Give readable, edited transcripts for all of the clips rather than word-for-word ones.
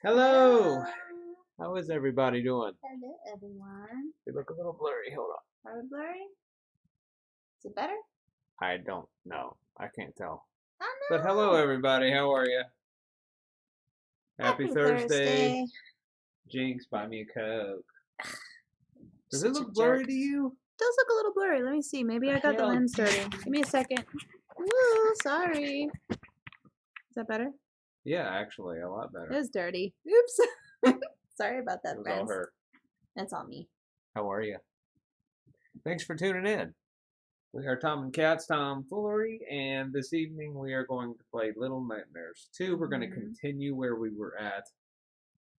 Hello! Hello. How is everybody doing? Hello, everyone. They look a little blurry. Hold on. Are we blurry? Is it better? I don't know. I can't tell. Oh But hello, no! everybody. How are you? Happy Thursday. Jinx, buy me a Coke. Does it Such a look blurry jerk. to you? Does look a little blurry. Let me see. Maybe I got the Hell. lens dirty. Give me a second. Woo, sorry. Is that better? Yeah, actually, a lot better. It is dirty. Oops. Sorry about that, It was all friends. her. That's on me. How are you? Thanks for tuning in. We are Tom and Cat's Tomfoolery, and this evening we are going to play Little Nightmares 2. We're going to continue where we were at.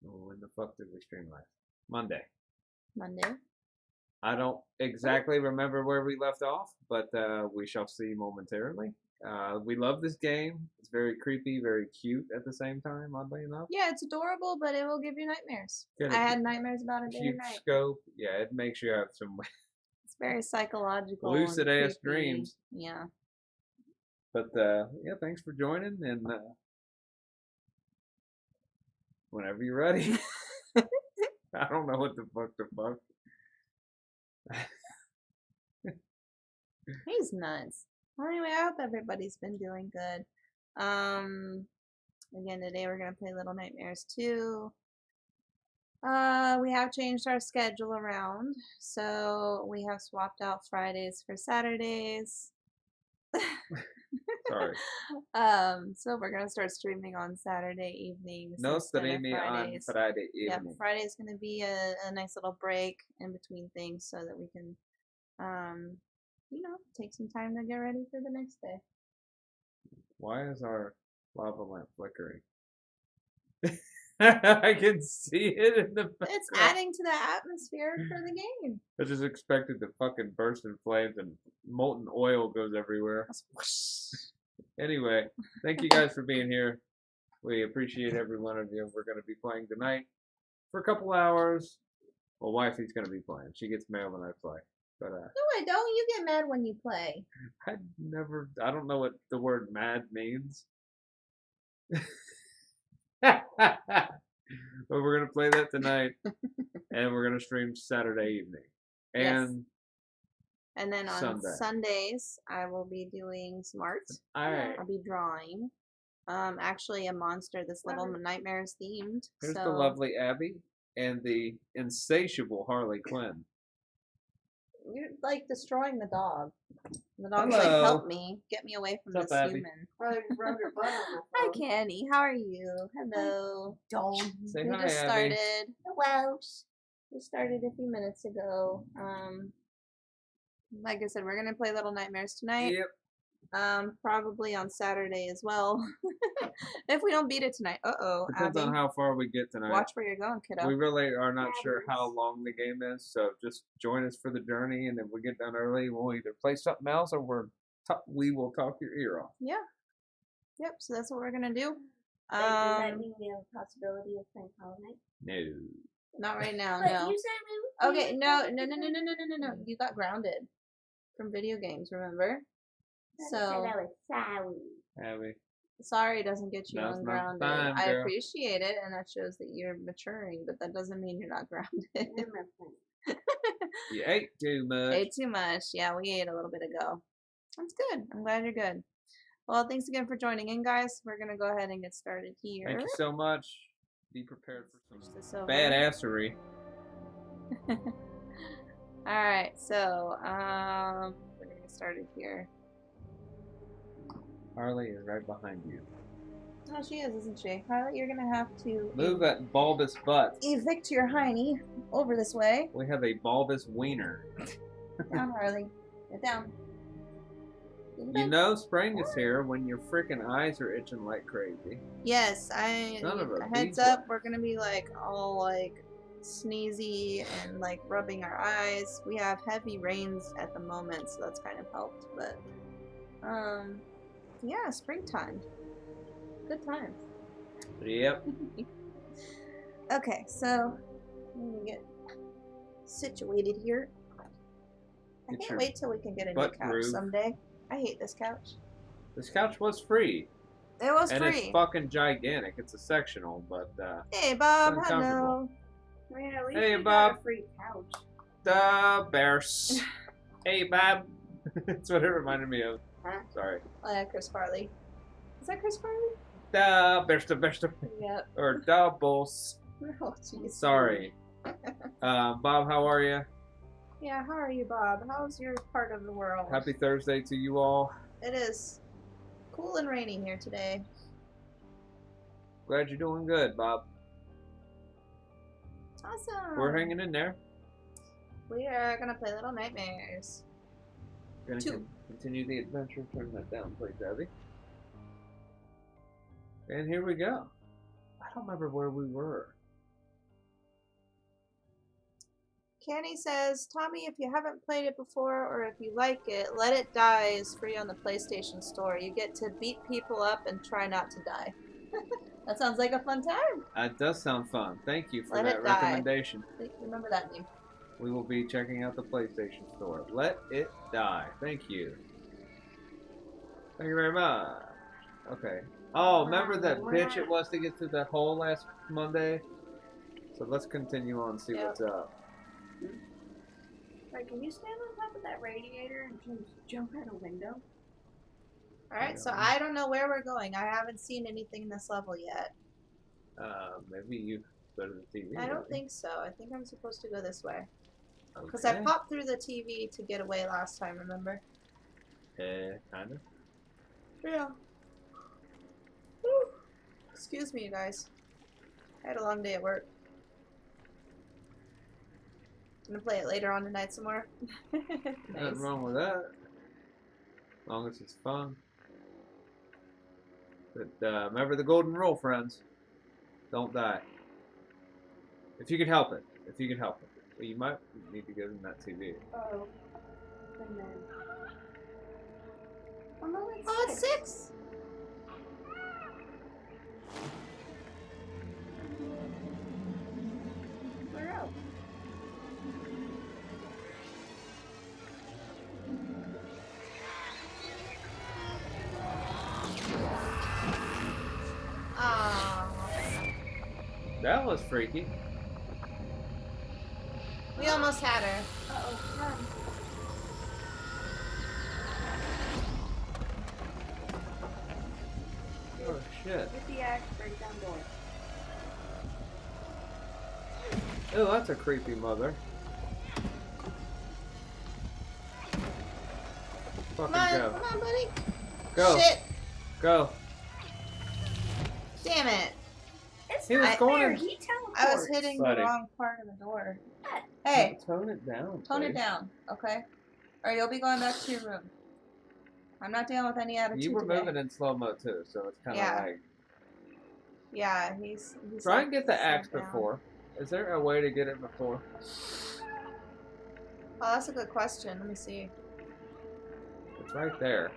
Oh, when the fuck did we stream last? Monday. I don't exactly remember where we left off, but we shall see momentarily. We love this game. It's very creepy, very cute at the same time, oddly enough. Yeah, it's adorable, but it will give you nightmares. Get I a had nightmares about it day cute and night. scope. Yeah, it makes you have some It's very psychological. lucid and ass creepy. dreams. Yeah. But yeah, thanks for joining, and whenever you're ready. I don't know what the fuck. He's nuts. Well, anyway, I hope everybody's been doing good. Again, today we're gonna play Little Nightmares 2. We have changed our schedule around, so we have swapped out Fridays for Saturdays. Sorry. So we're gonna start streaming on Saturday evenings. No instead of streaming on Fridays. Friday Yeah, evening. Friday's gonna be a nice little break in between things so that we can, take some time to get ready for the next day. Why is our lava lamp flickering? I can see it in the background. It's adding to the atmosphere for the game. I just expected to fucking burst in flames and molten oil goes everywhere. Anyway, thank you guys for being here. We appreciate every one of you. We're going to be playing tonight for a couple hours. Well, Wifey's going to be playing. She gets mad when I play. But no, I don't. You get mad when you play. I don't know what the word mad means. But we're going to play that tonight. And we're going to stream Saturday evening. And And then on Sundays, I will be doing some art. I'll be drawing. Actually, a monster that's Little Nightmares themed. Here's the lovely Abby and the insatiable Harley Quinn. You're like destroying the dog. The dog's like, help me. Get me away from this human. Hi, Candy. How are you? Hello. Say we hi, just Abby. started. Hello. We started a few minutes ago. Like I said, we're gonna play Little Nightmares tonight. Yep. Probably on Saturday as well. If we don't beat it tonight. Depends on how far we get tonight. Watch where you're going, kiddo. We really are not sure how long the game is, so just join us for the journey, and if we get done early, we'll either play something else or we will talk your ear off. Yeah. Yep, so that's what we're gonna do. Does that mean we have a possibility of playing Hollow Knight? No. Not right now, But no. you said we Okay, no. You got grounded from video games, remember? So that was sorry. Abby. Sorry doesn't get you Now's not ungrounded. the time, I girl. appreciate it, and that shows that you're maturing, but that doesn't mean you're not grounded. You ate too much. Ate too much. Yeah, we ate a little bit ago. That's good. I'm glad you're good. Well, thanks again for joining in, guys. We're going to go ahead and get started here. Thank you so much. Be prepared for some bad badassery. Alright, so, we're going to get started here. Harley is right behind you. Oh, she is, isn't she? Harley, you're going to have to move that bulbous butt. Evict your hiney over this way. We have a bulbous wiener. Down, Harley. Get down. You know spring is here when your freaking eyes are itching like crazy. Yes, heads up, we're gonna be like all like sneezy and like rubbing our eyes. We have heavy rains at the moment, so that's kind of helped, but yeah, springtime. Good times. Yep. Okay, so let me get situated here. I can't wait till we can get a new couch someday. I hate this couch. This couch was free. It was And free. it's fucking gigantic. It's a sectional, but Hey, Bob. it's uncomfortable. Hello. I mean, at least Hey, we Bob. got a free couch. The Bears. Hey, Bob. That's what it reminded me of. Huh? Sorry. Oh, yeah, Chris Farley. Is that Chris Farley? The Bears. Yep. Or doubles. Oh, jeez. Sorry. Bob, how are you? Yeah, how are you, Bob? How's your part of the world? Happy Thursday to you all. It is cool and rainy here today. Glad you're doing good, Bob. Awesome. We're hanging in there. We are gonna play Little Nightmares. We're Two. gonna continue the adventure. Turn that down, please, Abby. And here we go. I don't remember where we were. Canny says, Tommy, if you haven't played it before or if you like it, Let It Die is free on the PlayStation Store. You get to beat people up and try not to die. That sounds like a fun time. That does sound fun. Thank you for Let that It Die. recommendation. Remember that name. We will be checking out the PlayStation Store. Let It Die. Thank you. Thank you very much. Okay. Oh, remember that bitch it was to get through that hole last Monday? So let's continue on and see what's up. Like, can you stand on top of that radiator and just jump out a window? Alright, so I don't know where we're going. I haven't seen anything in this level yet. Maybe you go to the TV. I don't think so. I think I'm supposed to go this way. Okay. Because I popped through the TV to get away last time, remember? Kind of. Yeah. Woo. Excuse me, you guys. I had a long day at work. I'm gonna play it later on tonight some more. Nothing Nice. wrong with that. As long as it's fun. But remember the golden rule, friends. Don't die. If you can help it. If you can help it. Well, you might need to get in that TV. Uh-oh. And then... Oh, no, it's Oh, it's 6! We're out. Aww. That was freaky. We almost had her. Uh-oh, run. Oh shit. Get the axe, break down door. Oh, that's a creepy mother. Fucking go. Come on, buddy. Go. Shit. Go. Damn it. It's He was not going fair. in- He teleports. I was hitting Buddy. the wrong part of the door. Hey, Tone it down. tone it please. down, okay? Or you'll be going back to your room. I'm not dealing with any attitude You were today. moving in slow mo too, so it's kind of Yeah. like. Yeah, he's Try like, and get the slow axe down. before. Is there a way to get it before? Oh, that's a good question. Let me see. It's right there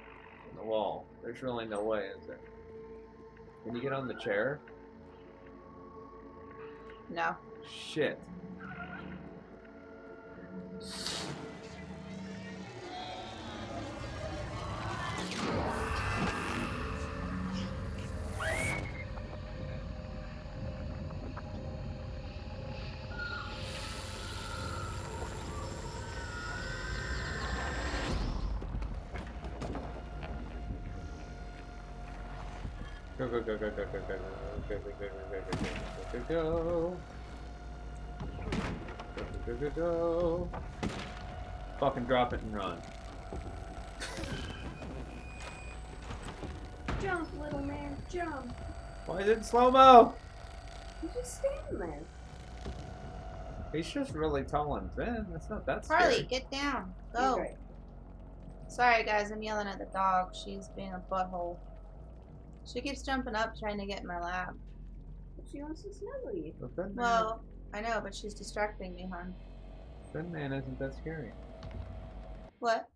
on the wall. There's really no way, is there? Can you get on the chair? No. Shit. Go, go, go, go, go, go, go, go, go, go, go, go, go, go, go, go, go, go. Fucking drop it and run. Jump, little man, jump. Why is it in slow-mo? He's just standing there. He's just really tall and thin. That's not that scary. Harley, get down. Go. He's right. Sorry, guys. I'm yelling at the dog. She's being a butthole. She keeps jumping up trying to get in my lap. She wants to snuggle you. The thin man, Well, I know, but she's distracting me, hon. thin man isn't that scary. What?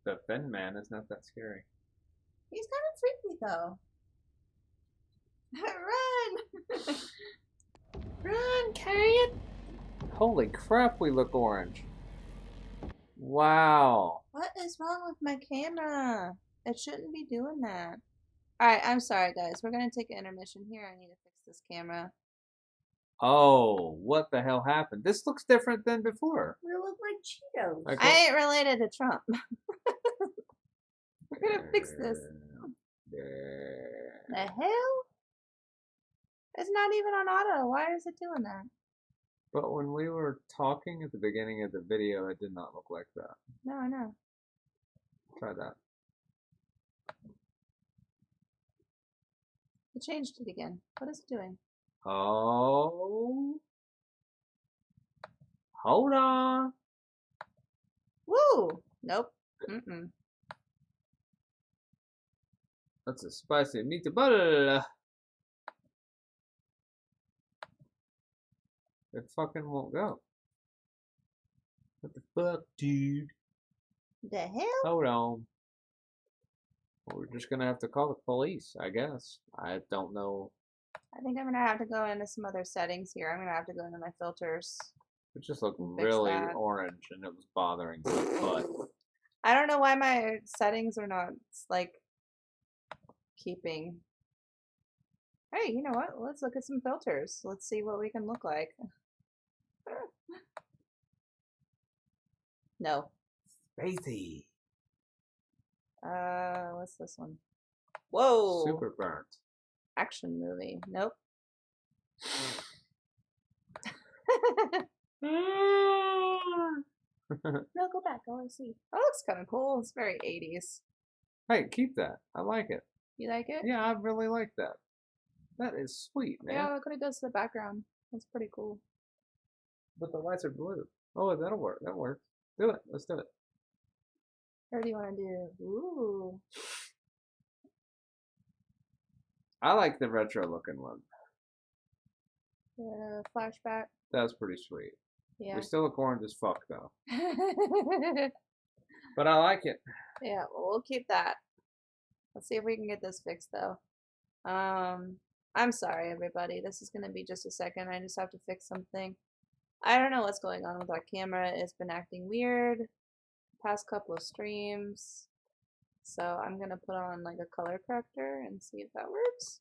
The thin man is not that scary. He's kind of freaky, though. Run! Run, carry it! Holy crap, we look orange. Wow. What is wrong with my camera? It shouldn't be doing that. Alright, I'm sorry, guys. We're gonna take an intermission here. I need to fix this camera. Oh, what the hell happened? This looks different than before. We look like Cheetos. Okay. I ain't related to Trump. We're gonna fix this. The hell? It's not even on auto. Why is it doing that? But when we were talking at the beginning of the video, it did not look like that. No, I know. Try that. It changed it again. What is it doing? Oh. Hold on. Woo! Nope. Mm-mm. That's a spicy meatball. It fucking won't go. What the fuck, dude? The hell? Hold on. We're just gonna have to call the police, I guess. I don't know. I think I'm gonna have to go into some other settings here. I'm gonna have to go into my filters. It just looked Fix really that. orange and it was bothering my butt. I don't know why my settings are not like keeping. Hey, you know what? Let's look at some filters. Let's see what we can look like. No. Spacey. What's this one? Whoa. Super burnt. Action movie. Nope. No, go back. I want to see. That looks kind of cool. It's very 80s. Hey, keep that. I like it. You like it? Yeah, I really like that. That is sweet, man. Yeah, look what it does to the background. That's pretty cool. But the lights are blue. Oh, that'll work. That works. Do it. Let's do it. Or do you want to do? Ooh. I like the retro looking one. Flashback. That's pretty sweet. Yeah. We still look orange as fuck though. But I like it. Yeah, well, we'll keep that. Let's see if we can get this fixed though. I'm sorry everybody. This is gonna be just a second. I just have to fix something. I don't know what's going on with our camera. It's been acting weird past couple of streams. So I'm gonna put on like a color corrector and see if that works.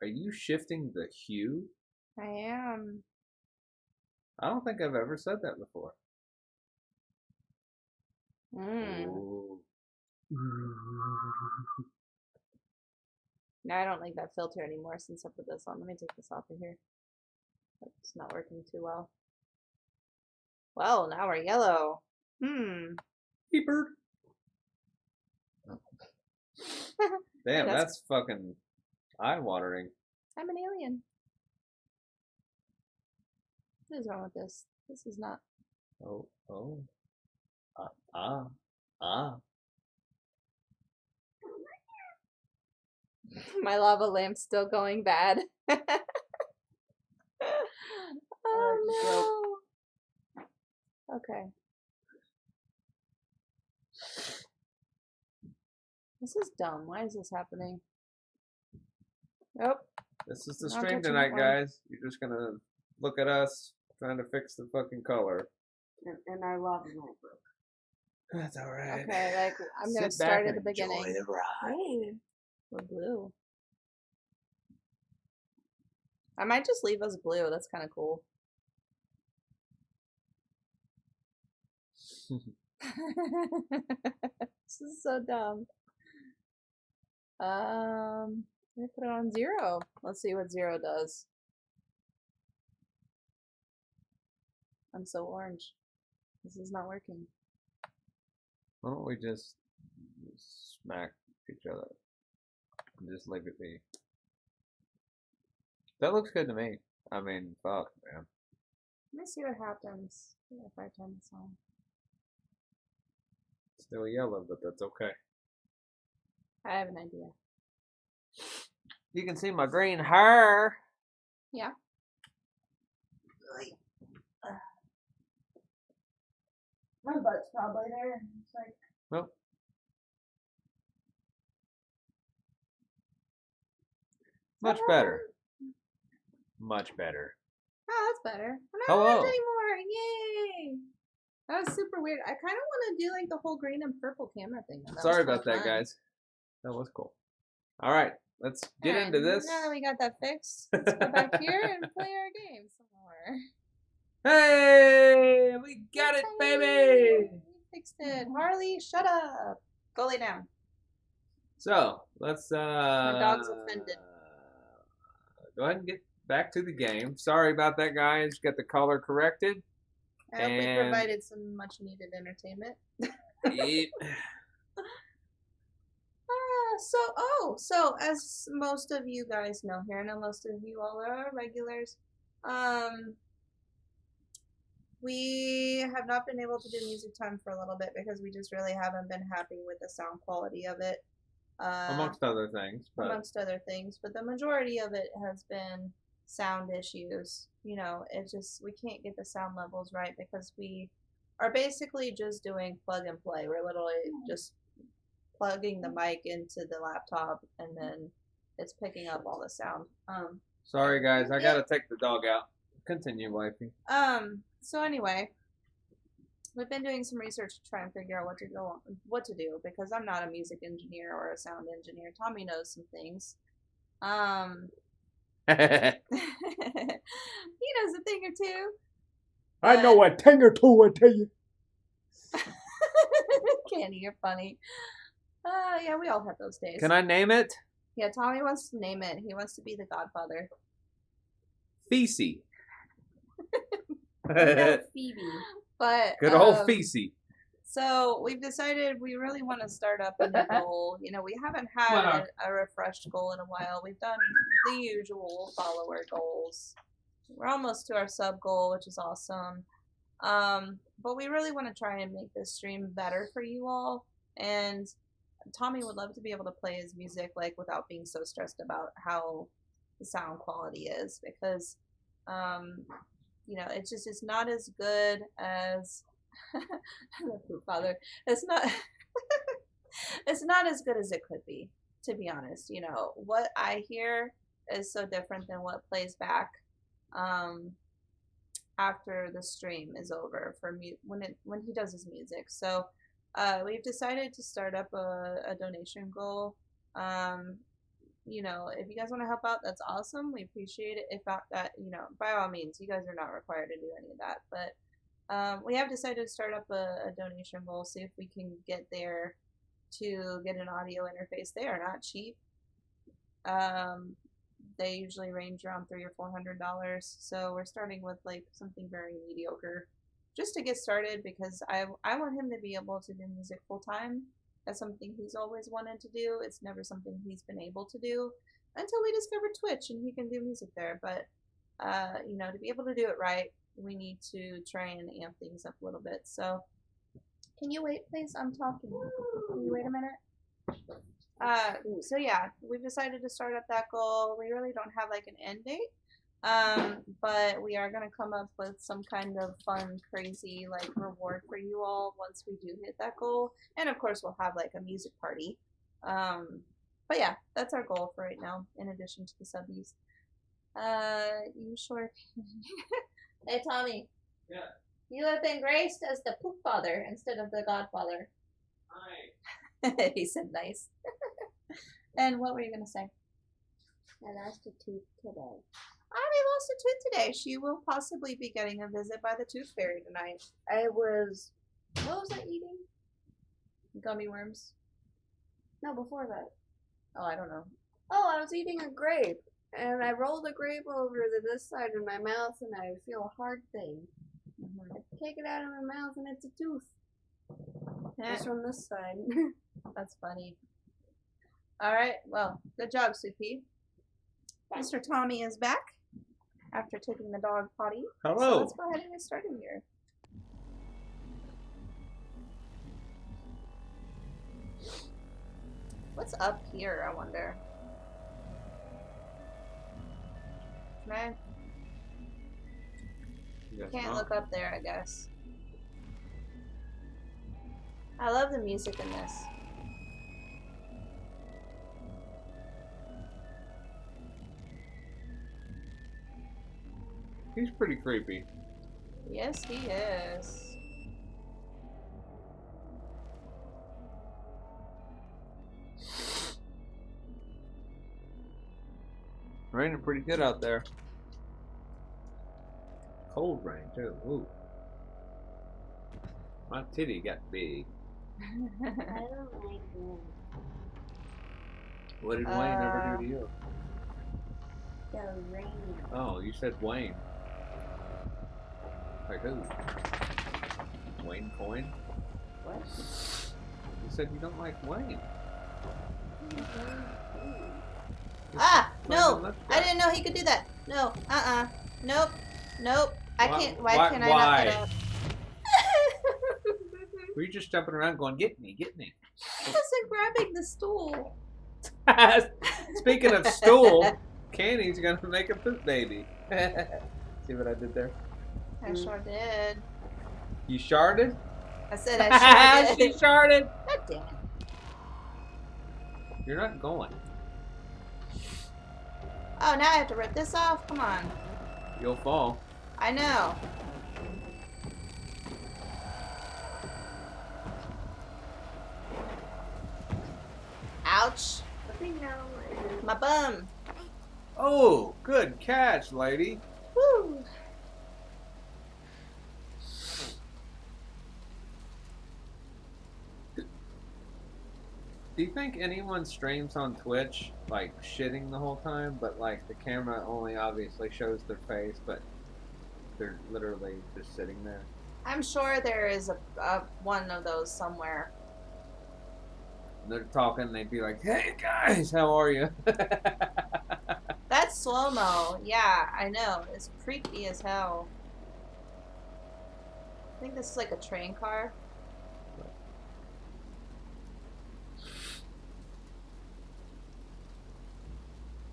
Are you shifting the hue? I am. I don't think I've ever said that before. No, I don't like that filter anymore since I put this on. Let me take this off of here. It's not working too well. Well, now we're yellow. Hey, bird. Damn, That's- that's fucking eye-watering. I'm an alien. What is wrong with this? This is not. Oh, oh. Ah. My lava lamp's still going bad. Oh no. Okay. This is dumb. Why is this happening? Nope. This is the Not stream touching tonight, that one. guys. You're just gonna look at us trying to fix the fucking color. And our lava lamp broke. That's alright. Okay, like I'm gonna Sit back start at and the beginning. enjoy the ride. Ooh, we're blue. I might just leave us blue. That's kind of cool. This is so dumb. Let me put it on 0. Let's see what 0 does. I'm so orange. This is not working. Why don't we just smack each other and just leave it be? That looks good to me. I mean, fuck, man. Let me see what happens if I turn this on. Still yellow, but that's okay. I have an idea. You can see my green hair. Yeah. My butt's probably there. It's like, Well, much better. Much better. Oh, that's better. I'm not Hello. orange anymore. Yay! That was super weird. I kind of want to do like the whole green and purple camera thing. Though. Sorry about that, guys. That was cool. All right, let's get into this. Now that we got that fixed, let's go back here and play our game some more. Hey, we got it, baby! We fixed it. Harley, shut up. Go lay down. So let's My dog's offended. go ahead and get back to the game. Sorry about that, guys. Got the color corrected. I hope we And- provided some much needed entertainment. Yep. So as most of you guys know here, and most of you all are regulars, we have not been able to do music time for a little bit because we just really haven't been happy with the sound quality of it. Amongst other things, but But the majority of it has been sound issues. You know, it's just we can't get the sound levels right because we are basically just doing plug and play. We're literally just plugging the mic into the laptop and then it's picking up all the sound. sorry, guys. I gotta take the dog out. Continue, wifey. So anyway, we've been doing some research to try and figure out what to do because I'm not a music engineer or a sound engineer. Tommy knows some things. He knows a thing or two. I know a thing or two, I tell you. Kenny, you're funny. Yeah, we all have those days. Can I name it? Yeah, Tommy wants to name it. He wants to be the godfather. Feces. Phoebe. But Good old Feces. So we've decided we really want to start up a new goal. You know, we haven't had a refreshed goal in a while. We've done the usual follower goals. We're almost to our sub goal, which is awesome. But we really want to try and make this stream better for you all. And Tommy would love to be able to play his music like without being so stressed about how the sound quality is because you know, it's not as good as Father. It's not it's not as good as it could be, to be honest. You know, what I hear is so different than what plays back after the stream is over for when he does his music. So we've decided to start up a donation goal. You know, if you guys want to help out, that's awesome. We appreciate it. If not that, you know, by all means, you guys are not required to do any of that. But we have decided to start up a donation goal, see if we can get there to get an audio interface. They are not cheap. They usually range around $300 or $400. So we're starting with like something very mediocre just to get started because I want him to be able to do music full time. That's something he's always wanted to do. It's never something he's been able to do until we discovered Twitch and he can do music there. But you know, to be able to do it right, we need to try and amp things up a little bit. So can you wait, please? I'm talking. Can you wait a minute? So yeah, we've decided to start up that goal. We really don't have like an end date. But we are gonna come up with some kind of fun, crazy like reward for you all once we do hit that goal. And of course we'll have like a music party. But yeah, that's our goal for right now, in addition to the subbies. You sure? Hey Tommy. Yeah. You have been graced as the poop father instead of the godfather. Hi. He said nice. And what were you gonna say? I lost a tooth today. Abby lost a tooth today. She will possibly be getting a visit by the tooth fairy tonight. What was I eating? Gummy worms? No, before that. Oh, I don't know. Oh, I was eating a grape, and I rolled a grape over to this side of my mouth, and I feel a hard thing. Mm-hmm. I take it out of my mouth, and it's a tooth. It's from this side. That's funny. Alright, well, good job, Soupy. Mr. Tommy is back after taking the dog potty. So Hello. let's go ahead and get started here. What's up here, I wonder? Man, Yes, can't Mom. look up there, I guess. I love the music in this. He's pretty creepy. Yes, he is. Raining pretty good out there. Cold rain too. Ooh. My titty got big. I don't like that. What did Wayne ever do to you? The rain. Oh, you said Wayne. Like who? Wayne Coyne? What? You said you don't like Wayne. Ah, no! Fucking I didn't know he could do that. No, nope, nope. I Why- can't. Why why- can't I knock why? it out? Were you just jumping around going, get me, get me? I wasn't grabbing the stool. Speaking of stool, Candy's gonna make a poop baby. See what I did there? I sure did. You sharded? I said I sure She did. sharded. God damn it. You're not going. Oh, now I have to rip this off? Come on. You'll fall. I know. Ouch. The thing now is My bum. Oh, good catch, lady. Woo. Do you think anyone streams on Twitch like shitting the whole time, but like the camera only obviously shows their face, but they're literally just sitting there? I'm sure there is a one of those somewhere. And they're talking, they'd be like, "Hey guys, how are you?" That's slow-mo. Yeah, I know. It's creepy as hell. I think this is like a train car.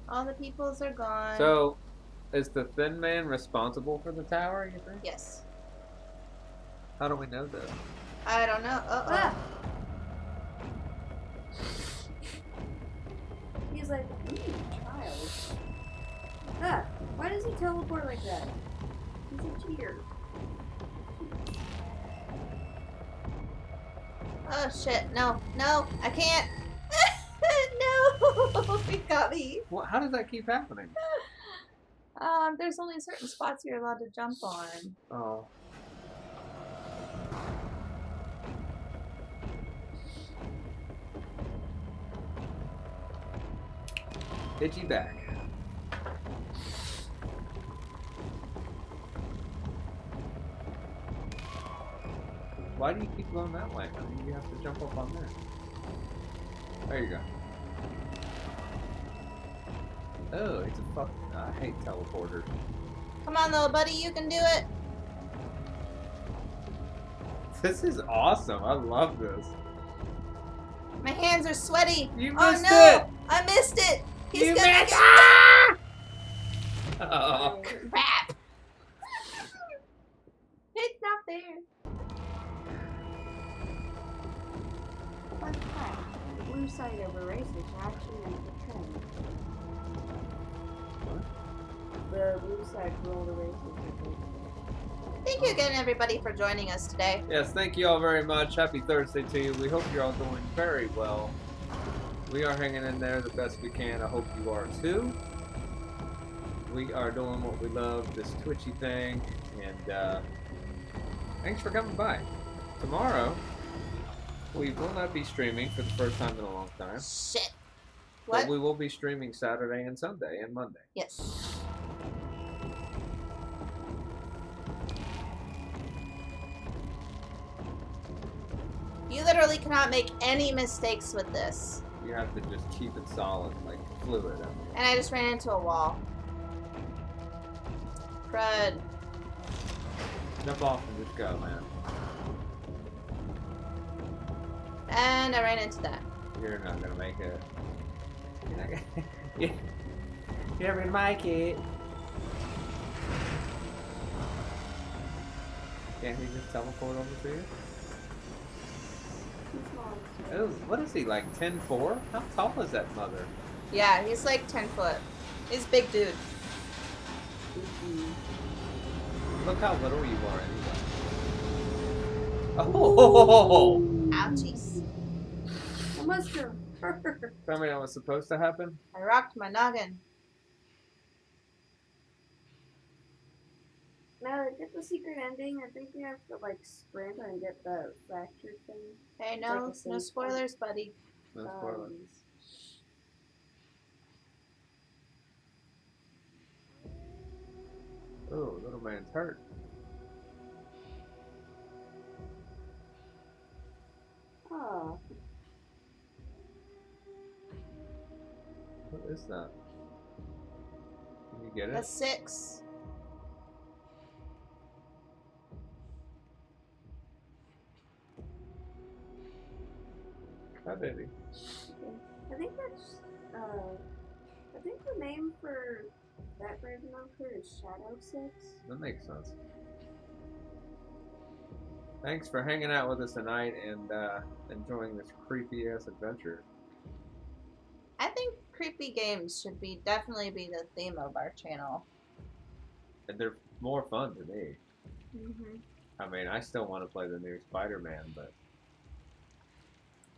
All the peoples are gone. So, is the Thin Man responsible for the tower? You think? Yes. How do we know this? I don't know. Ah! He's like, child. Ah, why does he teleport like that? He's a cheater. Oh shit! No, no, I can't. No, he got me. Well, how does that keep happening? There's only certain spots you're allowed to jump on. Oh. Hit you back. Why do you keep going that way? I mean, you have to jump up on there. There you go. Oh, it's a fuck. I hate teleporters. Come on, little buddy, you can do it. This is awesome. I love this. My hands are sweaty. You Oh missed no, it. I missed it. He's You gonna missed get Oh. crap. It's not there. Fun fact, the blue side of erasers are actually meant for trim. The blue side rolled erasers are good. Thank you again, everybody, for joining us today. Yes, thank you all very much. Happy Thursday to you. We hope you're all doing very well. We are hanging in there the best we can. I hope you are too. We are doing what we love, this Twitchy thing, and thanks for coming by. Tomorrow, we will not be streaming for the first time in a long time. Shit. But What? we will be streaming Saturday and Sunday and Monday. Yes. You literally cannot make any mistakes with this. You have to just keep it solid, like fluid. I mean. And I just ran into a wall. Crud. Jump off and just go, man. And I ran into that. You're not gonna make it. You're not gonna. You're never gonna make it. Can't he just teleport over to you? Too small. Oh, what is he, like 10'4"? How tall is that mother? Yeah, he's like 10 foot. He's a big dude. Look how little you are anyway. Oh! Ouchies. That must have hurt. Tell me that was supposed to happen? I rocked my noggin. Now to get the secret ending, I think you have to like sprint and get the fractured thing. Hey, It's no, like a no save spoilers, buddy. No spoiler. Oh, little man's hurt. Oh, What is that? Can you get it? That's 6. Hi, baby. I think that's I think the name for that version of her is Shadow 6. That makes sense. Thanks for hanging out with us tonight and enjoying this creepy ass adventure. I think creepy games should definitely be the theme of our channel. And they're more fun to me. Mm-hmm. I mean, I still want to play the new Spider-Man, but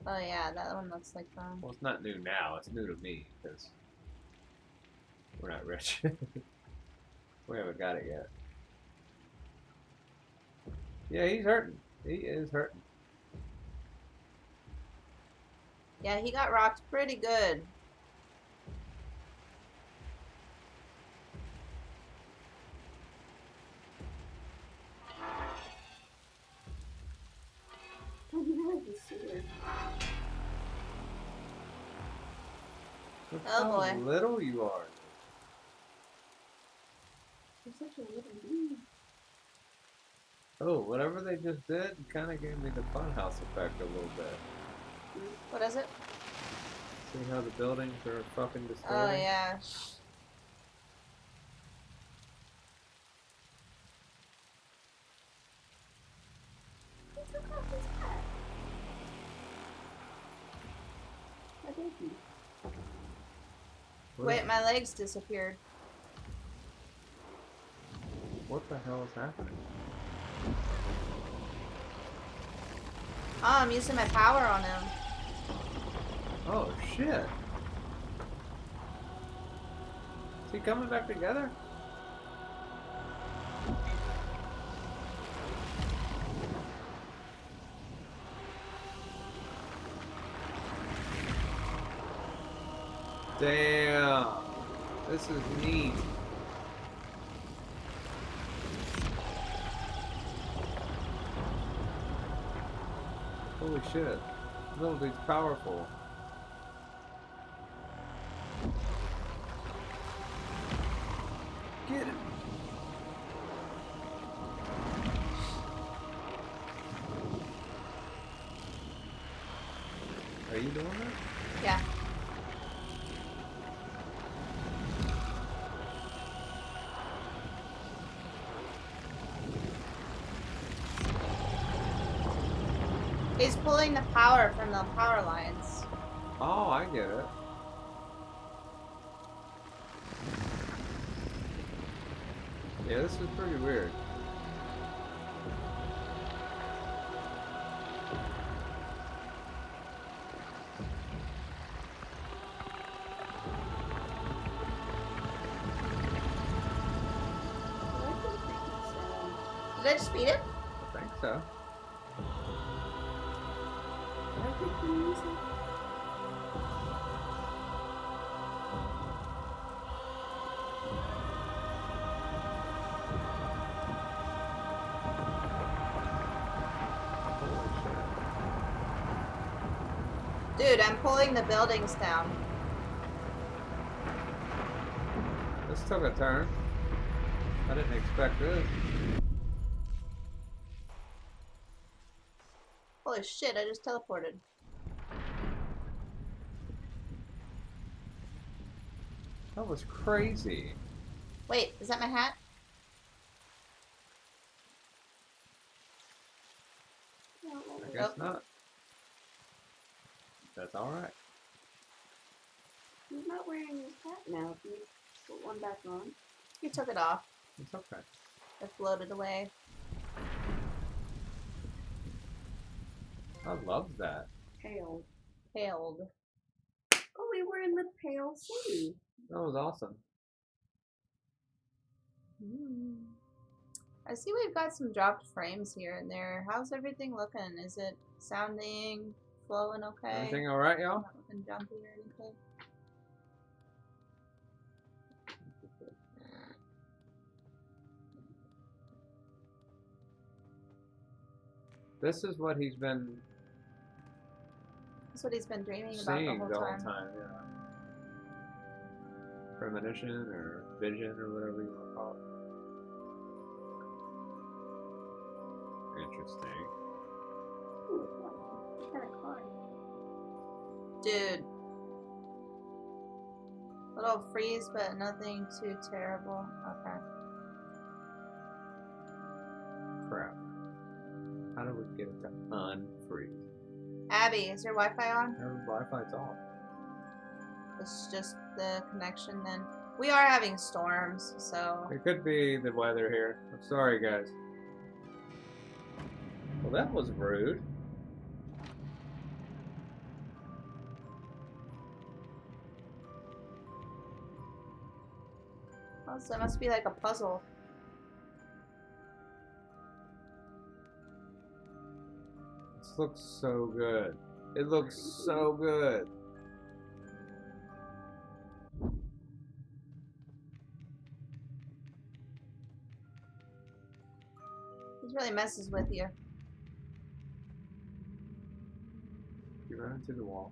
Oh yeah, that one looks like fun. well, it's not new now. It's new to me because we're not rich. We haven't got it yet. Yeah, he's hurting. He is hurting. Yeah, he got rocked pretty good. I didn't see her. Look Oh, how boy. little you are. She's such a little bee. Oh, whatever they just did kind of gave me the funhouse effect a little bit. What is it? See how the buildings are fucking distorted? Oh yeah. Who took off his hat? A baby. Wait, my legs disappeared. What the hell is happening? Oh, I'm using my power on him. Oh shit! Is he coming back together? Damn! This is neat. Holy shit. Little dude's powerful. Get him! Are you doing that? Yeah. He's pulling the power from the power lines. Oh, I get it. Yeah, this is pretty weird. I like the creepy sound. Did I just beat it? I think so. I like the creepy music. Holy shit. Dude, I'm pulling the buildings down. This took a turn. I didn't expect this. Holy shit, I just teleported. That was crazy. Wait, is that my hat? I guess not. That's alright. He's not wearing his hat now. Can you put one back on? You took it off. It's okay. It floated away. I love that. Pale. Paled. Oh, we were in the Pale City. That was awesome. I see we've got some dropped frames here and there. How's everything looking? Is it sounding, flowing okay? Everything all right, y'all? Not looking jumpy or anything? This is what he's been That's what he's been dreaming about seeing the whole time. yeah. Premonition or vision or whatever you want to call it. Interesting. Ooh, what kind of card? Dude. Little freeze, but nothing too terrible. Okay. Crap. How do we get it to unfreeze? Abby, is your Wi-Fi on? Our Wi-Fi's on. It's just the connection then. We are having storms, so... It could be the weather here. I'm sorry, guys. Well, that was rude. Oh, so it must be like a puzzle. This looks so good. It looks so good. This really messes with you. You ran into the wall.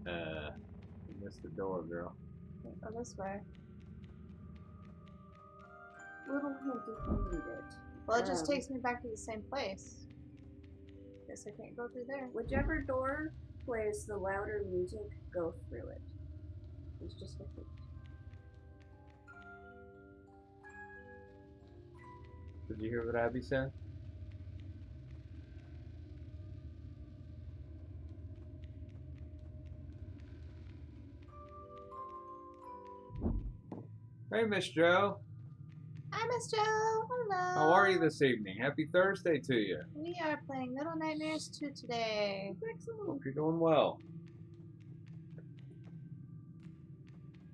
You missed the door, girl. Okay, go this way. Little hint if you need it. Well, it just takes me back to the same place. Guess I can't go through there. Whichever door plays the louder music, go through it. It's just a hint. Did you hear what Abby said? Hey, Miss Joe. Hi, Miss Joe. Hello. How are you this evening? Happy Thursday to you. We are playing Little Nightmares 2 today. Hope you're doing well.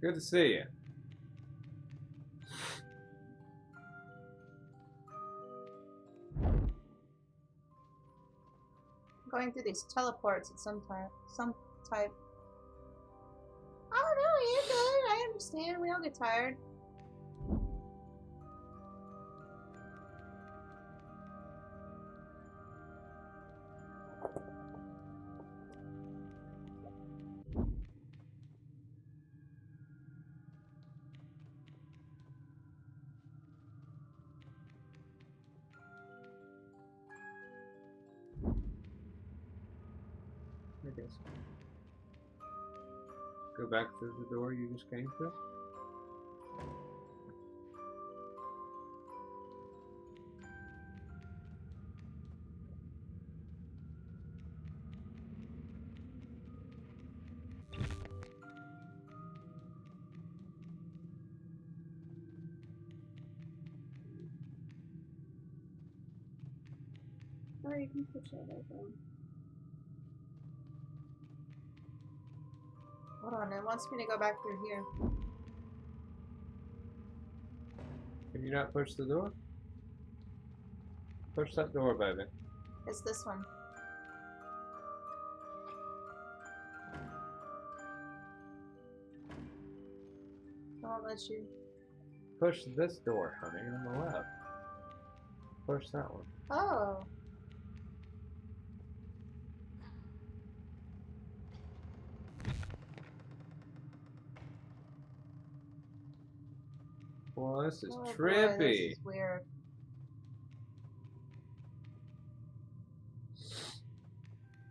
Good to see you. Going through these teleports at some type. Oh no, you're good. I understand. We all get tired. I guess. Go back through the door you just came through. Or you can push it open. Hold on, it wants me to go back through here. Can you not push the door? Push that door, baby. It's this one. I won't let you. Push this door, honey, on the left. Push that one. Oh. Well, this is Oh, boy, trippy. this is weird.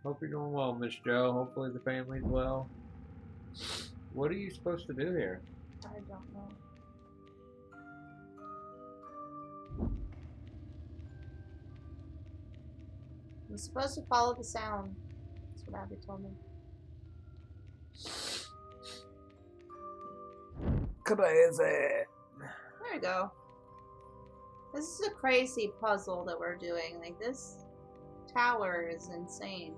Hope you're doing well, Miss Joe. Hopefully the family's well. What are you supposed to do here? I don't know. I'm supposed to follow the sound. That's what Abby told me. crazy. There we go. This is a crazy puzzle that we're doing. Like, this tower is insane.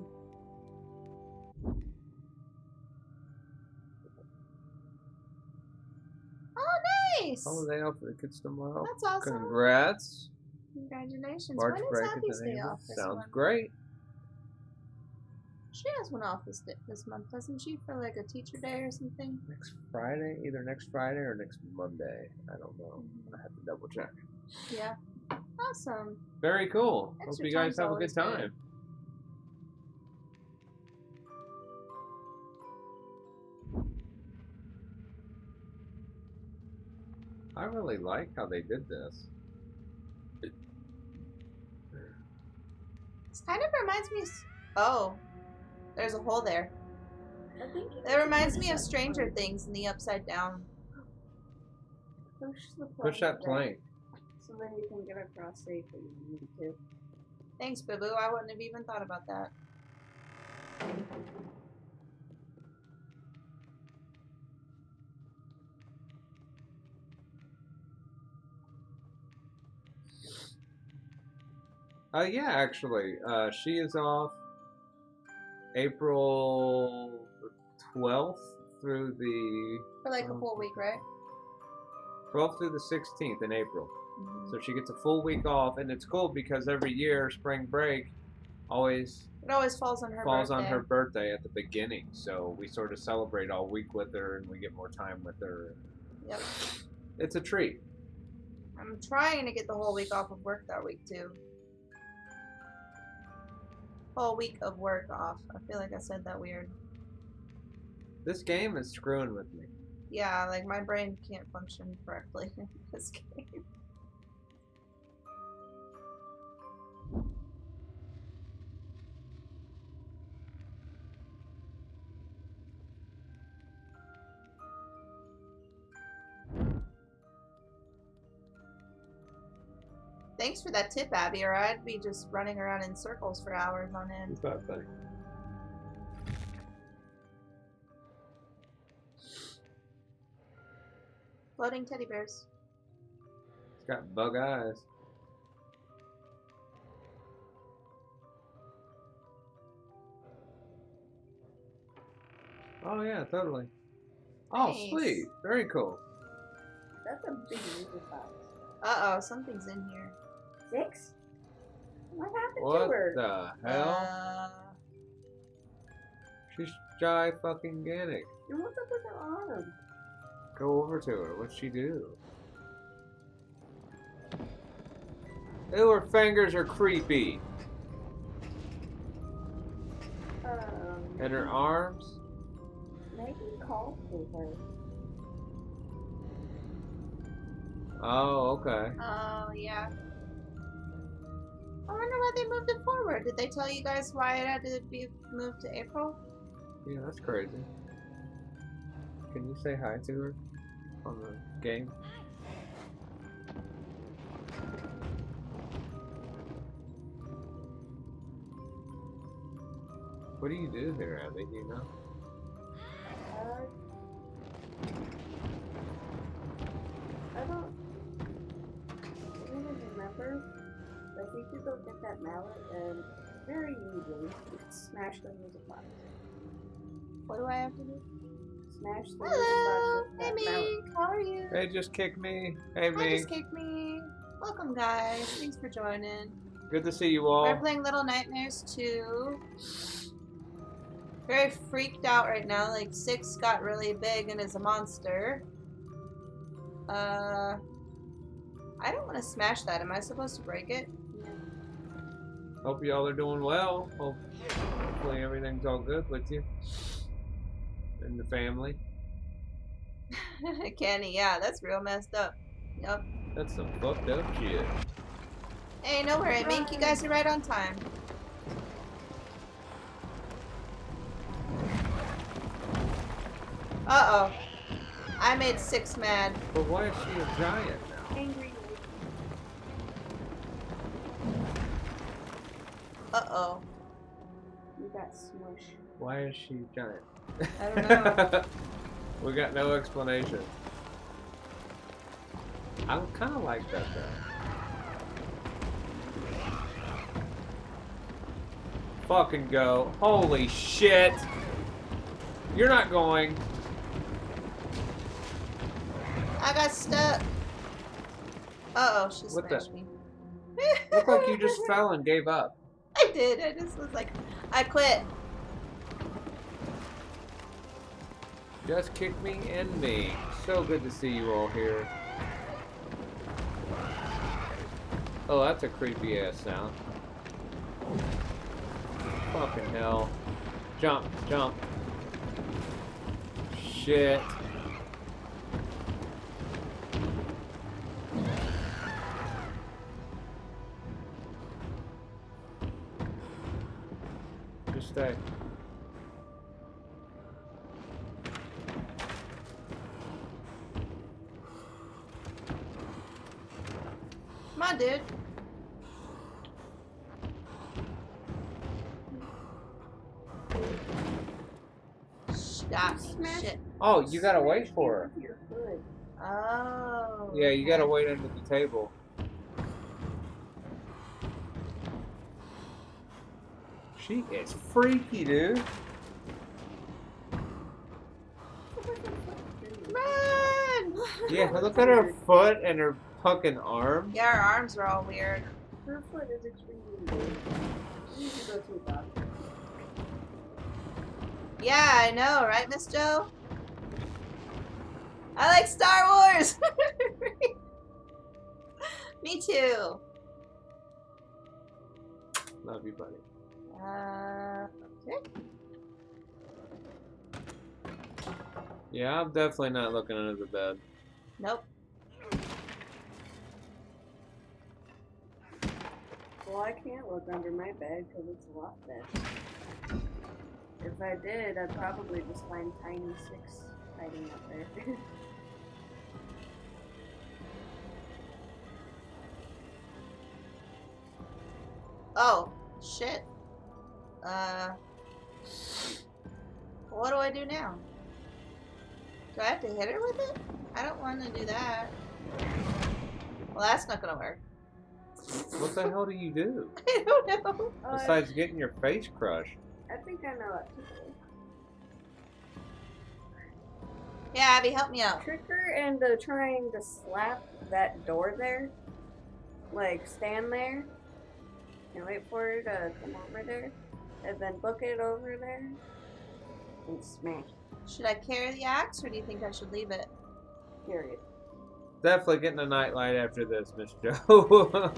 Oh, nice! Holiday off for the kids tomorrow. That's awesome. Congrats. Congratulations. March when is break Happy's at the Day neighbor. off this Sounds month? great. She has one off this month, doesn't she? For like a teacher day or something? Next Friday, either next Friday or next Monday. I don't know. I have to double check. Yeah. Awesome. Very cool. Hope Extra you guys time's have a always good good. time. I really like how they did this. This kind of reminds me. Oh, there's a hole there. I think you That can reminds push me of that Stranger plank. Things in the Upside Down. Push the plank Push that back plank. so then you can get across safely when you need to. Thanks, Boo Boo. I wouldn't have even thought about that. Yeah, actually, she is off April 12th through the For like a full week, right? 12th through the 16th in April. Mhm. So she gets a full week off, and it's cool because every year spring break always It always falls on her falls birthday. on her birthday at the beginning. So we sort of celebrate all week with her, and we get more time with her. Yep. It's a treat. I'm trying to get the whole week off of work that week too. Whole week of work off. I feel like I said that weird. This game is screwing with me. Yeah, like my brain can't function correctly in this game. Thanks for that tip, Abby, or I'd be just running around in circles for hours on end. It's not funny. Floating teddy bears. It's got bug eyes. Oh yeah, totally. Oh, Nice. sweet. Very cool. That's a big music box. Uh-oh, something's in here. 6? What happened What to her? the hell? She's fucking Ganic. And what's up with her arm? Go over to her. What'd she do? Ew, her fingers are creepy. And her arms? Maybe call to her. Oh, okay. Oh, yeah. I wonder why they moved it forward. Did they tell you guys why it had to be moved to April? Yeah, that's crazy. Can you say hi to her on the game? What do you do here, Abby? Do you know? I don't really remember. I think you go get that mallet and very easily smash the music box. What do I have to do? Smash the Hello! music box Hey, with that mallet. Mink! How are you? Hey, just kick me. Hey, Hi, me. just kicked me. Welcome, guys. Thanks for joining. Good to see you all. We're playing Little Nightmares 2. Very freaked out right now. Like, 6 got really big and is a monster. I don't want to smash that. Am I supposed to break it? Hope y'all are doing well. Hopefully everything's all good with you and the family. Kenny, yeah, that's real messed up. Yep. That's some fucked up shit. Hey, no worry, Mink. You guys are right on time. Uh-oh. I made 6 mad. But why is she a giant now? Angry lady. Uh-oh. You got smush. Why is she giant? I don't know. We got no explanation. I kind of like that though. Fucking go. Holy shit. You're not going. I got stuck. Uh oh, she What the- smashed me. Looked like you just fell and gave up. I did. I just was like, I quit. Just kick me and me. So good to see you all here. Oh, that's a creepy ass sound. Fucking hell. Jump, jump. Shit. Just stay. Come on, dude. Stop me. Smash Shit. Oh, you gotta wait for her. With your foot. Oh. Yeah, you gotta okay. wait under the table. She is freaky, dude. Run! Yeah, look at her foot and her fucking arm. Yeah, her arms are all weird. Her foot is extremely weird. You need to go to a doctor. Yeah, I know, right, Miss Joe? I like Star Wars! Me too. Love you, buddy. Okay. Yeah, I'm definitely not looking under the bed. Nope. Well, I can't look under my bed because it's a locked bed. If I did, I'd probably just find Tiny Six hiding up there. Oh, shit. What do I do now? Do I have to hit her with it? I don't want to do that. Well, that's not gonna work. What the hell do you do? I don't know. Besides getting your face crushed. I think I know what to do. Yeah, Abby, help me out. Trick her into trying to slap that door there. Like, stand there. And wait for her to come over there. And then book it over there. And smash. Should I carry the axe, or do you think I should leave it? Period. Definitely getting a nightlight after this, Miss Joe.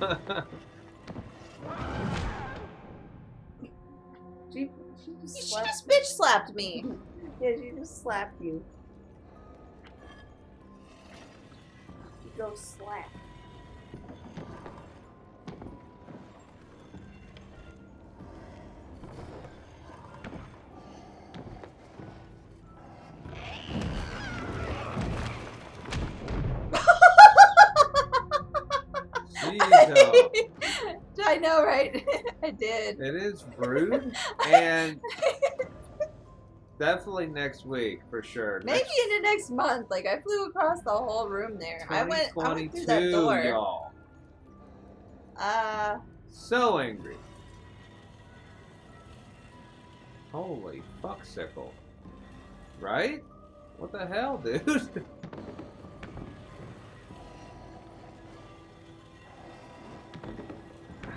She just She slapped just bitch slapped me. Yeah, she just slapped you. Go slap. Jeez, I know, right? I did. it is rude, and definitely next week for sure. Maybe into next month. Like, I flew across the whole room there. I went through that 2022, door. y'all. So angry. Holy fucksicle. Right? What the hell, dude?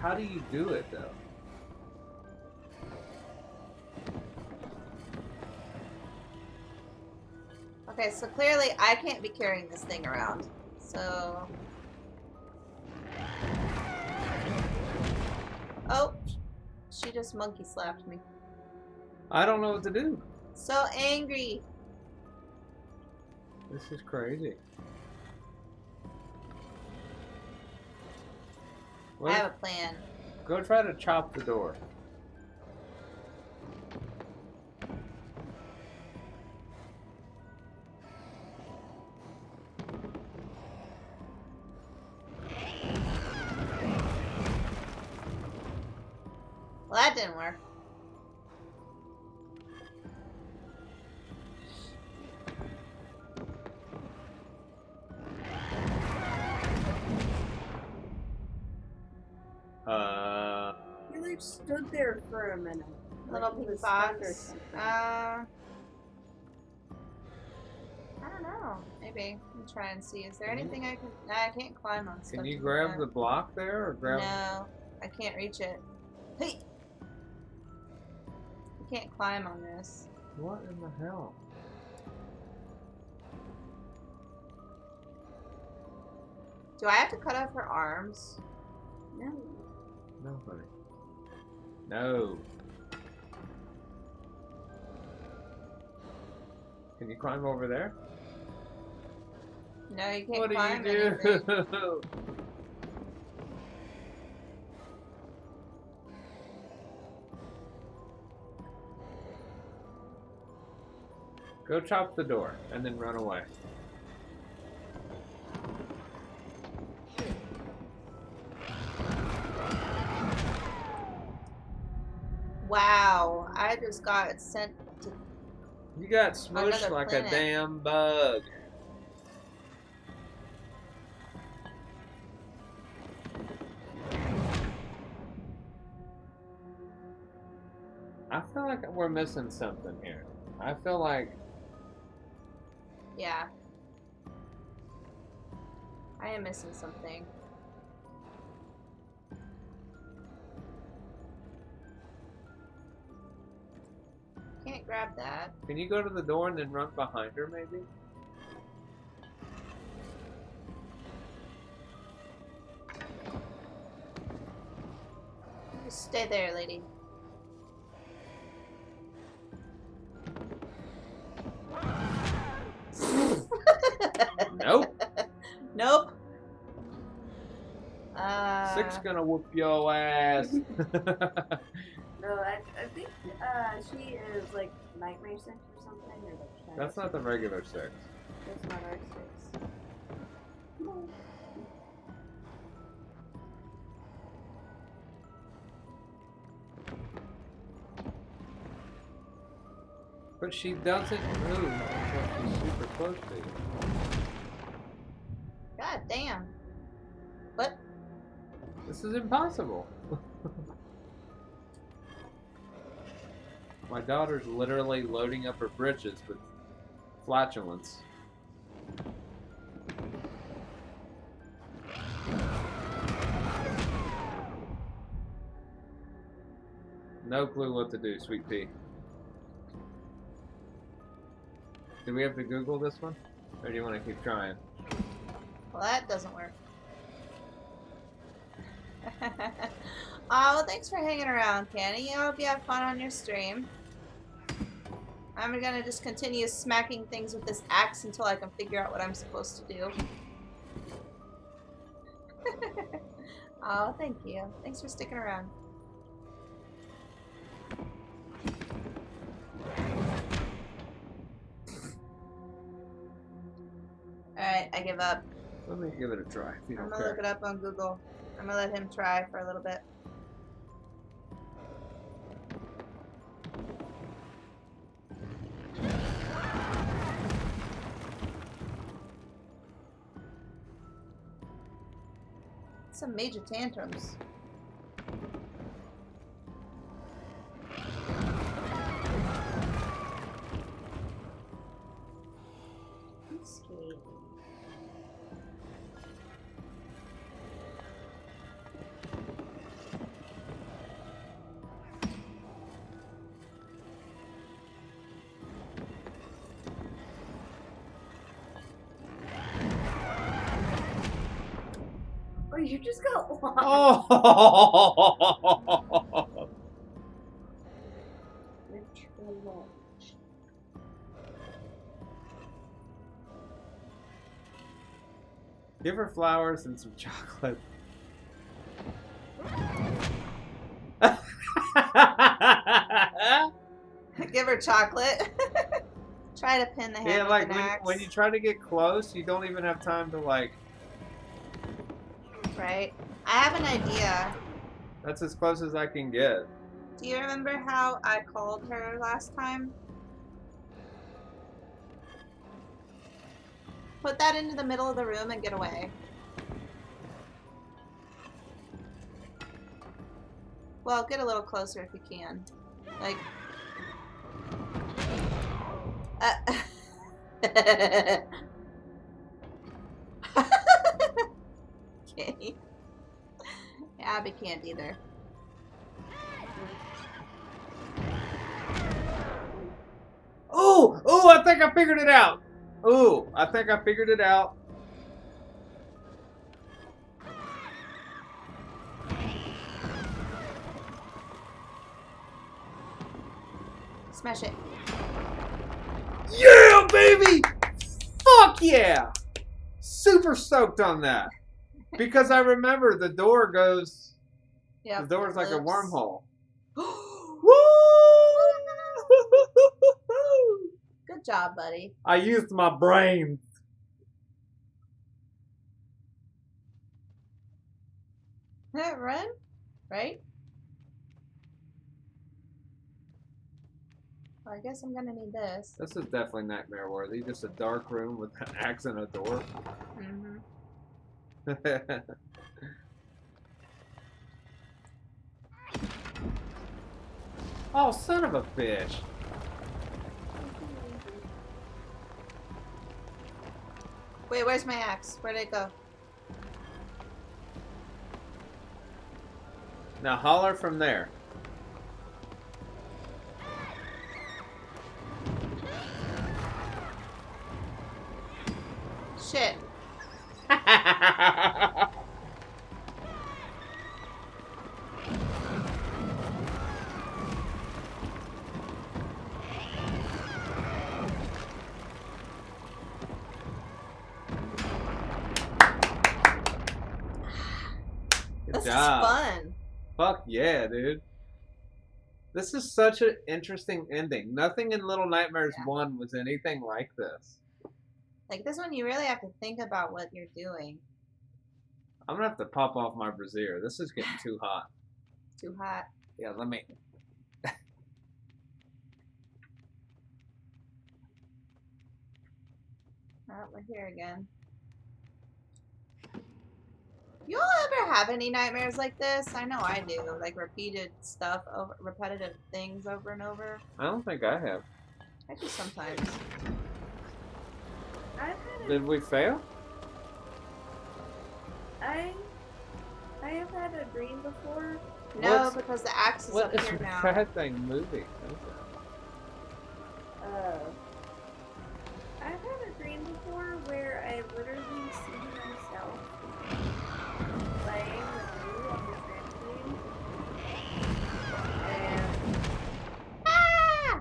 How do you do it, though? Okay, so clearly I can't be carrying this thing around. So... Oh, she just monkey slapped me. I don't know what to do. So angry. This is crazy. I have a plan. Go try to chop the door. Well, that didn't work. He like stood there for a minute. Little Like he pink was stunned or box. something. I don't know. Maybe. Let me try and see. Is there Can you- anything I can... Nah, I can't climb on stuff. Can you to grab climb. the block there or grab? No, I can't reach it. Hey! I can't climb on this. What in the hell? Do I have to cut off her arms? No. No, honey. No. Can you climb over there? No, you can't What do climb you do? anything. Go chop the door and then run away. Wow, I just got sent to... You got smushed Another like planet. a damn bug. I feel like we're missing something here. I feel like Yeah. I am missing something. Can't grab that. Can you go to the door and then run behind her, maybe? Just stay there, lady. Nope. Nope. Six gonna whoop your ass. No, I think she is like Nightmare 6 or something. Or like Shadow That's not the regular six. That's not our 6. No. But she doesn't move until she's super close to you. God damn. What? This is impossible. My daughter's literally loading up her britches with flatulence. No clue what to do, sweet pea. Do we have to Google this one? Or do you want to keep trying? Well, that doesn't work. Oh, well, thanks for hanging around, Kenny. I hope you have fun on your stream. I'm gonna just continue smacking things with this axe until I can figure out what I'm supposed to do. Oh, thank you. Thanks for sticking around. Alright, I give up. Let me give it a try if you I'm don't gonna look care. it up on Google. I'm gonna let him try for a little bit. Some major tantrums. Escape. Oh, you just got lost. Oh! Ritual launch. Give her flowers and some chocolate. Give her chocolate. Try to pin the hand Yeah, with like an axe. when you try to get close, you don't even have time to like. Right. I have an idea. That's as close as I can get. Do you remember how I called her last time? Put that into the middle of the room and get away. Well, get a little closer if you can. Like. Okay. Abby can't either. Oh, oh, I think I figured it out. Oh, I think I figured it out. Smash it. Yeah, baby! Fuck yeah! Super stoked on that. Because I remember the door goes... Yeah. The door's like a wormhole. Woo! Woo! Good job, buddy. I used my brain. Run, right? Well, I guess I'm gonna need this. This is definitely nightmare worthy. Just a dark room with an axe and a door. Mm-hmm. Oh, son of a bitch. Wait, where's my axe? Where'd it go? Now holler from there. Shit. Good This job. is fun. Fuck yeah, dude. This is such an interesting ending. Nothing in Little Nightmares 1 was anything like this. Like this one, you really have to think about what you're doing. I'm gonna have to pop off my brassiere. This is getting too hot. Too hot. Yeah, let me... Oh, we're here again. You all ever have any nightmares like this? I know I do. Like repeated stuff, repetitive things over and over. I don't think I have. I do sometimes. I've had Did we fail? I have had a dream before. No, What's- because the axe is What up is here now. that thing moving? I've had a dream before where I literally see myself playing with you on the trampoline, and Ah!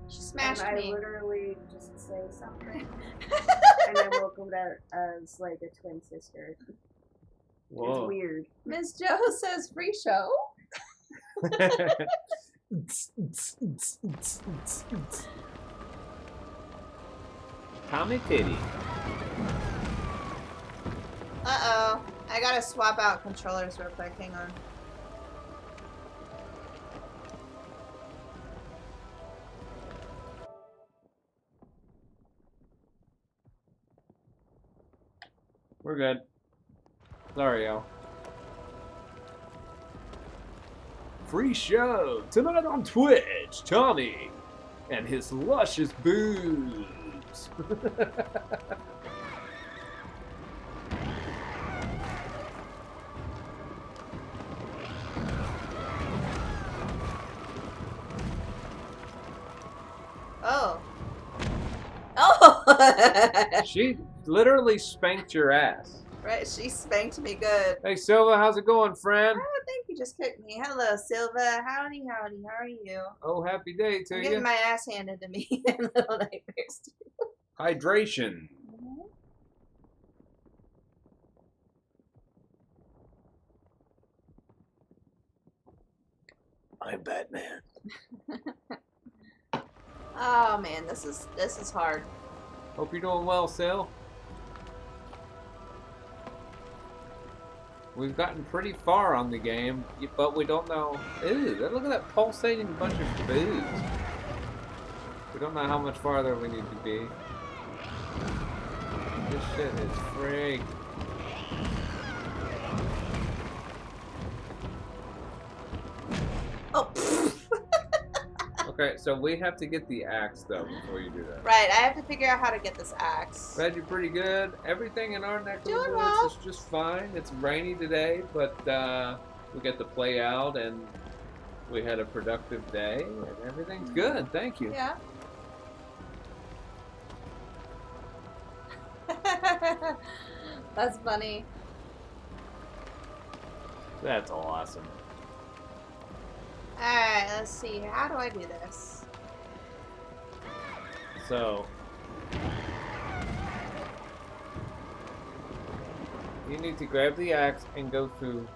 She smashed I me. literally just say something, and I woke up as like a twin sister. Whoa. It's weird. Miss Joe says free show. Tommy Titty. Uh-oh. I gotta swap out controllers real quick. Hang on. We're good. Sorry, y'all. Free show tonight on Twitch. Tommy and his luscious boobs. Oh. Oh! She literally spanked your ass. Right, she spanked me good. Hey Silva, how's it going, friend? Oh, thank you. Just kicked me. Hello, Silva. Howdy, howdy. How are you? Oh, happy day to I'm you. getting my ass handed to me in Little Nightmares. Hydration. I'm Batman. Oh man, this is hard. Hope you're doing well, Sil. We've gotten pretty far on the game, but we don't know. Ew, look at that pulsating bunch of boobs. We don't know how much farther we need to be. This shit is freak. Okay, so we have to get the axe though before you do that. Right, I have to figure out how to get this axe. Glad you're pretty good. Everything in our neck of the Doing woods well. is just fine. It's rainy today, but we get to play out and we had a productive day and everything's good. Thank you. Yeah. That's funny. That's awesome. Alright, let's see. How do I do this? So you need to grab the axe and go through.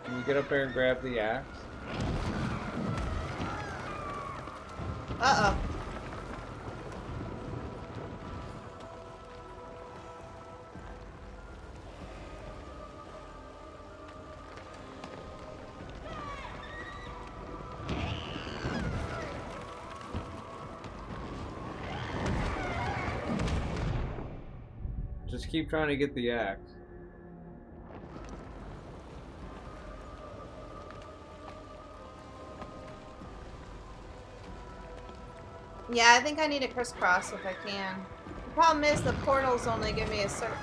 Can you get up there and grab the axe? Uh-oh. Just keep trying to get the axe. Yeah, I think I need to crisscross if I can. The problem is the portals only give me a certain...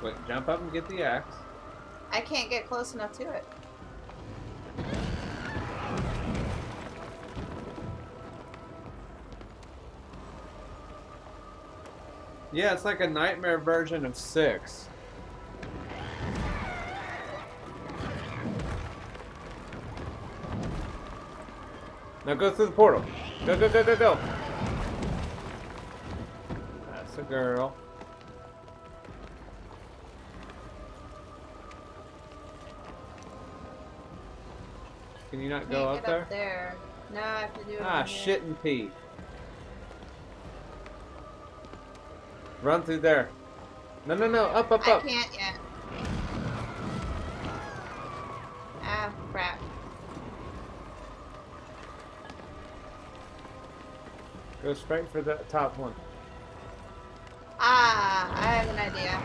Wait, jump up and get the axe. I can't get close enough to it. Yeah, it's like a nightmare version of 6. Now go through the portal. Go, go, go, go, go. That's a girl. Can you not go Can't up get there? No, I have to do it Ah, over here. shit and pee. Run through there. No, no, no. Up, up, I up. can't yet. Ah, crap. Go straight for the top one. Ah, I have an idea.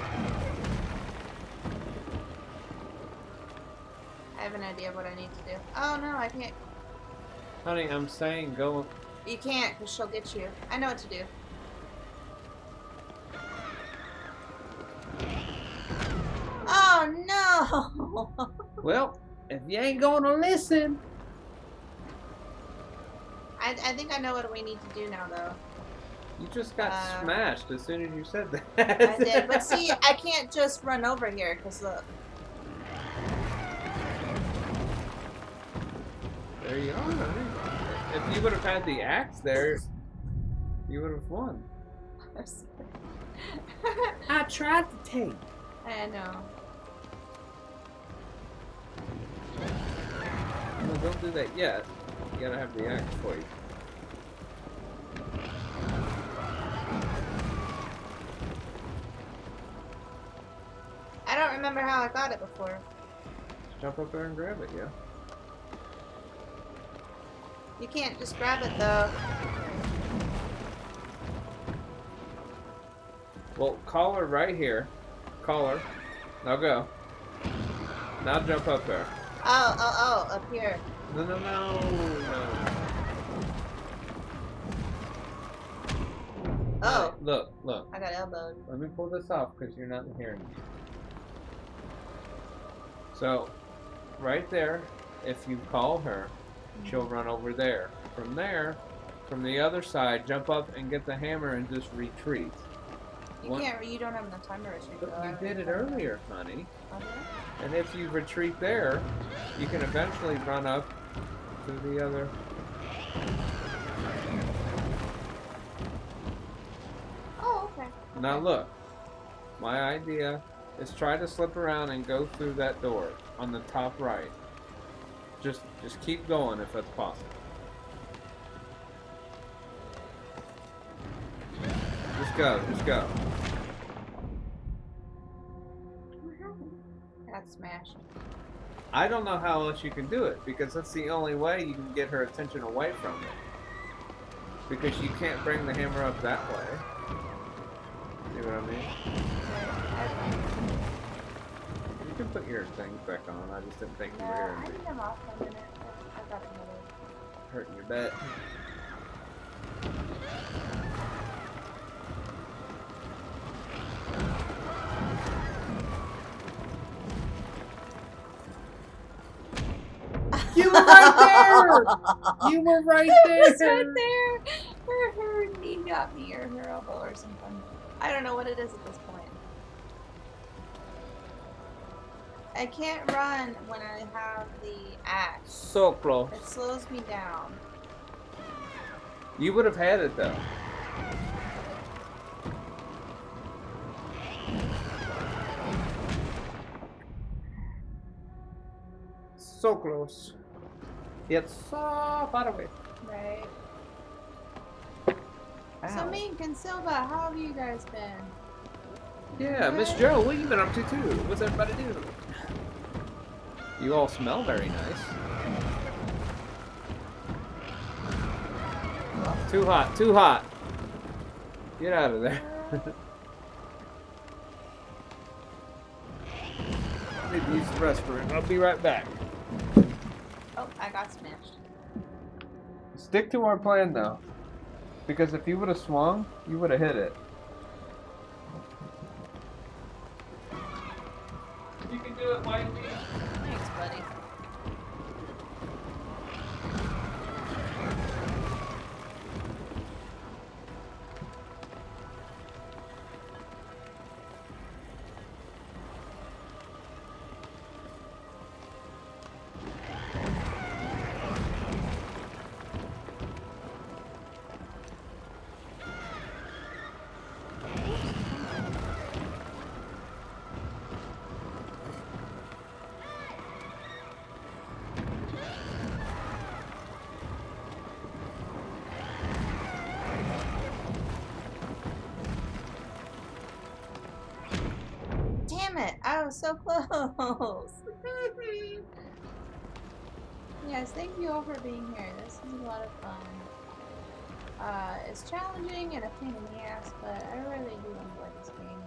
I have an idea of what I need to do. Oh no, I can't. Honey, I'm saying go. You can't, because she'll get you. I know what to do. Oh no! Well, if you ain't gonna listen. I think I know what we need to do now, though. You just got smashed as soon as you said that. I did, but see, I can't just run over here, because look. There you are, honey. If you would have had the axe there, you would have won. I tried to take. I know. No, don't do that yet. You gotta have the axe for you. I don't remember how I got it before. Just jump up there and grab it, yeah. You can't just grab it, though. Well, call her right here. Call her. Now go. Now jump up there. Oh, up here. No, no, no, no. Oh. Right, look, look. I got elbowed. Let me pull this off because you're not hearing me. So, right there, if you call her, she'll run over there. From there, from the other side, jump up and get the hammer and just retreat. You don't have enough time to retreat, But though. you did it earlier, honey. Okay. And if you retreat there, you can eventually run up to the other. Oh, okay. Now look, my idea is try to slip around and go through that door on the top right. Just keep going if that's possible. Just go, just go. Got smashed. I don't know how else you can do it, because that's the only way you can get her attention away from it. Because you can't bring the hammer up that way. You know what I mean? You can put your things back on. I just didn't think you No, were here I and need them off for a minute. I got another. hurting your butt. You were right there! You were right there! It was right there! Her knee got me, or her elbow, or something. I don't know what it is at this point. I can't run when I have the axe. So close. It slows me down. You would have had it though. So close. Yet so far away. Right. So Ow. Mink and Silva, how have you guys been? Yeah, Miss Joe, what you been up to too? What's everybody doing? You all smell very nice. Too hot, too hot. Get out of there. I need to use the restroom. I'll be right back. Oh, I got smashed. Stick to our plan though. Because if you would have swung, you would have hit it. You can do it, Whitey. Thanks, buddy. Damn it! I was so close. Yes, thank you all for being here. This is a lot of fun. It's challenging and a pain in the ass, but I really do enjoy this game.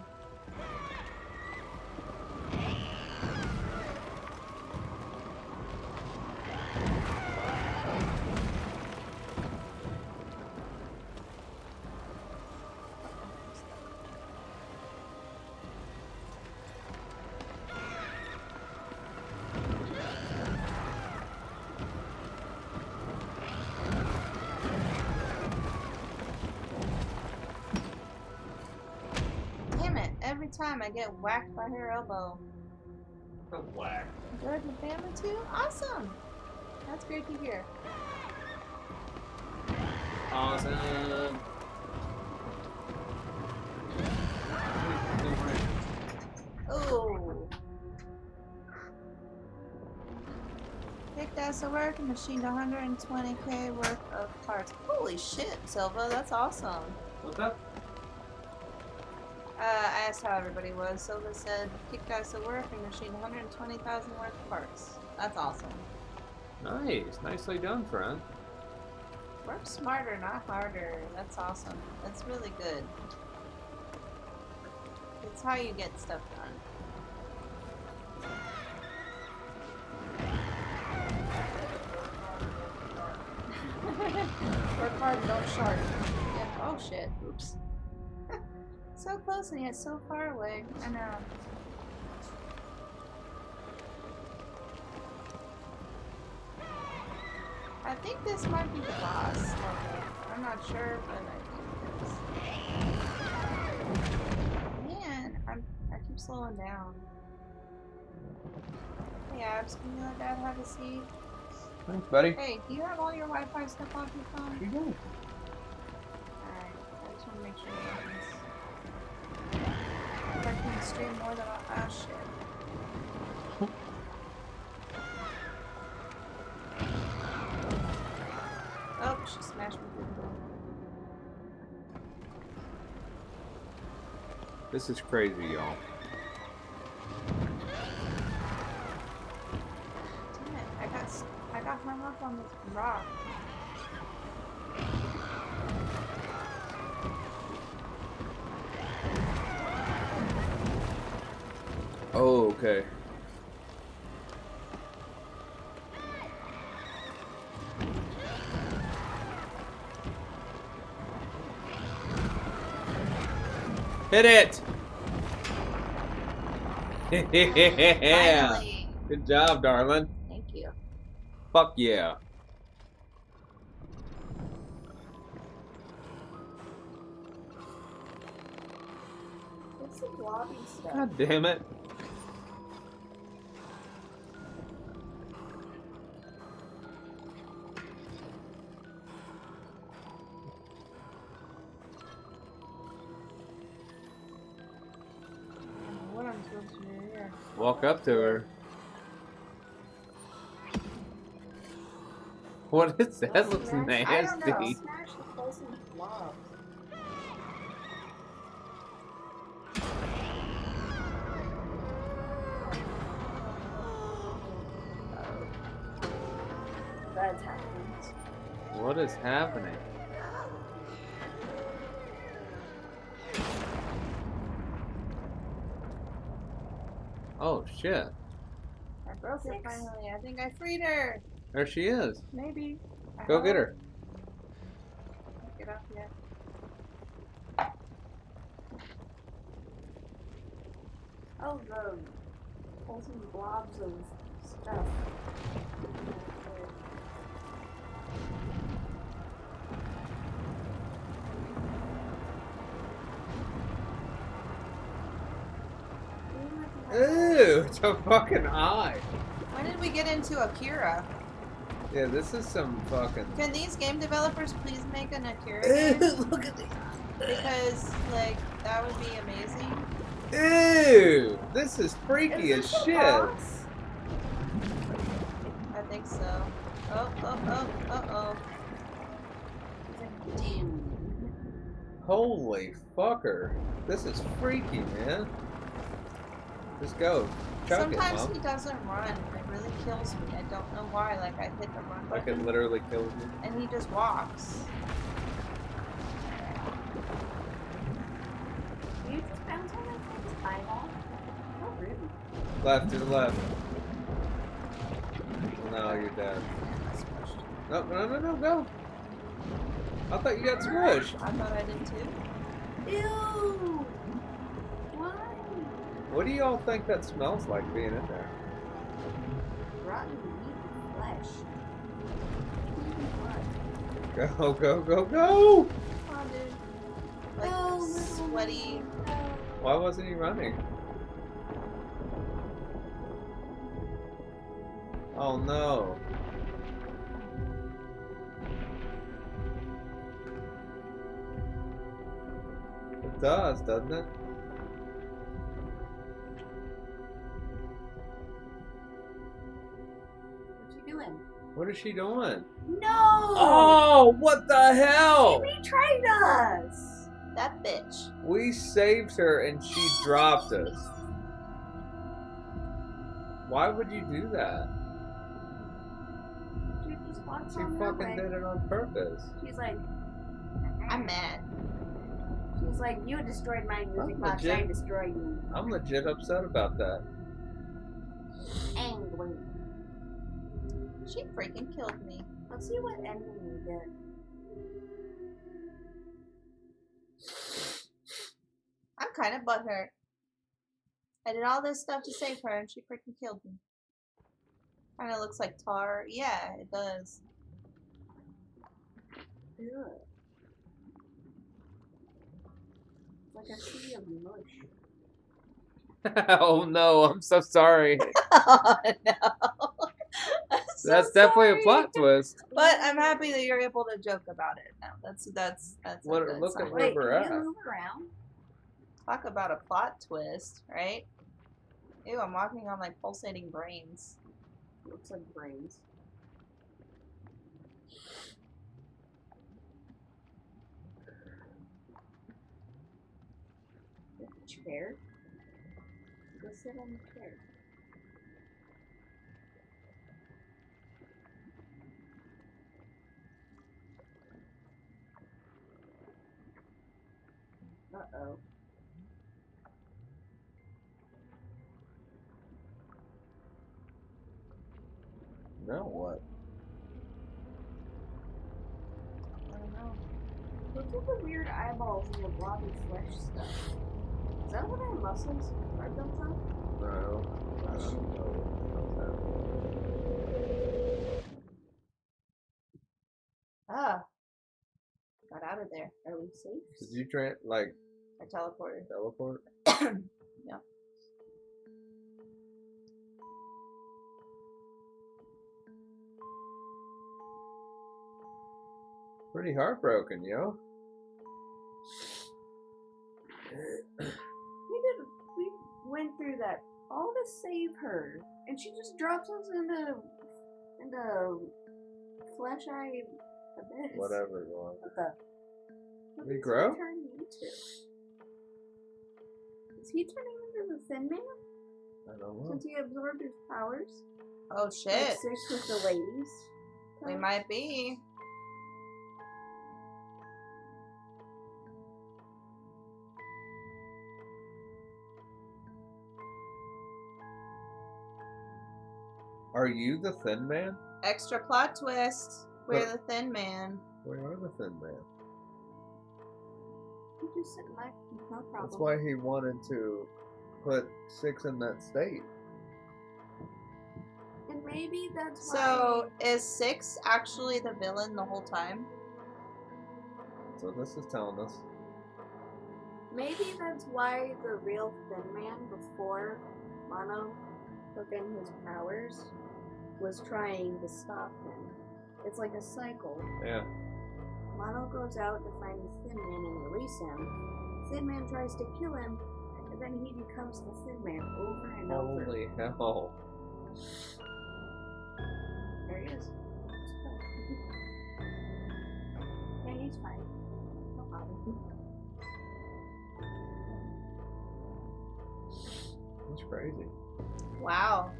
Damn it! Every time I get whacked by her elbow. Whack. Good with family too? Awesome! That's great to hear. Awesome. Oh! Kicked ass at work and machined 120k worth of parts. Holy shit, Silva, that's awesome. What's up? I asked how everybody was. Silva said, kicked ass at work and machined 120,000 worth of parts. That's awesome. Nice. Nicely done, friend. Work smarter, not harder. That's awesome. That's really good. It's how you get stuff done. Work hard, don't short. Yep. Oh shit. Oops. So close and yet so far away. I know. I think this might be the boss level. I'm not sure, but I think it is. Man, I keep slowing down. Hey Abs, can you let Dad have a seat? Thanks, buddy. Hey, do you have all your Wi-Fi stuff off your phone? You go. Alright, I just want to make sure it works. If I can stream more than ah shit. Oh, she smashed me through the door. This is crazy, y'all. got hung up on this rock. Oh, okay. Hit it! Yeah. Finally. Good job, darling. Thank you. Fuck yeah. What's the blobby stuff? God damn it. What I'm supposed to do here? Walk up to her. What is that? That looks I don't know. nasty. Smash the closest blobs. That's happened. What is happening? Oh shit. I broke her 6. finally. I think I freed her. There she is. Maybe. I Go hope. get her. Can't get up yet. Oh, the pulsing blobs of stuff. Ew, it's a fucking eye. When did we get into Akira? Yeah, this is some fucking. Can these game developers please make an Akira Ew, game? look at this. Because, like, that would be amazing. Ew, this is freaky Is as this the shit. boss? I think so. Oh, oh, oh, uh-oh. Damn. Holy fucker. This is freaky, man. Just go. Chuck Sometimes it, he doesn't run. It really kills me. I don't know why. Like, I hit the run Like button, it literally kills you. and he just walks. Do you just bounce on that thing's eyeball? Oh, rude. Left to the left. No, you're dead. No, no, no, no, go. I thought you got smushed. I thought I did too. Ew! Why? What do y'all think that smells like being in there? Rotten meat and flesh. What? Go, go, go, go! Come on, dude. Like, No, little sweaty. Why wasn't he running? Oh no. It does, doesn't it? What you doing? What is she doing? No! Oh, what the hell? She betrayed us! That bitch. We saved her and she dropped us. Why would you do that? She just walks She on her fucking way. did it on purpose. She's like, I'm mad. she's like, you destroyed my music I'm box, legit. I destroy you. I'm legit upset about that. Angry. She freaking killed me. Let's see what ending we get. I'm kind of butthurt. I did all this stuff to save her, and she freaking killed me. Kind of looks like tar. Yeah, it does. Ew. It's like a sea of mush. Oh no, I'm so sorry. Oh no. I'm so That's definitely a sorry. plot twist. But I'm happy that you're able to joke about it now. That's a What- good look at sign. where Wait, we're can at. you move around? Talk about a plot twist, right? Ew, I'm walking on like pulsating brains. Looks like brains. The chair? Go sit on the chair. Uh-oh. Now what? I don't know. What's with the weird eyeballs and the blobby flesh stuff? Is that what our muscles are built on? No. I Oh, don't know what Ah. Got out of there. are we safe? Did you I teleported. teleport? Yeah. Pretty heartbroken, yo. We went through that all to save her, and she just drops us into flesh-eyed abyss. Whatever it was. What We does grow? he turn into? Is he turning into the Thin Man I don't know. since he absorbed his powers? Oh Like shit. Six with the ladies. We might be. Are you the Thin Man? Extra plot twist. We're But- the Thin Man. We are the Thin Man. You just sit back, no problem. That's why he wanted to put Six in that state. And maybe that's So, is Six actually the villain the whole time? So this is telling us. Maybe that's why the real Thin Man before Mono took in his powers was trying to stop him. It's like a cycle. Yeah. Mono goes out to find the Thin Man and release him. Thin Man tries to kill him, and then he becomes the Thin Man over and over. Holy hell. There he is. Yeah, he's fine. No problem. That's crazy. Wow.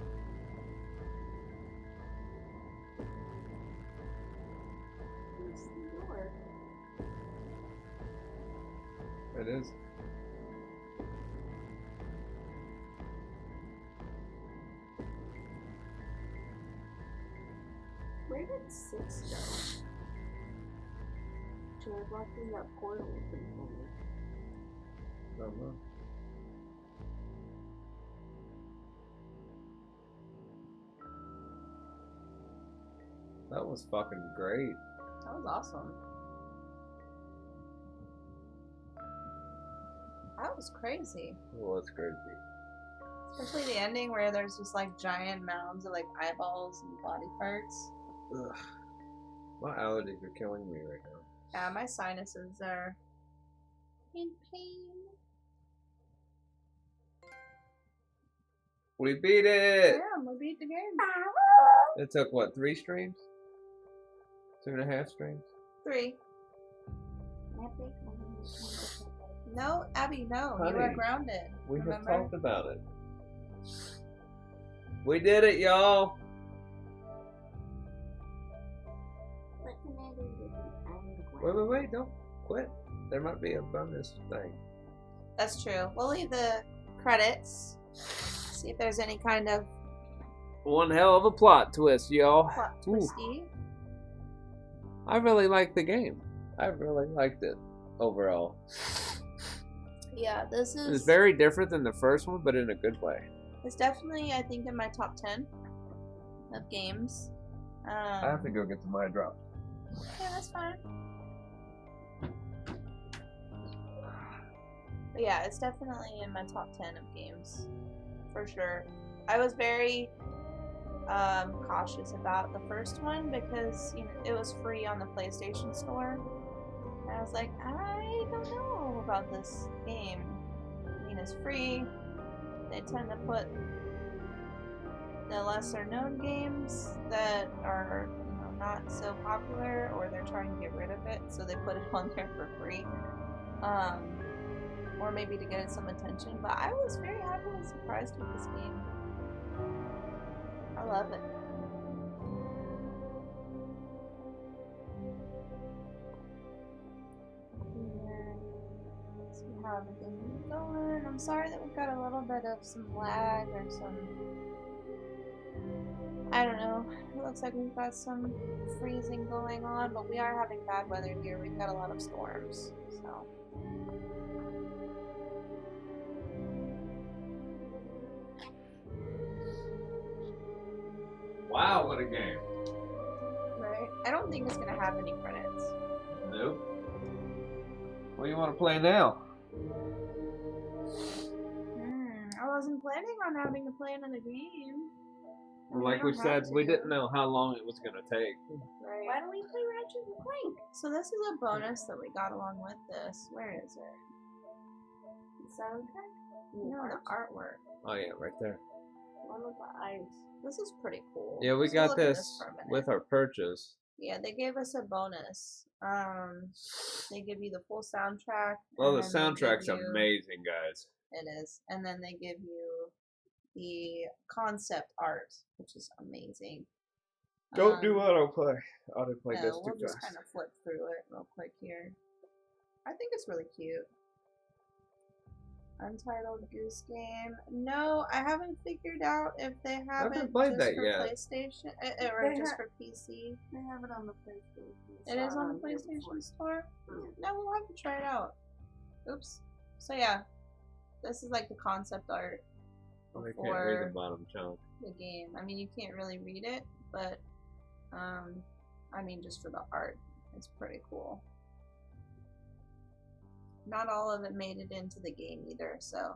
Where's the door? It is. Where did Six go? Should I walk through that portal open for me? Don't know. That was fucking great. That was awesome. That was crazy. Well, that's crazy. Especially the ending where there's just like giant mounds of like eyeballs and body parts. Ugh. My allergies are killing me right now. Yeah, my sinuses are in pain. We beat it! Yeah, we beat the game. It took what, 3 streams? 2.5 streams? 3. Epic. No, Abby, no. You Honey, were grounded. We remember? have talked about it. We did it, y'all! What can I do with the Wait, don't quit. There might be a bonus thing. That's true. We'll leave the credits. See if there's any kind of One hell of a plot twist, y'all. plot Ooh. twisty. I really liked the game. I really liked it overall. Yeah, this It was is very different than the first one, but in a good way. it's definitely I think in my top 10 of games. I have to go get some eye drops. Yeah, that's fine. But yeah, it's definitely in my top 10 of games. For sure. I was very cautious about the first one because it was free on the PlayStation Store. And I was like, I don't know about this game. I mean, it's free. They tend to put the lesser known games that are not so popular, or they're trying to get rid of it, so they put it on there for free. Or maybe to get some attention. But I was very happily surprised with this game. I love it. And then, let's see, how everything's going. I'm sorry that we've got a little bit of some lag or some. I don't know. It looks like we've got some freezing going on, but we are having bad weather here. We've got a lot of storms, so. Wow, what a game. Right. I don't think it's gonna have any credits. Nope. What do you want to play now? I wasn't planning on having to play another game. Like we said, we didn't know how long it was going to take. Right. Why don't we play Ratchet and Clank? So this is a bonus that we got along with this. Where is it? The soundtrack? No, the artwork. Oh, yeah, right there. One with the eyes. This is pretty cool. Yeah, we Let's go got look at this for a minute. with our purchase. Yeah, they gave us a bonus. They give you the full soundtrack. Oh, the and then they soundtrack's give you- amazing, guys. It is. And then they give you the concept art, which is amazing. Don't do autoplay. Autoplay No, does we'll too just fast. kind of flip through it real quick here. I think it's really cute. Untitled Goose Game. No, I haven't figured out if they have haven't it played just that for yet. PlayStation or They just ha- for PC. They have it on the PlayStation. It is on the there PlayStation before. Store. Yeah. No, we'll have to try it out. Oops. So yeah, this is like the concept art Well, they can't read the for bottom chunk. the game. I mean, you can't really read it, but I mean, just for the art, it's pretty cool. Not all of it made it into the game either, so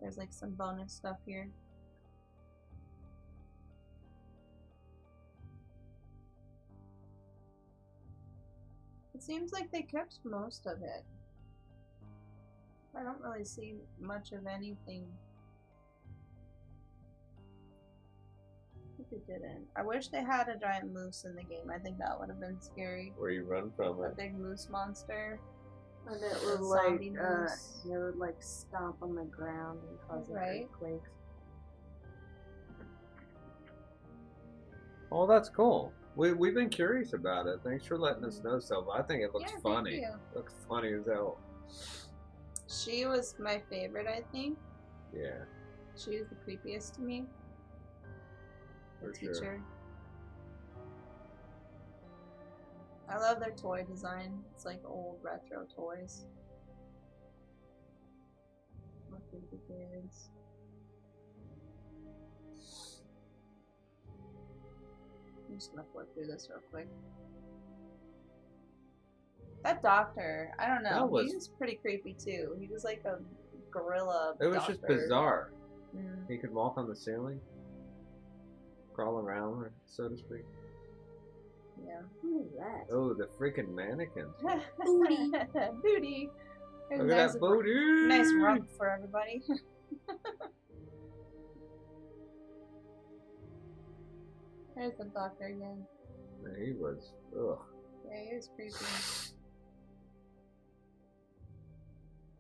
there's like some bonus stuff here. It seems like they kept most of it. I don't really see much of anything. I think they didn't. I wish they had a giant moose in the game. I think that would have been scary. Where you run from A it. big moose monster. And it A would like zombie moose. it would like stomp on the ground and cause Right. earthquakes. Oh, that's cool. We've been curious about it. Thanks for letting us know, Silva. I think it looks Yeah, thank funny. you. Looks funny as hell. She was my favorite, I think. Yeah, She was the creepiest to me. The for sure. teacher. I love their toy design. It's like old retro toys. My favorite kids. I'm just gonna flip through this real quick. That doctor, I don't know. That was- He was pretty creepy too. He was like a gorilla. It was just doctor. bizarre. Mm. He could walk on the ceiling, crawl around, so to speak. Yeah. Who is that? Oh, the freaking mannequins. Booty. Booty. There's Look at that booty. Nice rump for everybody. There's the doctor again. He was. Ugh. Yeah, he was creepy.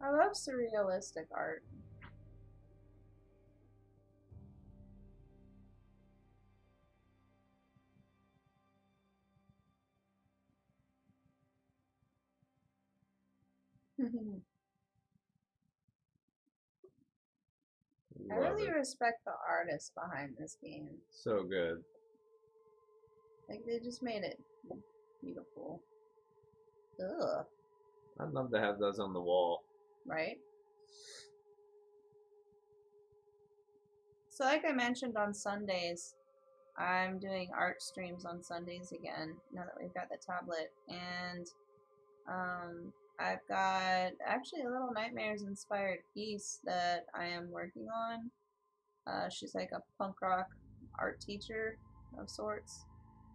I love surrealistic art. I Love really it. respect the artist behind this game. So good. Like, they just made it beautiful. Ugh. I'd love to have those on the wall. Right? So like I mentioned on Sundays, I'm doing art streams on Sundays again, now that we've got the tablet. And I've got actually a little Nightmares inspired piece that I am working on. She's like a punk rock art teacher of sorts.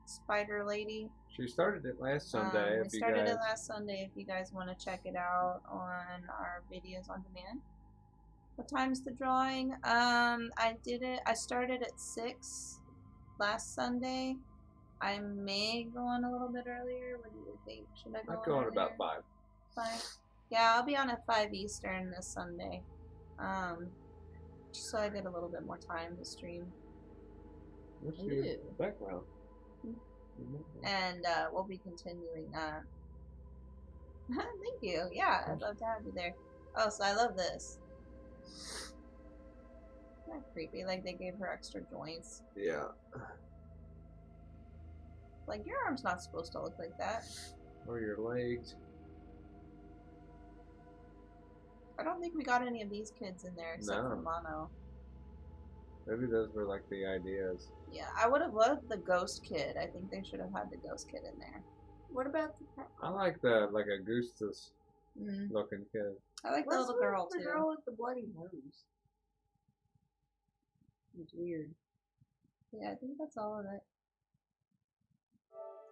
Spider Lady. She started it last Sunday. We if you started guys... it last Sunday if you guys want to check it out on our videos on demand. What time's the drawing? I started at 6 last Sunday. I may go on a little bit earlier. What do you think? Should I go I'd go on about earlier? 5. 5? Yeah, I'll be on at 5 Eastern this Sunday. Just so I get a little bit more time to stream. What's your Ew. background? And we'll be continuing that. Thank you. Yeah, I'd love to have you there. Oh, so I love this. Isn't that creepy? Like they gave her extra joints. Yeah. Like your arm's not supposed to look like that. Or your legs. I don't think we got any of these kids in there except for No. Mono. Maybe those were like the ideas. Yeah, I would have loved the ghost kid. I think they should have had the ghost kid in there. What about the I like the like Augustus Mm-hmm. looking kid. I like the What's little girl the too. girl with the bloody nose? It's weird. Yeah, I think that's all of it.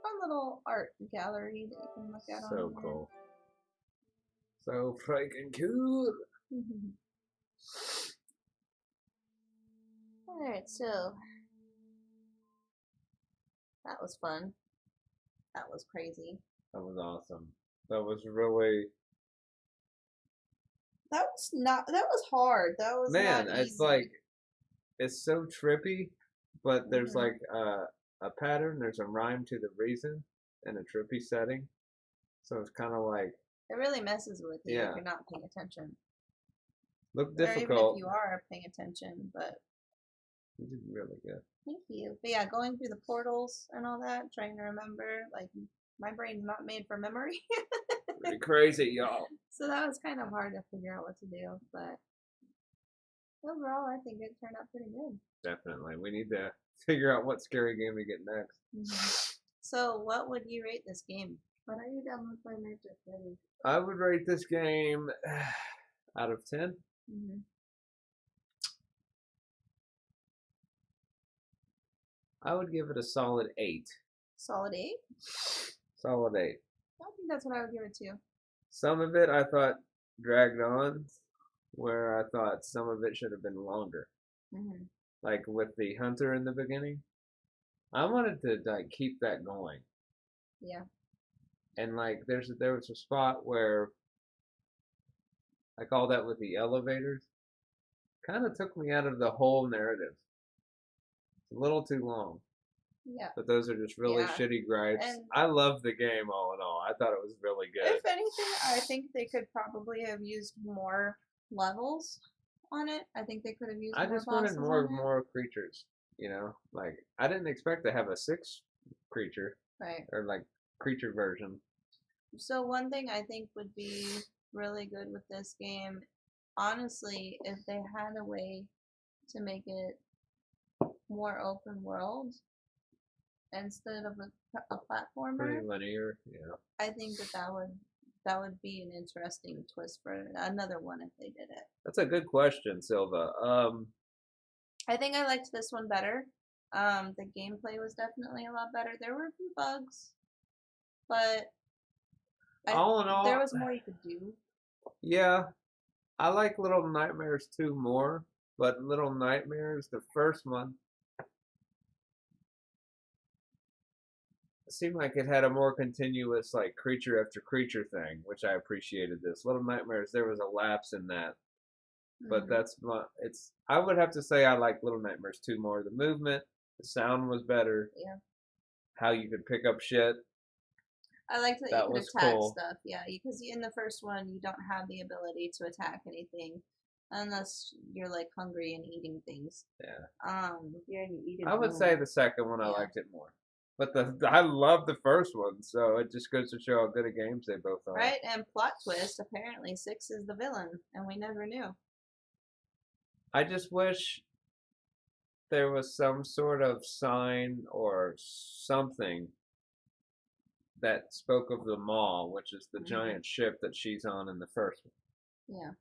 Fun little art gallery that you can look at So on there. cool. So freaking cool. Alright, so that was fun. That was crazy. That was awesome. That was really That was hard. That was man. not It's easy. like it's so trippy, but there's Mhm. like a pattern. There's a rhyme to the reason in a trippy setting. So it's kind of like it really messes with you Yeah. if you're not paying attention. look Or even if difficult. you are paying attention, but You did really good. thank you. But yeah, going through the portals and all that, trying to remember, like my brain's not made for memory. Pretty crazy, y'all. So that was kind of hard to figure out what to do, but overall I think it turned out pretty good. Definitely. We need to figure out what scary game to get next. So what would you rate this game? When are you done with Five Nights at Freddy's? I would rate this game out of 10. Mm-hmm. I would give it a solid 8. Solid 8? Solid 8. I think that's what I would give it to. Some of it I thought dragged on, where I thought some of it should have been longer. Mm-hmm. Like with the hunter in the beginning. I wanted to like keep that going. Yeah. And like there was a spot where like all that with the elevators kind of took me out of the whole narrative. It's a little too long. Yeah. But those are just really Yeah. shitty gripes. And I love the game all in all. I thought it was really good. if anything, I think they could probably have used more levels on it. I think they could have used I more just wanted bosses more on it. more creatures, you know? Like I didn't expect to have a 6 creature Right. or like creature version. So one thing I think would be really good with this game, honestly, if they had a way to make it more open world instead of a platformer, Pretty linear, yeah. I think that would be an interesting twist for another one if they did it. That's a good question, Silva. I think I liked this one better. The gameplay was definitely a lot better. There were a few bugs, but all in all, there was more you could do. Yeah, I like Little Nightmares 2 more, but Little Nightmares, the first one, it seemed like it had a more continuous like creature after creature thing, which I appreciated. This Little Nightmares, there was a lapse in that, but that's not. It's. I would have to say I like Little Nightmares 2 more. The movement, the sound was better. Yeah. How you could pick up shit. I liked that That you could was attack cool. stuff, yeah, because in the first one you don't have the ability to attack anything unless you're like hungry and eating things. Yeah. Yeah, you eat it. I would say the second one I Yeah. liked it more. But I love the first one, so it just goes to show how good of games they both are. Right, and plot twist, apparently 6 is the villain, and we never knew. I just wish there was some sort of sign or something that spoke of the mall, which is the giant ship that she's on in the first one. Yeah.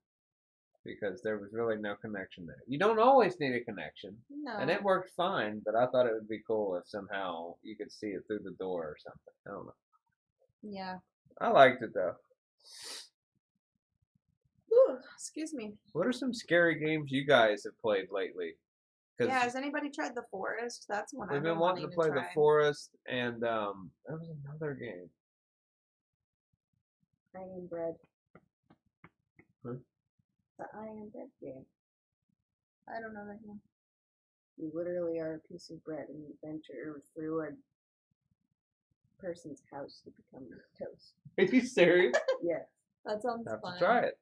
Because there was really no connection there. You don't always need a connection. No. And it worked fine, but I thought it would be cool if somehow you could see it through the door or something. I don't know. Yeah. I liked it though. Whew, excuse me. What are some scary games you guys have played lately? Yeah, has anybody tried The Forest? That's one we've I've been wanting to play try. The Forest, and there was another game. Iron Bread. Huh? The Iron Bread game. I don't know that one. You literally are a piece of bread and you venture through a person's house to become toast. Are you serious? Yes. That sounds Have fun. to try it.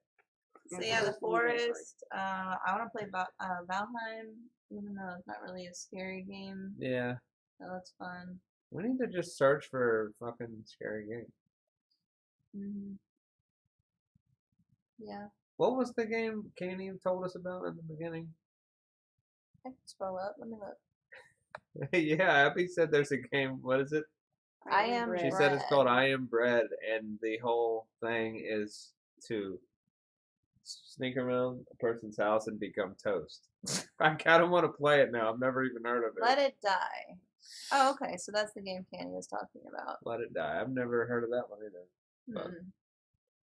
So yeah, the forest. I want to play Valheim, even though it's not really a scary game. Yeah. So that's fun. We need to just search for fucking scary game. Yeah. What was the game Candy told us about in the beginning? I can scroll up. Let me look. Yeah, Abby said there's a game. What is it? I am bread. She said it's called I Am Bread, and the whole thing is to sneak around a person's house and become toast. I kind of want to play it now. I've never even heard of it. Let It Die. Oh, okay. So that's the game Candy was talking about. Let It Die. I've never heard of that one either. But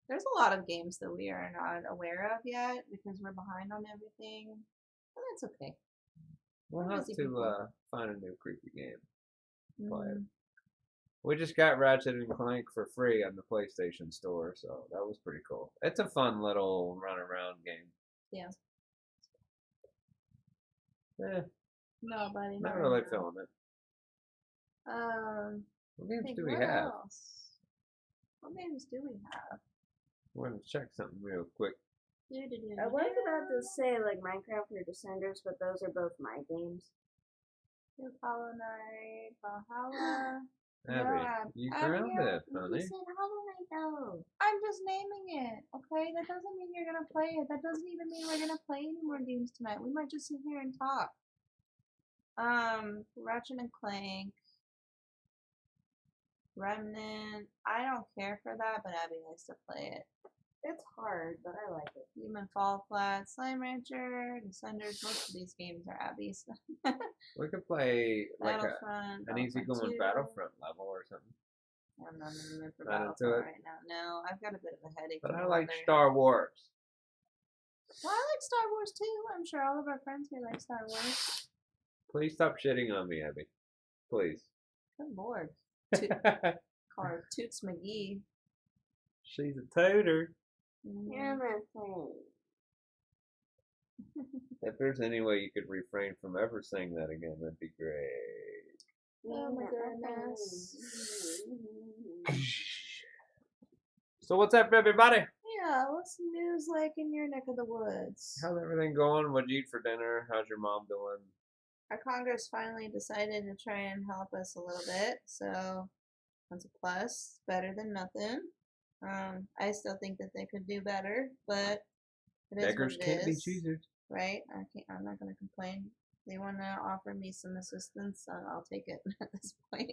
There's a lot of games that we are not aware of yet because we're behind on everything. But that's okay. we'll We're have busy to people. find a new creepy game. Play it. Mhm. We just got Ratchet and Clank for free on the PlayStation Store, so that was pretty cool. It's a fun little run around game. Yeah. Eh, No, buddy. not right really now. feeling it. What games think do we what have? else? What games do we have? We're gonna check something real quick. I was about to say like Minecraft or Descenders, but those are both my games. Hollow Knight, Valhalla. Abby, Yeah, you Abby, grounded, You honey. said Hollow Knight though. I'm just naming it, okay? That doesn't mean you're gonna play it. That doesn't even mean we're gonna play any more games tonight. We might just sit here and talk. Ratchet and Clank, Remnant. I don't care for that, but Abby likes to play it. It's hard, but I like it. Human Fall Flat, Slime Rancher, Descenders. Most of these games are Abby's. We could play like Battlefront. an easy going 2. Battlefront level or something. I'm not in the mood for Not into Battlefront it? right now. No, I've got a bit of a headache. But from I the like weather. Star Wars. Well, I like Star Wars too. I'm sure all of our friends here like Star Wars. Please stop shitting on me, Abby. Please. Good lord. Call her Toots McGee. She's a toter. You're my friend. If there's any way you could refrain from ever saying that again, that'd be great. Oh my goodness. So what's up, everybody? Yeah, what's the news like in your neck of the woods? How's everything going? What'd you eat for dinner? How's your mom doing? Our Congress finally decided to try and help us a little bit, so that's a plus. Better than nothing. I still think that they could do better, but it is Beggars what it can't be is, choosers. right? I'm not gonna complain. They want to offer me some assistance, I'll take it at this point.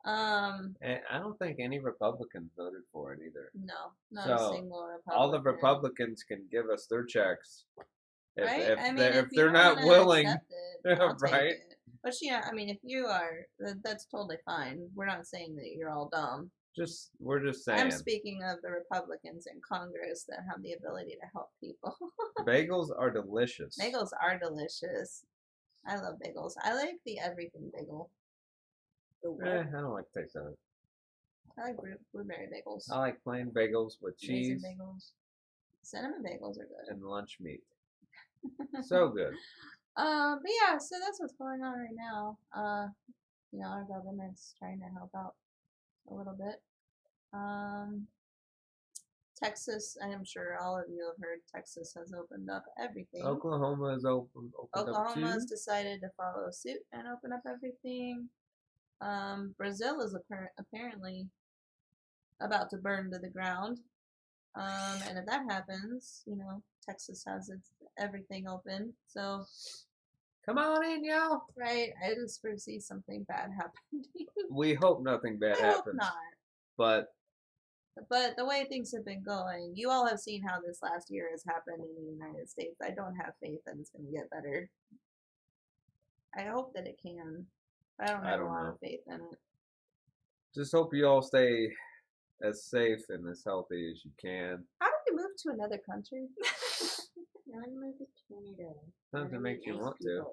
And I don't think any Republicans voted for it either. No, not a So, single Republican. all the Republicans can give us their checks. Right? If I mean, they're, if if you they're don't not wanna willing, accept it, I'll take right? it. But yeah, I mean, if you are, that's totally fine. We're not saying that you're all dumb. We're just saying. I'm speaking of the Republicans in Congress that have the ability to help people. Bagels are delicious. Bagels are delicious. I love bagels. I like the everything bagel. I don't like the taste of it. I like blueberry bagels. I like plain bagels with Raisin cheese bagels. Cinnamon bagels are good. and lunch meat. So good. But yeah, so that's what's going on right now. Our government's trying to help out a little bit. Texas, I'm sure all of you have heard, Texas has opened up everything. Oklahoma is opened up Oklahoma's too. decided to follow suit and open up everything. Brazil is apparently about to burn to the ground. And if that happens, Texas has its everything open. So, Come on in, y'all. right, I just foresee something bad happening. We hope nothing bad I hope happens. not. But But the way things have been going, you all have seen how this last year has happened in the United States. I don't have faith that it's going to get better. I hope that it can. But I don't have a lot of faith in it. just hope you all stay as safe and as healthy as you can. How do we move to another country? I moved to Canada. Sometimes it makes you want to.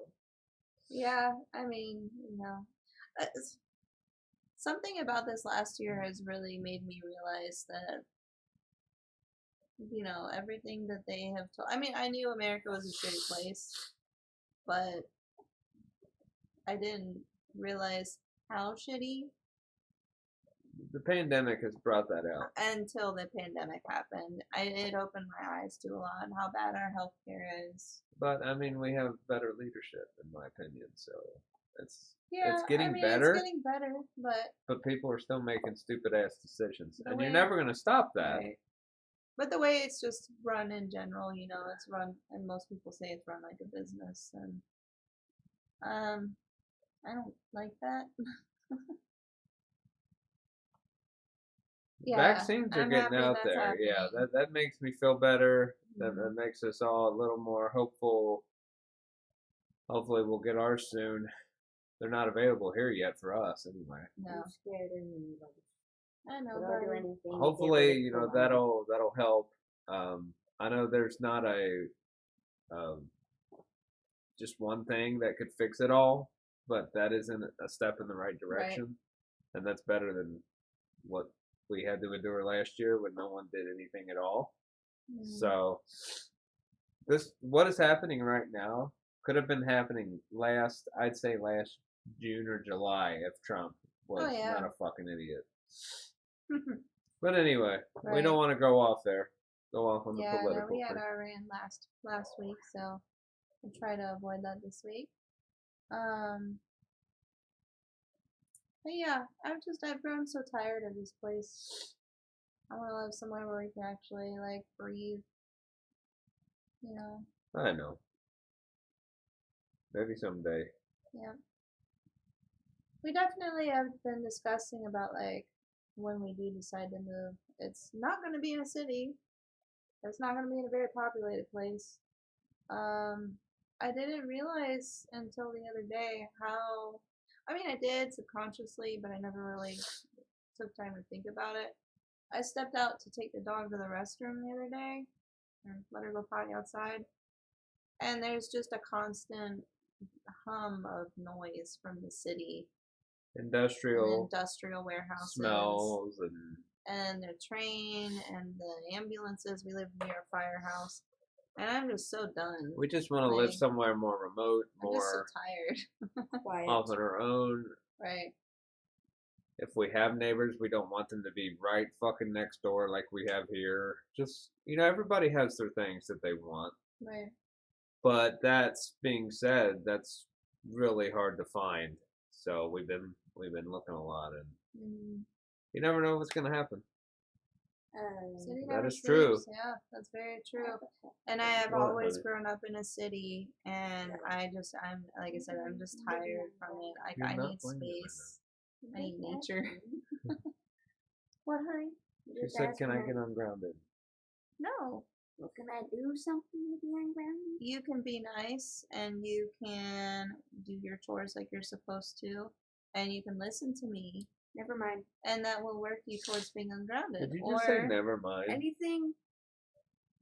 Yeah, I mean, something about this last year has really made me realize that, everything that they have told. I mean, I knew America was a shitty place, but I didn't realize how shitty The pandemic has brought that out. Until the pandemic happened, it opened my eyes to a lot how bad our healthcare is. But I mean, we have better leadership, in my opinion. So it's Yeah, getting I mean, better. It's getting better, But people are still making stupid ass decisions, The and way- you're never gonna stop that. right. But the way it's just run in general, it's run, and most people say it's run like a business, and I don't like that. Yeah, Vaccines are I'm getting happy out that's there. Yeah, happening. that makes me feel better. Mhm. That makes us all a little more hopeful. Hopefully, we'll get ours soon. They're not available here yet for us, anyway. No, I'm scared of anybody. I know, But I'll do but anything. to get Hopefully, rid of corona. that'll help. I know there's not a just one thing that could fix it all, but that isn't a step in the right direction, and that's better than what we had to endure last year when no one did anything at all. So what is happening right now could have been happening I'd say last June or July if Trump was Oh, yeah. not a fucking idiot. But anyway, we Right. don't want to go off there. Go off on the yeah, political no, we had thing. our rant last week, so we'll try to avoid that this week. But yeah, I've grown so tired of this place. I want to live somewhere where we can actually like breathe. I know. Maybe someday. Yeah. We definitely have been discussing about like when we do decide to move. It's not going to be in a city. It's not going to be in a very populated place. I didn't realize until the other day how. I mean, I did subconsciously, but I never really took time to think about it. I stepped out to take the dog to the restroom the other day and let her go potty outside, and there's just a constant hum of noise from the city. Industrial Warehouses, smells and the train and the ambulances. We live near a firehouse, and I'm just so done. we just want to live Like, somewhere more remote, I'm just so more tired. Quiet. off on our own. Right. If we have neighbors, we don't want them to be right fucking next door like we have here. Just, everybody has their things that they want. Right. But that's being said, that's really hard to find. So we've been looking a lot, and you never know what's gonna happen. City That never is true. sleeps. Yeah, that's very true. And I have What, always honey? grown up in a city, and I'm like I said, I'm just tired from it. Like You're I not need playing this right space. I need nature. What, honey? She said, "Can I get ungrounded?" No, Well, can I do something with the ungrounded? you can be nice, and you can do your chores like you're supposed to, and you can listen to me, Never mind. and that will work you towards being ungrounded. Did you just say never mind? Anything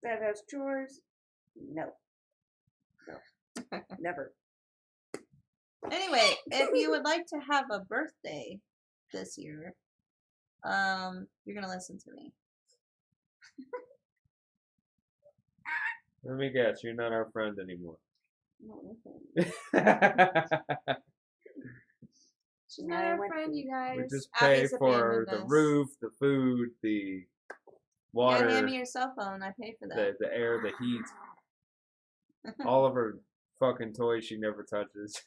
that has chores, no. No. Never. Anyway, if you would like to have a birthday this year, you're gonna listen to me. Let me guess, you're not our friend anymore. No, She's Now not I our went friend, to- you guys. We just pay Abby's for abandoned the us. roof, the food, the You water, gotta hand me your cell phone. I pay for that. the air, the heat, all of her fucking toys she never touches.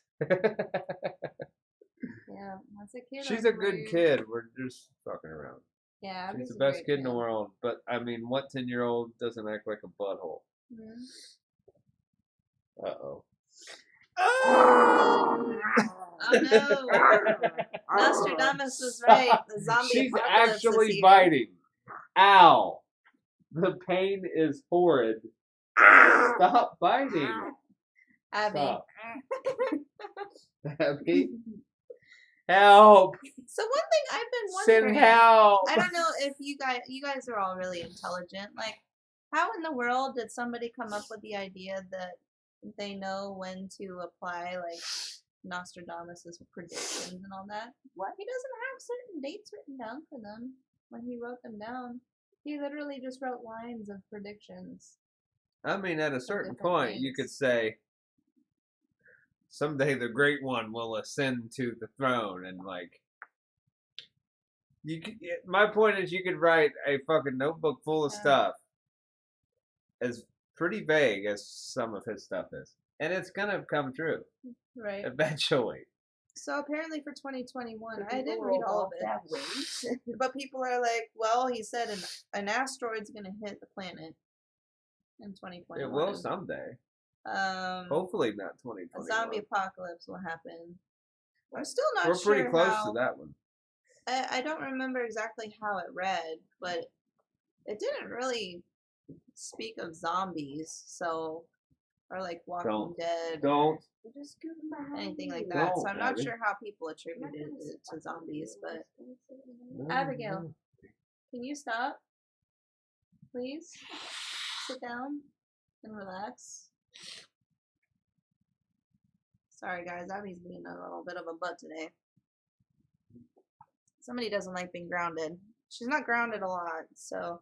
Yeah, that's a kid. She's a over good here. kid. We're just fucking around. Yeah, She's Abby's the a best great kid in the world. But I mean, what 10-year-old doesn't act like a butthole? Mhm. Uh-oh. Oh no! Nostradamus was right. The zombie She's apocalypse actually is here. biting. Ow. The pain is horrid. Stop biting. Abby. Stop. Abby. Help. So one thing I've been Send wondering. help. I don't know if you guys are all really intelligent. Like, how in the world did somebody come up with the idea that they know when to apply like Nostradamus's predictions and all that? What? He doesn't have certain dates written down for them when he wrote them down. He literally just wrote lines of predictions. I mean, at a certain different point, you could things. say, someday the Great One will ascend to the throne, and like, You could, my point is, you could write a fucking notebook full of stuff, as pretty vague as some of his stuff is, and it's gonna come true Right. eventually. So apparently for 2021, The I didn't people read roll all of off it. that weight. But people are like, well, he said an asteroid's gonna hit the planet in 2021. It will someday. Hopefully not 2021. A zombie apocalypse will happen. I'm still not We're sure pretty close how, to that one. I don't remember exactly how it read, but it didn't really speak of zombies, so or like Walking Dead, Don't. Just give him a anything like hug. that. Don't, So I'm not Abby. sure how people attributed it to zombies, but Abigail, can you stop? Please sit down and relax. Sorry guys, Abby's being a little bit of a butt today. Somebody doesn't like being grounded. She's not grounded a lot, so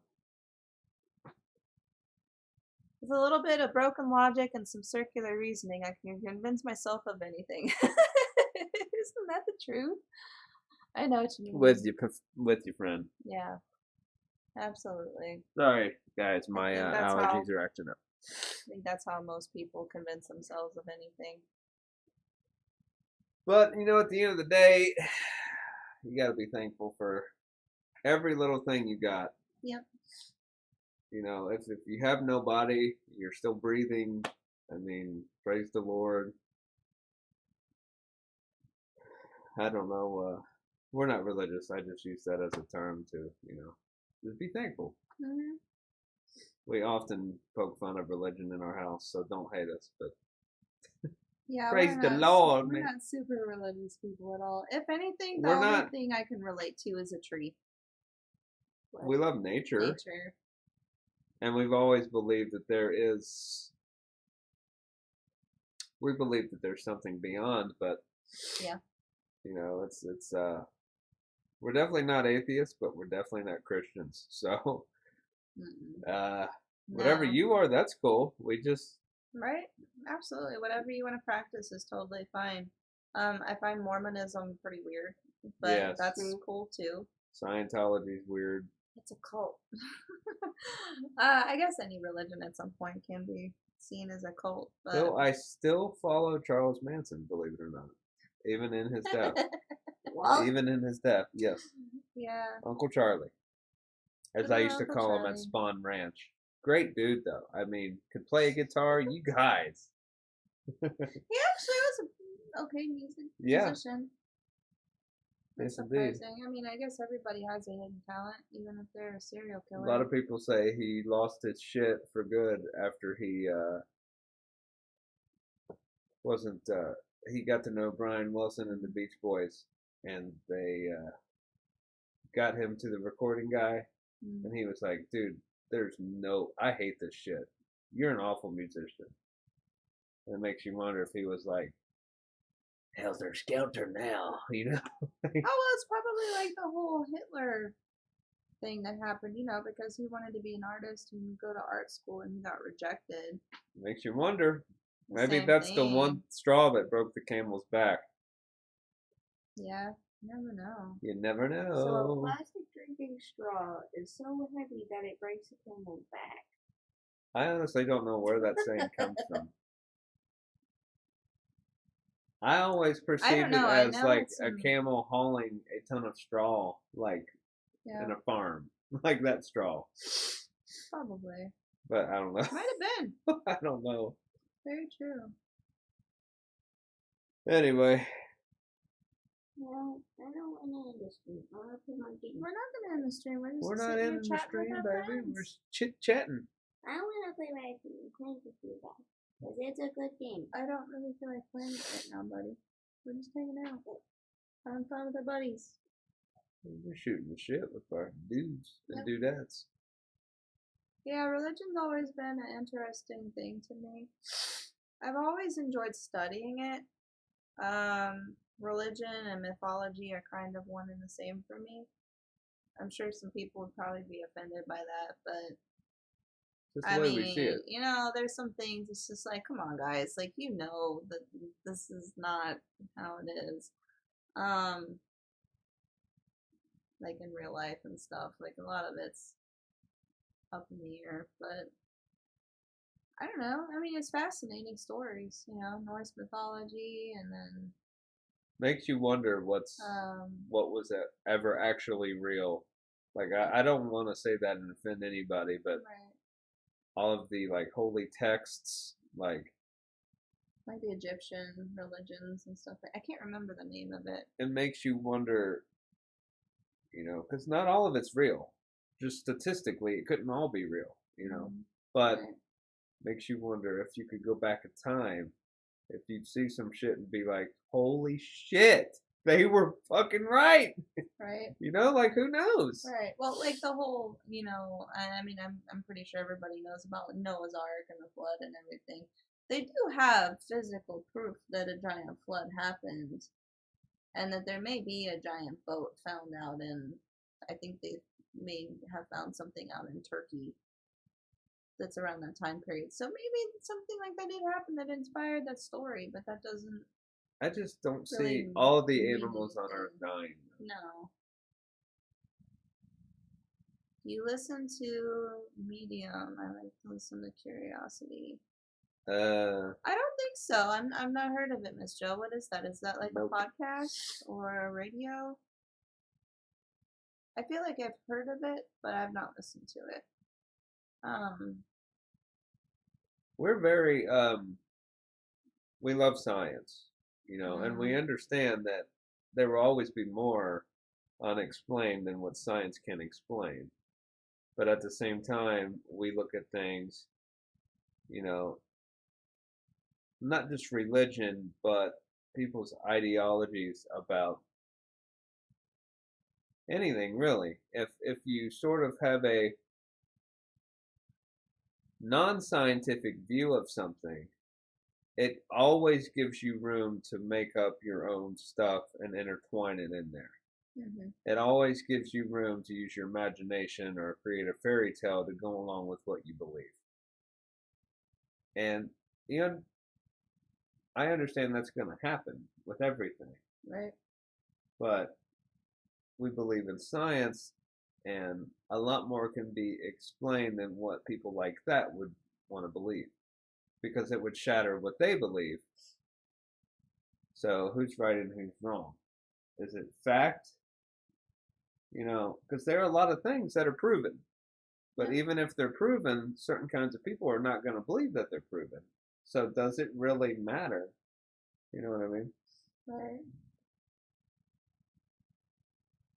with a little bit of broken logic and some circular reasoning, I can convince myself of anything. Isn't that the truth? I know what you mean. With your friend. Yeah, absolutely. Sorry, guys, my think that's allergies are acting up. I think that's how most people convince themselves of anything. But you know, at the end of the day, you got to be thankful for every little thing you got. Yep. You know, if you have no body, you're still breathing. I mean, praise the Lord. I don't know. We're not religious. I just use that as a term to, just be thankful. Mm-hmm. We often poke fun of religion in our house, so don't hate us. But Yeah, praise the Lord, We're man. not super religious people at all. If anything, the We're only not. thing I can relate to is a tree. We love nature, Nature. and we've always believed that there is. We believe that there's something beyond, but Yeah. it's we're definitely not atheists, but we're definitely not Christians. So, whatever No. you are, that's cool. We just Right? Absolutely. Whatever you want to practice is totally fine. I find Mormonism pretty weird, but Yes. that's cool too. Scientology's weird. It's a cult. I guess any religion at some point can be seen as a cult, but So I still follow Charles Manson, believe it or not, even in his death. What? Even in his death, yes, yeah. Uncle Charlie, as I used to Uncle call him at Charlie. Spawn Ranch. Great dude, though. I mean, could play a guitar. You guys. He actually was an okay Yeah. musician. Yes, That's indeed. surprising. I mean, I guess everybody has a hidden talent, even if they're a serial A killer. lot of people say he lost his shit for good after he wasn't. He got to know Brian Wilson and the Beach Boys, and they got him to the recording guy, and he was like, "Dude, I hate this shit. You're an awful musician." And it makes you wonder if he was like, "How's their skelter now?" Oh, well, it's probably like the whole Hitler thing that happened, because he wanted to be an artist and go to art school and he got rejected. Makes you wonder. The Maybe same that's the thing. one straw that broke the camel's back. Yeah, you never know. You never know. So a plastic drinking straw is so heavy that it breaks a camel's back. I honestly don't know where that saying comes from. I always perceived know, it I as know like it's a in- camel hauling a ton of straw, like Yeah, in a farm, like that straw. probably. But I don't know. Might have been. I don't know. Very true. Anyway, Well, I don't want to end the stream. I'll have to my game. We're not going to end the stream. We're just we're not sitting here in the chatting stream, with our baby. friends. We're chit-chatting. I want to play Raccoon Clank with you guys. Because it's a good game. I don't really feel like playing it right now, buddy. We're just hanging out. Having fun with our buddies. We're shooting the shit with our dudes and dudettes. Yeah, religion's always been an interesting thing to me. I've always enjoyed studying it. Religion and mythology are kind of one and the same for me. I'm sure some people would probably be offended by that, but Just the I way mean, we see it. there's some things, it's just like, come on, guys. Like, that this is not how it is. like in real life and stuff. Like a lot of it's up in the air, but I don't know. I mean, it's fascinating stories, you know, Norse mythology, and then Makes you wonder what was ever actually real. Like I don't want to say that and offend anybody, but right, all of the like holy texts, like like the Egyptian religions and stuff. I can't remember the name of it. it makes you wonder, you know, because not all of it's real. Just statistically, it couldn't all be real, you know. But Right. makes you wonder if you could go back in time, if you'd see some shit and be like, holy shit, they were fucking right. Right. You know, like who knows? Right. Well, like the whole, you know, I mean, I'm pretty sure everybody knows about Noah's Ark and the flood and everything. They do have physical proof that a giant flood happened, and that there may be a giant boat found out in. I think they may have found something out in Turkey that's around that time period. So maybe something like that did happen that inspired that story, but that doesn't I just don't really see all the mean animals on Earth anything. dying. No. You listen to Medium. I like to listen to Curiosity. I don't think so. I've not heard of it, Miss Joe. What is that? Is that like Nope. a podcast or a radio? I feel like I've heard of it, but I've not listened to it. We're very we love science, you know, and we understand that there will always be more unexplained than what science can explain. But at the same time, we look at things, you know, not just religion, but people's ideologies about anything really. If you sort of have a non-scientific view of something, it always gives you room to make up your own stuff and intertwine it in there. It always gives you room to use your imagination or create a fairy tale to go along with what you believe. And you know, I understand that's going to happen with everything. Right. But we believe in science, and a lot more can be explained than what people like that would want to believe, because it would shatter what they believe. So who's right and who's wrong? Is it fact? You know, because there are a lot of things that are proven. But even if they're proven, certain kinds of people are not going to believe that they're proven. So does it really matter? You know what I mean? Right.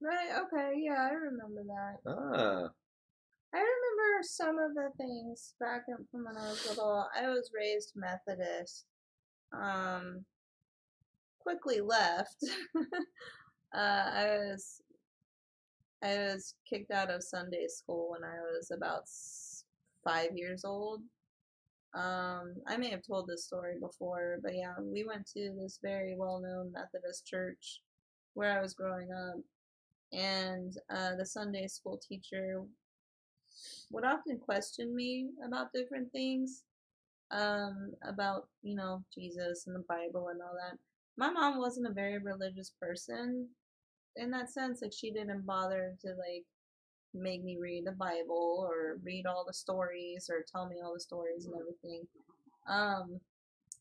Right, okay, yeah, I remember that. I remember some of the things back from when I was little. I was raised Methodist. Quickly left. I was kicked out of Sunday school when I was about 5 years old. I may have told this story before, but yeah, we went to this very well-known Methodist church where I was growing up, and the Sunday school teacher would often question me about different things, about, you know, Jesus and the Bible and all that. My mom wasn't a very religious person in that sense. Like, she didn't bother to, like, make me read the Bible or read all the stories or tell me all the stories and everything.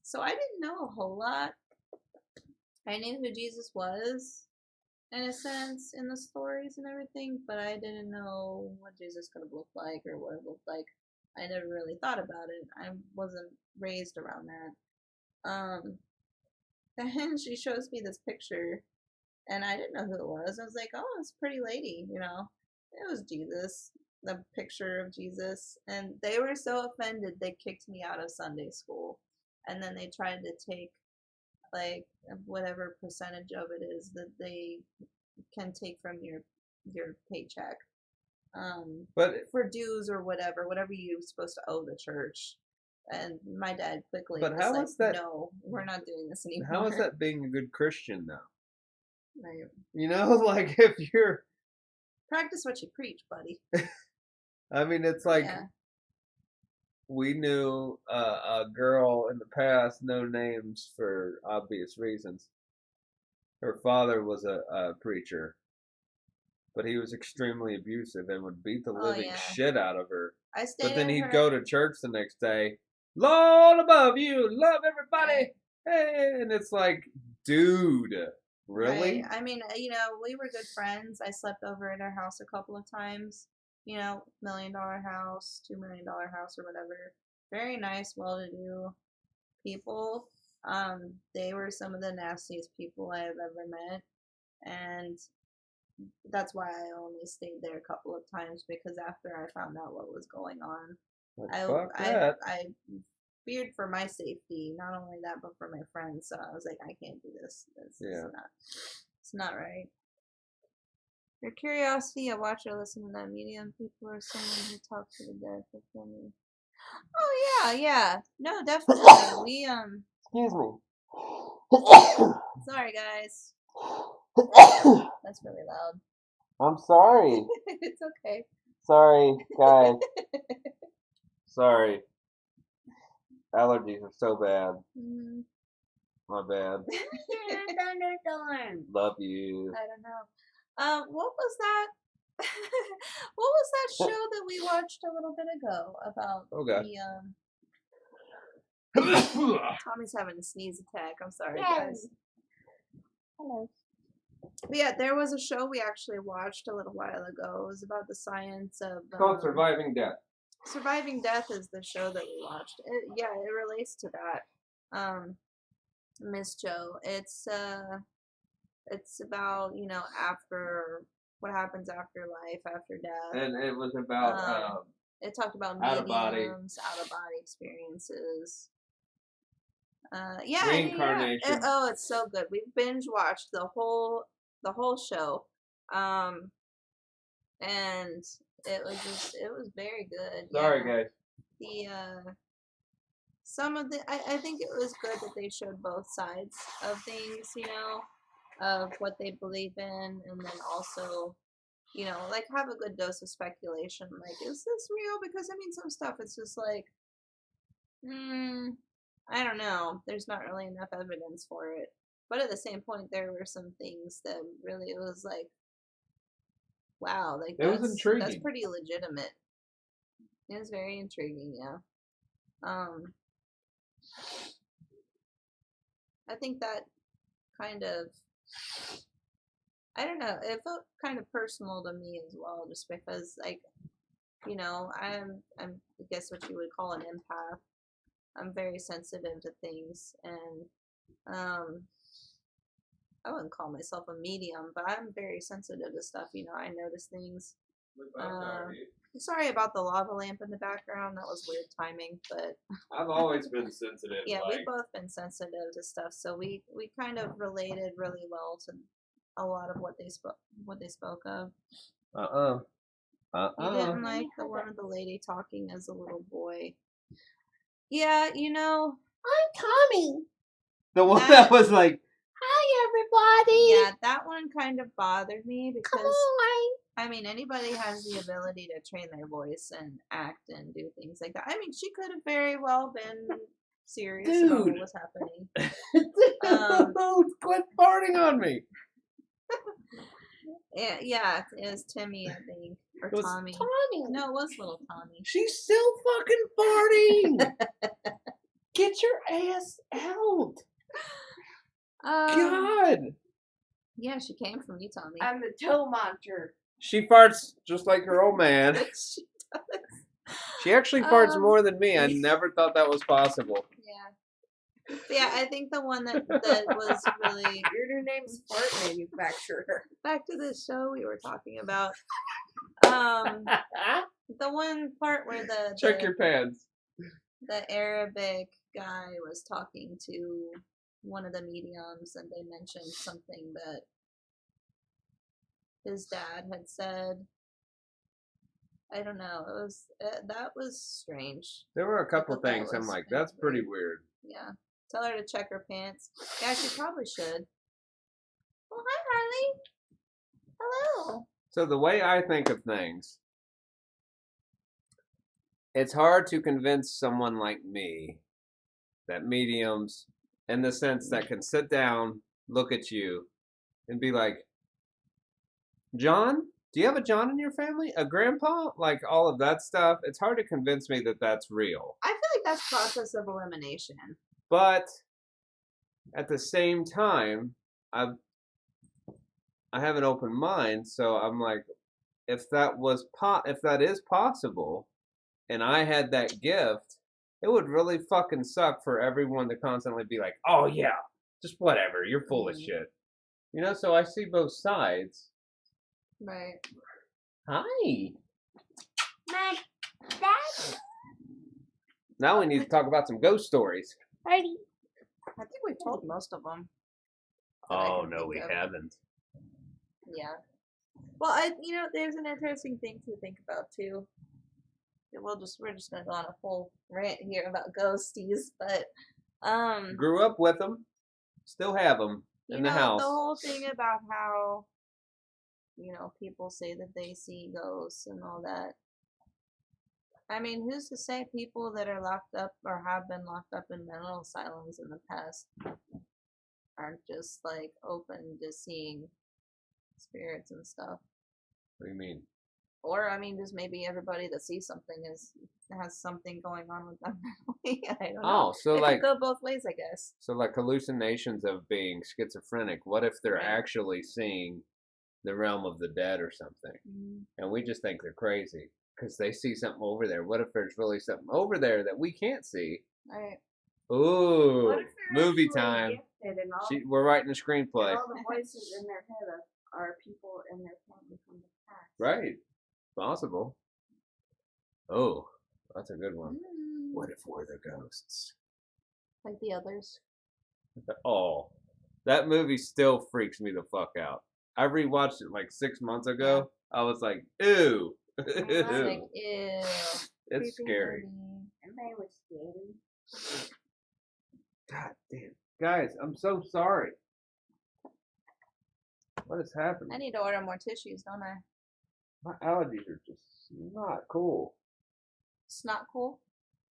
So I didn't know a whole lot. I knew who Jesus was, in a sense, in the stories and everything, but I didn't know what Jesus could have looked like or what it looked like. I never really thought about it. I wasn't raised around that. And she shows me this picture, and I didn't know who it was. I was like, oh, it's a pretty lady, you know. It was Jesus, the picture of Jesus. And they were so offended, they kicked me out of Sunday school. And then they tried to take, like, whatever percentage of it is that they can take from your paycheck, but for dues or whatever you're supposed to owe the church. And my dad quickly but was how like, is that? no, we're not doing this anymore. How is that being a good Christian though? Right. You know, like if you're Practice what you preach, buddy. I mean, it's like Yeah. we knew a girl in the past, no names for obvious reasons. Her father was a preacher, but he was extremely abusive and would beat the Oh, living yeah. shit out of her. I stayed But then at he'd her. go to church the next day. Lord above you, love everybody. Hey, and it's like, dude, really? Right. I mean, we were good friends. I slept over at her house a couple of times. $1 million house, $2 million house, or whatever. Very nice, well-to-do people. They were some of the nastiest people I have ever met, and that's why I only stayed there a couple of times, because after I found out what was going on, Like, fuck that. I feared for my safety, not only that, but for my friends. So I was like, I can't do this. Yeah. It's not right. For curiosity, I watch or listen to that medium. People or someone who talks to the dead. Oh yeah. No, definitely. We Excuse me. Sorry guys. That's really loud. I'm sorry. It's okay. Sorry, guys. Sorry. Allergies are so bad. My bad. Thunderstorm. Love you. I don't know. What was that? What was that show that we watched a little bit ago about the Tommy's having a sneeze attack. I'm sorry, guys. Hello. But yeah, there was a show we actually watched a little while ago. It was about the science of It's called Surviving Death. Surviving Death is the show that we watched. It relates to that. Miss Joe. It's about after what happens after life, after death. And it was about it talked about out of body experiences. Reincarnation. It's so good. We binge watched the whole show, and it was very good. Sorry, guys. The some of the I think it was good that they showed both sides of things, of what they believe in, and then also, like, have a good dose of speculation. Like, is this real? Because I mean, some stuff it's just like, I don't know. There's not really enough evidence for it. But at the same point, there were some things that really it was like, wow, like it was intriguing. That's pretty legitimate. It was very intriguing, yeah. I think that kind of, I don't know, it felt kind of personal to me as well, just because, like, I'm I guess what you would call an empath. I'm very sensitive to things, and I wouldn't call myself a medium, but I'm very sensitive to stuff. I notice things. Sorry about the lava lamp in the background. That was weird timing, but I've always been sensitive. yeah, we've both been sensitive to stuff, so we kind of related really well to a lot of what they spoke of. You didn't like the one with the lady talking as a little boy. Yeah, I'm Tommy. The one that was like, Hi, everybody. Yeah, that one kind of bothered me because, Come on. I mean, anybody has the ability to train their voice and act and do things like that. I mean, she could have very well been serious about what was happening. Quit farting on me. Yeah, it was Timmy, I think, or It was Tommy. Tommy. No, it was little Tommy. She's still fucking farting. Get your ass out. God. Yeah, she came from you, Tommy. I'm the toe monster. She farts just like her old man. She does. She actually farts more than me. I never thought that was possible. Yeah. But yeah, I think the one that was really... Your new name's Fart Manufacturer. Back to the show we were talking about. The one part where Check your pants. The Arabic guy was talking to one of the mediums, and they mentioned something that his dad had said. I don't know. It was that was strange. There were a couple things I'm like, that's pretty weird. Yeah. Tell her to check her pants. Yeah, she probably should. Well, hi, Harley. Hello. So the way I think of things, it's hard to convince someone like me that mediums, in the sense that can sit down, look at you, and be like, John, Do you have a John in your family? A grandpa? Like all of that stuff? It's hard to convince me that that's real. I feel like that's process of elimination. But at the same time, I have an open mind, so I'm like, if that is possible, and I had that gift, it would really fucking suck for everyone to constantly be like, oh yeah, just whatever, you're full of shit. You know, so I see both sides. Right. Hi. My dad. Now we need to talk about some ghost stories. Howdy. I think we've told most of them. that I Oh can no, think we of. haven't. Yeah. Well, there's an interesting thing to think about too. We're just gonna go on a full rant here about ghosties, but Grew up with them, still have them in the house. the whole thing about how people say that they see ghosts and all that. I mean, who's to say people that are locked up or have been locked up in mental asylums in the past aren't just like open to seeing spirits and stuff? What do you mean? Or I mean, just maybe everybody that sees something has something going on with them mentally. I don't know. Oh, so it like could go both ways, I guess. so like hallucinations of being schizophrenic. What if they're Right. actually seeing the realm of the dead or something, and we just think they're crazy because they see something over there? What if there's really something over there that we can't see? Right. Ooh, What if they're movie actually time. gifted and all, We're writing a and screenplay. all the voices in their head are people in their family from the past? Right. Possible. Oh, that's a good one. Mm. What if we're the ghosts? Like the others. Oh, that movie still freaks me the fuck out. I rewatched it like 6 months ago. I was like, ew. It's like, Ew. ew. It's creepy scary. movie. And they were scary. God damn. Guys, I'm so sorry. What is happening? I need to order more tissues, don't I? My allergies are just not cool. It's not cool.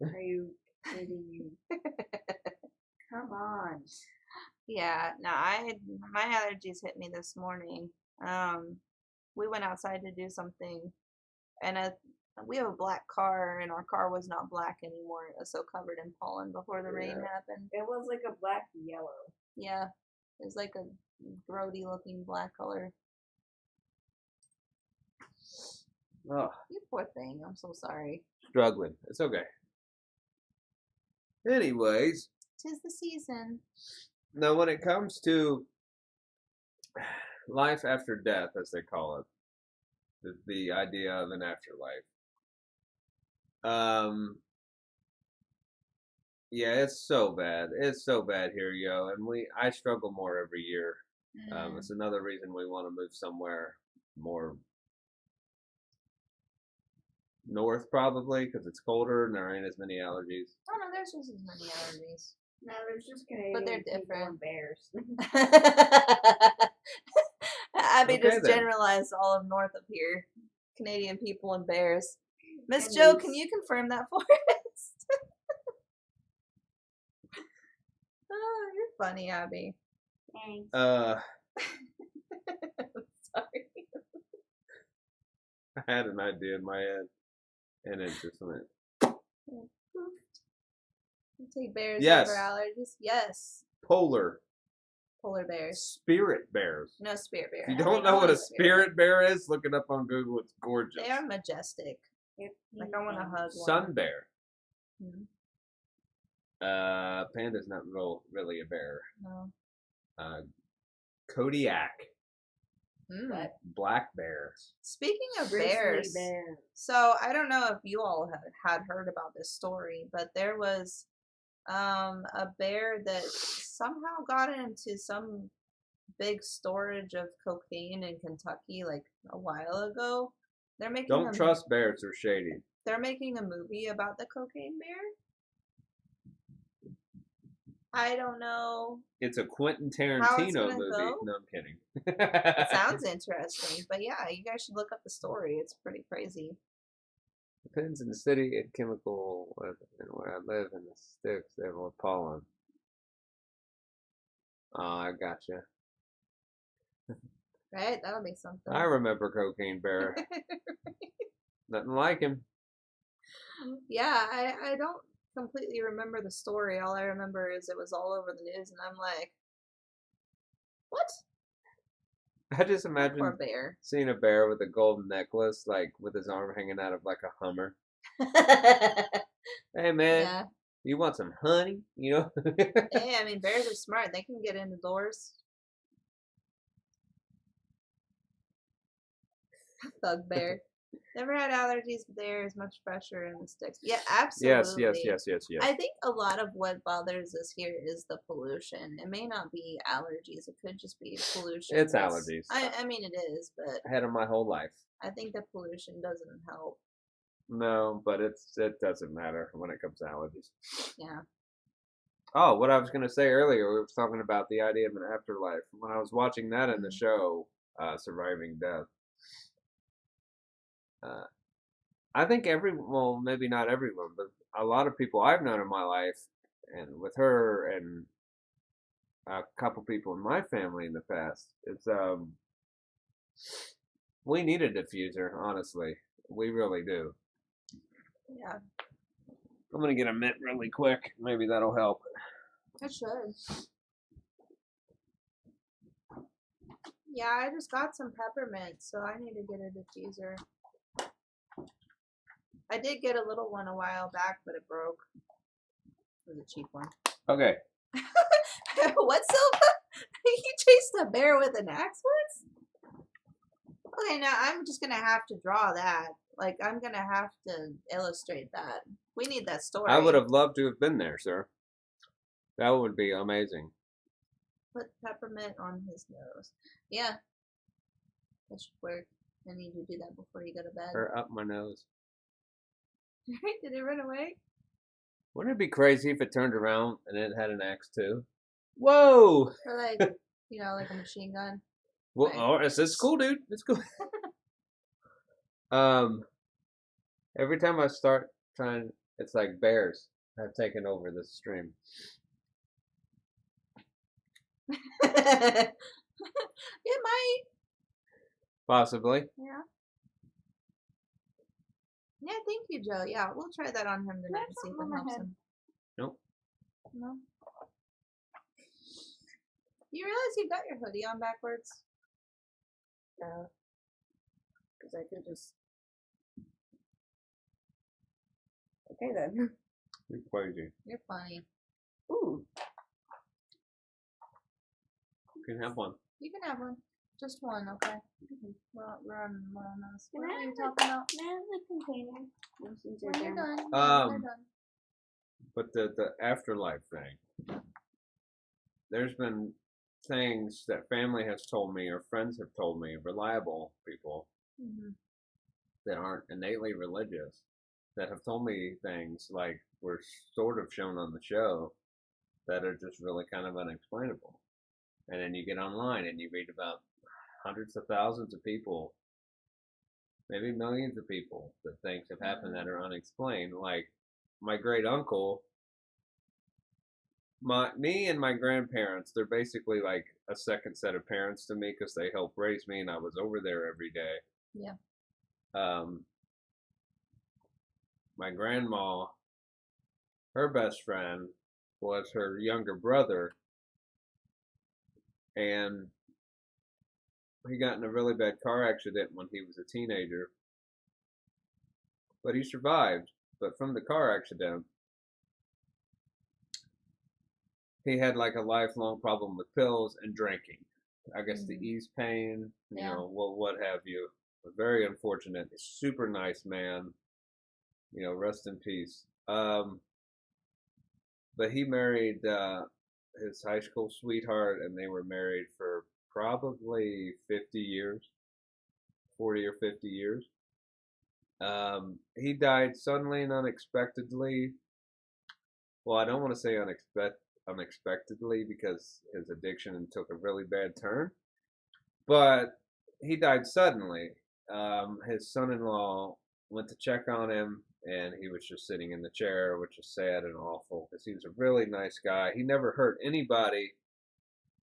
Are you kidding me? Come on. Yeah, no, my allergies hit me this morning. We went outside to do something, and we have a black car, and our car was not black anymore. It was so covered in pollen before the rain happened. It was like a black yellow. Yeah, it was like a grody looking black color. Oh, You poor thing. I'm so sorry. struggling. It's okay. Anyways, 'Tis the season. now when it comes to life after death, as they call it, the idea of an afterlife. Yeah, it's so bad. It's so bad here, yo, and I struggle more every year. It's another reason we want to move somewhere more north, probably, because it's colder and there ain't as many allergies. Oh no, there's just as many allergies. No, there's just Canadian But they're people different. and bears. Abby Okay, just then. generalized all of north of here. Canadian people and bears. Miss And Joe, moose. can you confirm that for us? Oh, you're funny, Abby. Thanks. Sorry. I had an idea in my head, and it just went. You take bears Yes. over allergies? Yes. Polar Polar bears. spirit bears. No spirit bear. If you I don't mean, know what only a spirit bear is, look it up on Google. It's gorgeous. They are majestic. Like I want to hug one. Sun bear. Mhm. Panda's not really a bear. No. Kodiak. Mm. Black bear. Speaking of Grizzly bears, bear. so I don't know if you all had heard about this story, but there was a bear that somehow got into some big storage of cocaine in Kentucky like a while ago. They're making Don't trust bears, they're shady. They're making a movie about the cocaine bear. I don't know. It's a Quentin How it's Tarantino gonna movie. go? No, I'm kidding. It sounds interesting, but yeah, you guys should look up the story. It's pretty crazy. Depends in the city and chemical where I live in the sticks. They have more pollen. Oh, I gotcha. Right? That'll be something. I remember Cocaine Bear. Nothing like him. Yeah, I don't completely remember the story. All I remember is it was all over the news, and I'm like, what? I just Poor imagine bear. seeing a bear with a golden necklace, like with his arm hanging out of like a Hummer. Hey man, Yeah. you want some honey? You know? Hey, I mean, bears are smart. They can get into doors. Bug bear. Never had allergies, but there is much pressure in the sticks. Yeah, absolutely. Yes. I think a lot of what bothers us here is the pollution. It may not be allergies. It could just be pollution. It's allergies. I mean, it is, but I had them my whole life. I think the pollution doesn't help. No, but it doesn't matter when it comes to allergies. Yeah. Oh, what I was gonna say earlier, we were talking about the idea of an afterlife. When I was watching that in the Mhm. show, Surviving Death, I think well, maybe not everyone, but a lot of people I've known in my life, and with her and a couple people in my family in the past, it's we need a diffuser, honestly. We really do. Yeah. I'm gonna get a mint really quick. Maybe that'll help. It should. Yeah, I just got some peppermint, so I need to get a diffuser. I did get a little one a while back, but it broke. It was a cheap one. Okay. What, Silva? You chased a bear with an axe once? Okay, now I'm just gonna have to draw that. Like, I'm gonna have to illustrate that. We need that story. I would have loved to have been there, sir. That would be amazing. Put peppermint on his nose. Yeah. That should work. I need to do that before you go to bed. Or up my nose. Did it run away? Wouldn't it be crazy if it turned around and it had an axe too? Whoa! Or like, like a machine gun. Well, Right. oh, it's cool, dude. It's cool. Every time I start trying, it's like bears have taken over the stream. It might. Possibly. Yeah. Yeah, thank you, Joe. Yeah, we'll try that on him tonight and see if it helps him. Nope. No. You realize you got your hoodie on backwards? No. Because I could just. Okay then. You're crazy. You're funny. Ooh. You can have one. You can have one. Just one, okay? We're on this. Can What I are you have talking about? Can I have the container? No, since you're When you're done. done. Yeah, when you're done. But the afterlife thing. There's been things that family has told me or friends have told me, reliable people Mhm. that aren't innately religious, that have told me things like were sort of shown on the show that are just really kind of unexplainable. And then you get online and you read about hundreds of thousands of people, maybe millions of people, that things have happened that are unexplained. Like my great uncle, me and my grandparents, they're basically like a second set of parents to me because they helped raise me and I was over there every day. Yeah. My grandma, her best friend was her younger brother, and he got in a really bad car accident when he was a teenager. But he survived. But from the car accident, he had like a lifelong problem with pills and drinking. I guess to ease pain, what have you. But very unfortunate. Super nice man. Rest in peace. But he married his high school sweetheart, and they were married for probably 50 years, 40 or 50 years. He died suddenly and unexpectedly. Well, I don't want to say unexpectedly because his addiction took a really bad turn, but he died suddenly. His son-in-law went to check on him, and he was just sitting in the chair, which is sad and awful because he was a really nice guy. He never hurt anybody,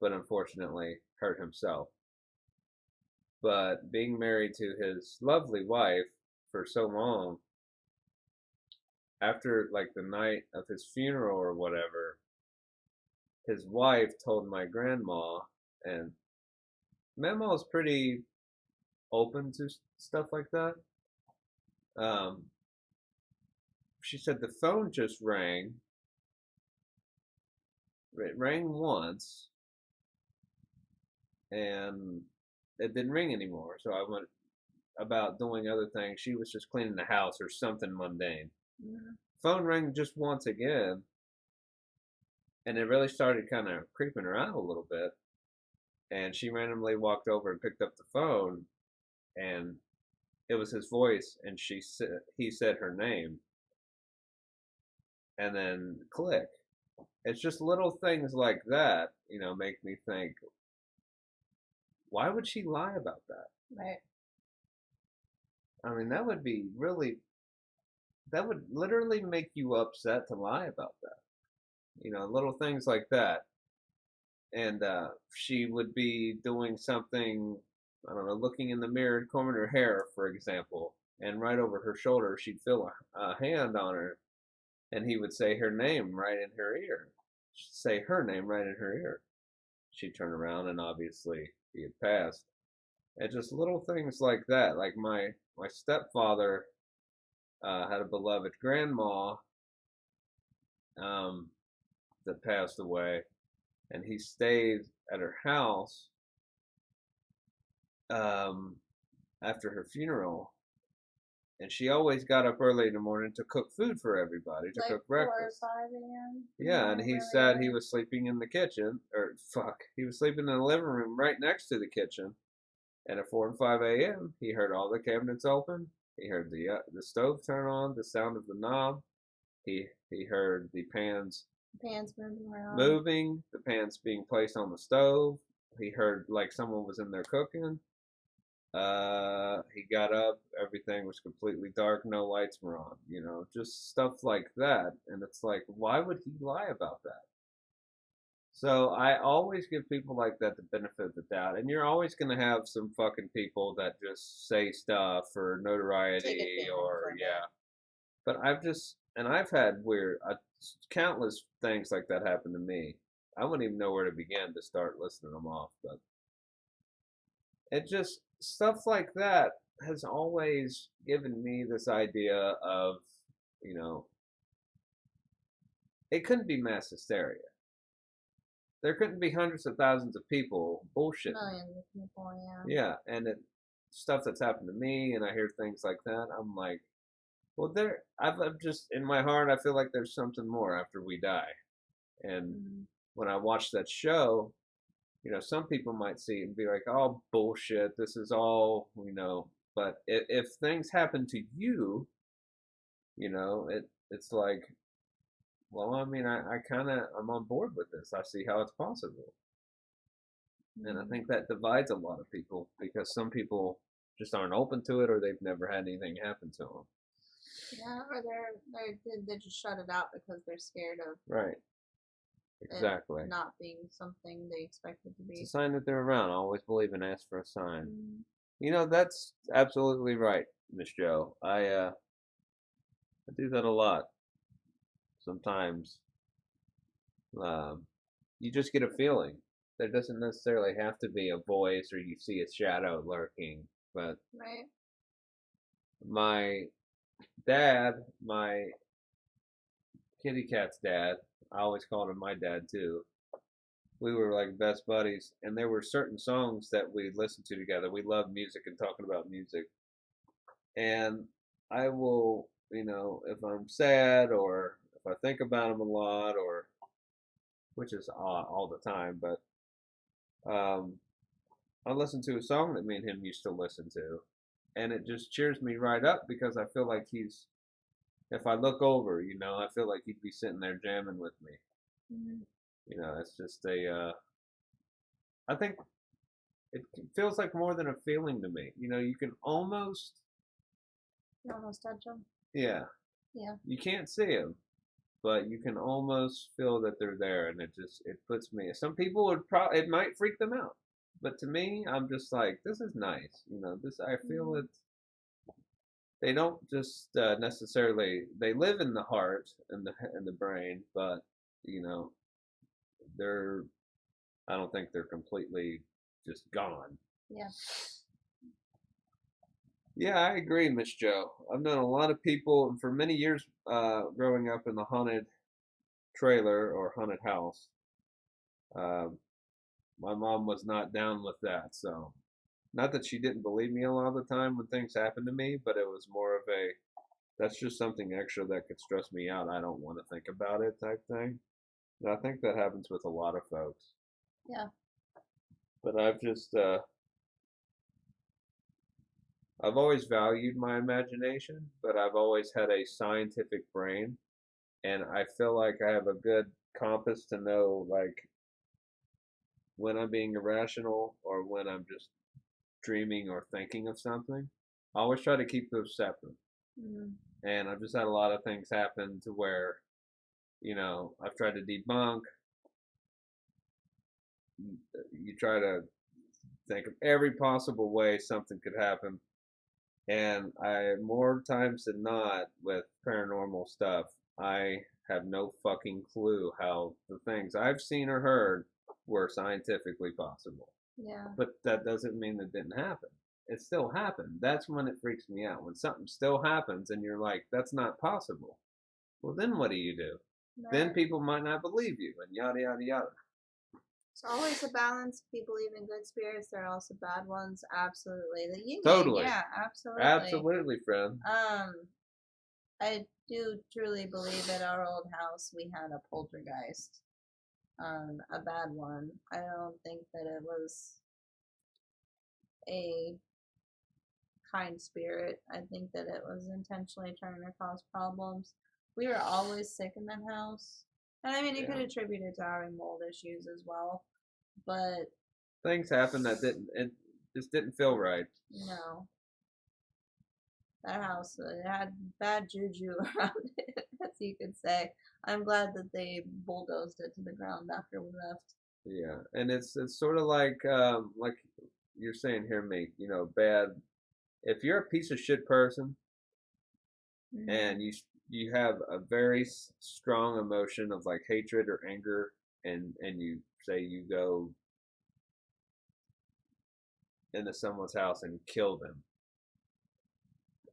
but unfortunately hurt himself. But being married to his lovely wife for so long, after like the night of his funeral or whatever, his wife told my grandma, and Mama's pretty open to stuff like that. Um, she said the phone just rang. It rang once, and it didn't ring anymore. So I went about doing other things. She was just cleaning the house or something mundane. Mhm. Phone rang just once again, and it really started kind of creeping her out a little bit. And she randomly walked over and picked up the phone, and it was his voice, and he said her name, and then click. It's just little things like that, make me think, why would she lie about that? Right. I mean, that would literally make you upset to lie about that. Little things like that. And she would be doing something, I don't know, looking in the mirror, combing her hair, for example, and right over her shoulder, she'd feel a hand on her, and he would say her name right in her ear. Say her name right in her ear. She'd turn around, and obviously he had passed. And just little things like that. Like my stepfather had a beloved grandma um, that passed away, and he stayed at her house um, after her funeral. And she always got up early in the morning to cook food for everybody, to Like cook 4 or breakfast. 5 a.m. Yeah, and he really said he early. was sleeping in the kitchen, or fuck, he was sleeping in the living room right next to the kitchen. And at 4 and 5 a.m., he heard all the cabinets open. He heard the stove turn on, the sound of the knob. He heard the pans Pans moving around. moving, the pans being placed on the stove. He heard like someone was in there cooking. He got up, everything was completely dark, no lights were on, just stuff like that. And it's like, why would he lie about that? So I always give people like that the benefit of the doubt. And you're always going to have some fucking people that just say stuff for Take notoriety advantage or, of it. yeah. But I've had countless things like that happen to me. I wouldn't even know where to begin to start listing them off. But it just, stuff like that has always given me this idea of, you know, it couldn't be mass hysteria. There couldn't be hundreds of thousands of people bullshitting. Millions of people, yeah. Yeah, and stuff that's happened to me, and I hear things like that. I'm like, well, I've just in my heart, I feel like there's something more after we die. And Mhm. when I watch that show, some people might see it and be like, oh, bullshit, this is all, But if things happen to you, it's like, well, I mean, I'm on board with this. I see how it's possible. And I Mhm. think that divides a lot of people because some people just aren't open to it or they've never had anything happen to them. Yeah, or they just shut it out because they're scared of Right. Exactly. it not being something they expected to It's be. a sign that they're around. I always believe in ask for a sign. Mhm. That's absolutely right, Miss Joe. I do that a lot. Sometimes you just get a feeling. There doesn't necessarily have to be a voice or you see a shadow lurking. But Right. my dad, my kitty cat's dad, I always called him my dad too. We were like best buddies, and there were certain songs that we listened to together. We love music and talking about music. And I will, if I'm sad or if I think about him a lot, or which is all the time, but um, I listen to a song that me and him used to listen to, and it just cheers me right up because I feel like if I look over, I feel like he'd be sitting there jamming with me. Mhm. It's just I think it feels like more than a feeling to me. You can almost, You almost touch them. yeah, Yeah. you can't see them, but you can almost feel that they're there, and it puts me. Some people it might freak them out. But to me, I'm just like, this is nice. This I feel it's. They don't just necessarily. They live in the heart and the brain, but you know, they're. I don't think they're completely just gone. Yeah. Yeah, I agree, Miss Joe. I've known a lot of people, and for many years, growing up in the haunted trailer or haunted house, uh, my mom was not down with that. So, not that she didn't believe me a lot of the time when things happened to me, but it was more of a, that's just something extra that could stress me out. I don't want to think about it type thing. And I think that happens with a lot of folks. Yeah. But I've always valued my imagination, but I've always had a scientific brain, and I feel like I have a good compass to know like when I'm being irrational or when I'm just dreaming or thinking of something. I always try to keep those separate. Mm. And I've just had a lot of things happen to where, I've tried to debunk. You try to think of every possible way something could happen. And more times than not, with paranormal stuff, I have no fucking clue how the things I've seen or heard were scientifically possible. Yeah. But that doesn't mean it didn't happen. It still happened. That's when it freaks me out. When something still happens and you're like, that's not possible. Well, then what do you do? Right. Then people might not believe you and yada, yada, yada. It's always a balance. If you believe in good spirits, there are also bad ones. Absolutely. The yin Totally. Yeah, absolutely. Absolutely, friend. I do truly believe at our old house we had a poltergeist. A bad one. I don't think that it was a kind spirit. I think that it was intentionally trying to cause problems. We were always sick in that house. And I mean, you Yeah. could attribute it to having mold issues as well. But Things happen that it just didn't feel right. no. That house, it had bad juju around it, as you could say. I'm glad that they bulldozed it to the ground after we left. Yeah, and it's sort of like you're saying here, mate. Bad. If you're a piece of shit person and you have a very strong emotion of like hatred or anger, and you say you go into someone's house and kill them,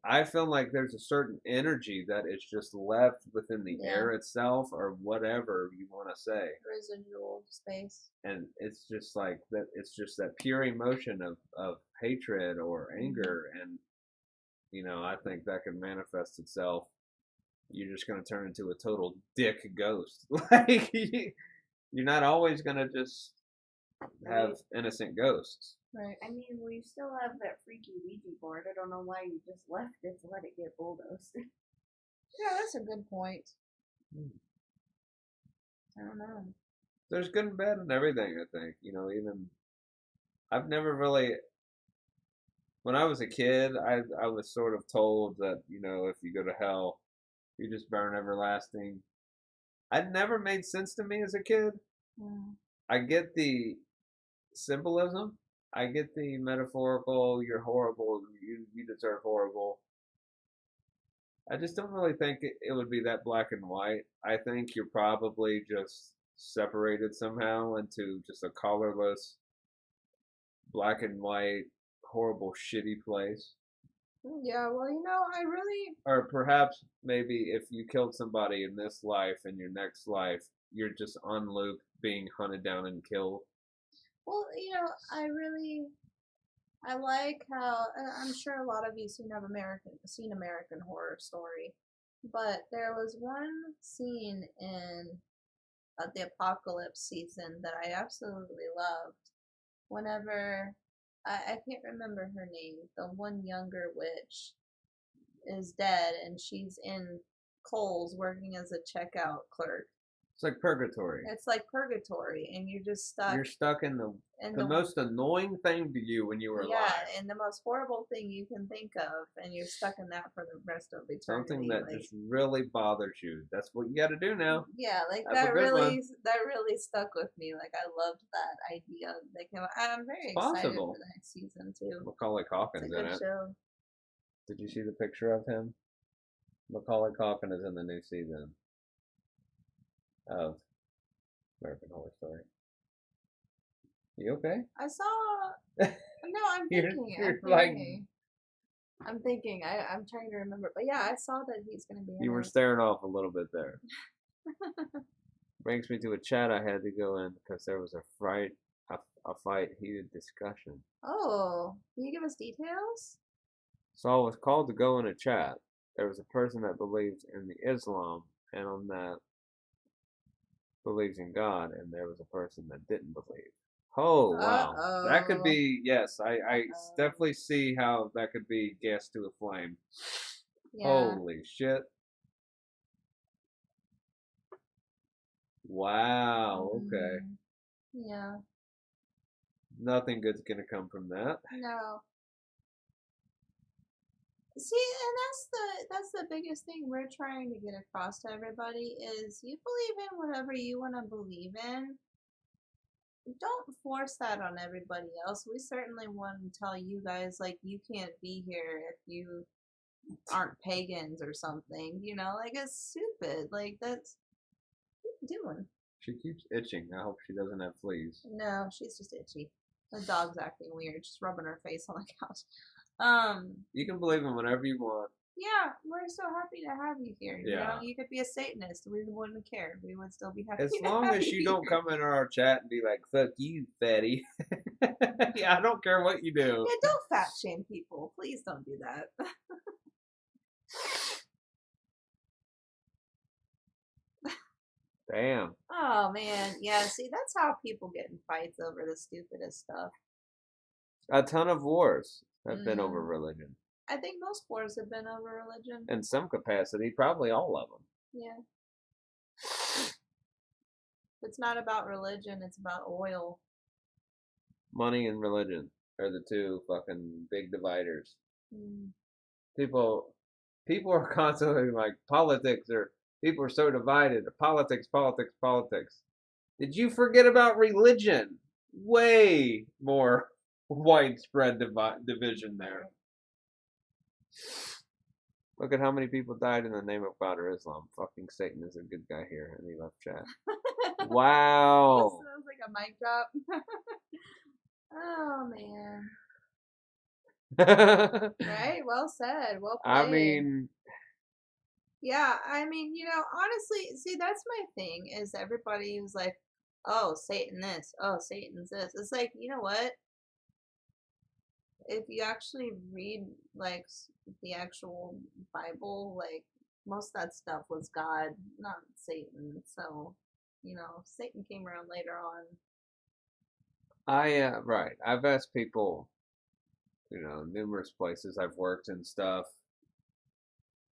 I feel like there's a certain energy that is just left within the air itself, or whatever you want to say. Residual space. And it's just like that. It's just that pure emotion of hatred or anger, and I think that can manifest itself. You're just gonna turn into a total dick ghost. Like you're not always gonna just have innocent ghosts. Right. I mean, we still have that freaky Ouija board. I don't know why you just left it to let it get bulldozed. Yeah, that's a good point. I don't know. There's good and bad in everything. I think even I've never really. When I was a kid, I was sort of told that if you go to hell, you just burn everlasting. It never made sense to me as a kid. I get the symbolism. I get the metaphorical. You're horrible. You deserve horrible. I just don't really think it would be that black and white. I think you're probably just separated somehow into just a colorless, black and white, horrible, shitty place. Yeah, well, I really. Or perhaps maybe if you killed somebody in this life, in your next life, you're just on loop being hunted down and killed. Well, I like how I'm sure a lot of you seen American Horror Story, but there was one scene in the apocalypse season that I absolutely loved. Whenever I can't remember her name, the one younger witch is dead and she's in Kohl's working as a checkout clerk, It's like purgatory. It's like purgatory, and you're just stuck. You're stuck in the most annoying thing to you when you were alive. Yeah, and the most horrible thing you can think of, and you're stuck in that for the rest of eternity. Something that like, just really bothers you. That's what you got to do now. Yeah, like That's a good one. that really stuck with me. Like I loved that idea. Like I'm very excited possible. for the next season too. Macaulay It's Culkin's a in good it. show. Did you see the picture of him? Macaulay Culkin is in the new season of American Horror Story. You okay? I saw. No, I'm You're- thinking. you're I'm like- thinking. I'm thinking. I'm trying to remember, but yeah, I saw that he's gonna be. You in were it. staring off a little bit there. Brings me to a chat I had to go in because there was a fight, heated discussion. Oh, can you give us details? So I was called to go in a chat. There was a person that believes in the Islam and on that believes in God, and there was a person that didn't believe. Oh wow, that could be yes. I definitely see how that could be gas to a flame. Yeah. Holy shit! Wow. Okay. Yeah. Nothing good's gonna come from that. No. See, and that's the biggest thing we're trying to get across to everybody is you believe in whatever you want to believe in. Don't force that on everybody else. We certainly want to tell you guys like you can't be here if you aren't pagans or something. You know, like it's stupid. Like that's what are you doing? She keeps itching. I hope she doesn't have fleas. No, she's just itchy. The dog's acting weird, just rubbing her face on the couch. You can believe in whatever you want. Yeah, we're so happy to have you here. You Yeah. know, you could be a Satanist. We wouldn't care. We would still be happy. As to long have as you don't here. come into our chat and be like, fuck you, fatty. Yeah, I don't care what you do. Yeah, don't fat shame people. Please don't do that. Damn. Oh man, yeah. See, that's how people get in fights over the stupidest stuff. A ton of wars have been over Mm. religion. I think most wars have been over religion. In some capacity, probably all of them. Yeah. It's not about religion. It's about oil. Money and religion are the two fucking big dividers. Mm. People are constantly like, people are so divided. Politics. Did you forget about religion? Way more widespread division there. Look at how many people died in the name of God or Islam. Fucking Satan is a good guy here, and he left chat. Wow. That sounds like a mic drop. Oh man. Right? Well said. Well played. I mean, yeah, I mean, you know, honestly, see, that's my thing is everybody was like, oh, Satan this, oh, Satan's this. It's like, you know what? If you actually read, like, the actual Bible, like, most of that stuff was God, not Satan. So, you know, Satan came around later on. right. I've asked people, you know, numerous places I've worked and stuff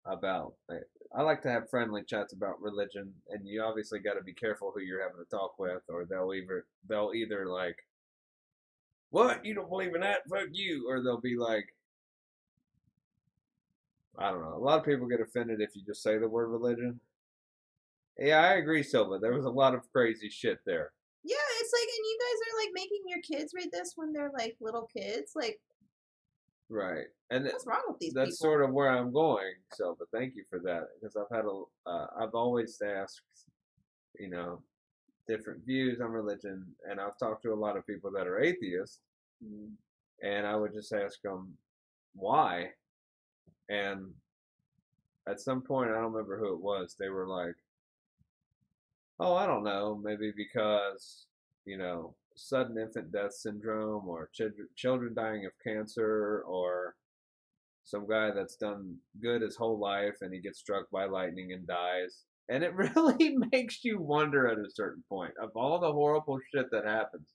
about. I like to have friendly chats about religion, and you obviously got to be careful who you're having to talk with, or they'll either like, what, you don't believe in that? Fuck you, or they'll be like, I don't know. A lot of people get offended if you just say the word religion. Yeah, I agree, Silva. There was a lot of crazy shit there. Yeah, it's like, and you guys are like making your kids read this when they're like little kids. Like, Right, and what's wrong with these that's people? sort of where I'm going. So, but thank you for that because I've always asked, you know, different views on religion, and I've talked to a lot of people that are atheists, and I would just ask them why, and at some point I don't remember who it was. They were like, "Oh, I don't know, maybe because you know." Sudden infant death syndrome, or children dying of cancer, or some guy that's done good his whole life and he gets struck by lightning and dies. And it really makes you wonder at a certain point of all the horrible shit that happens.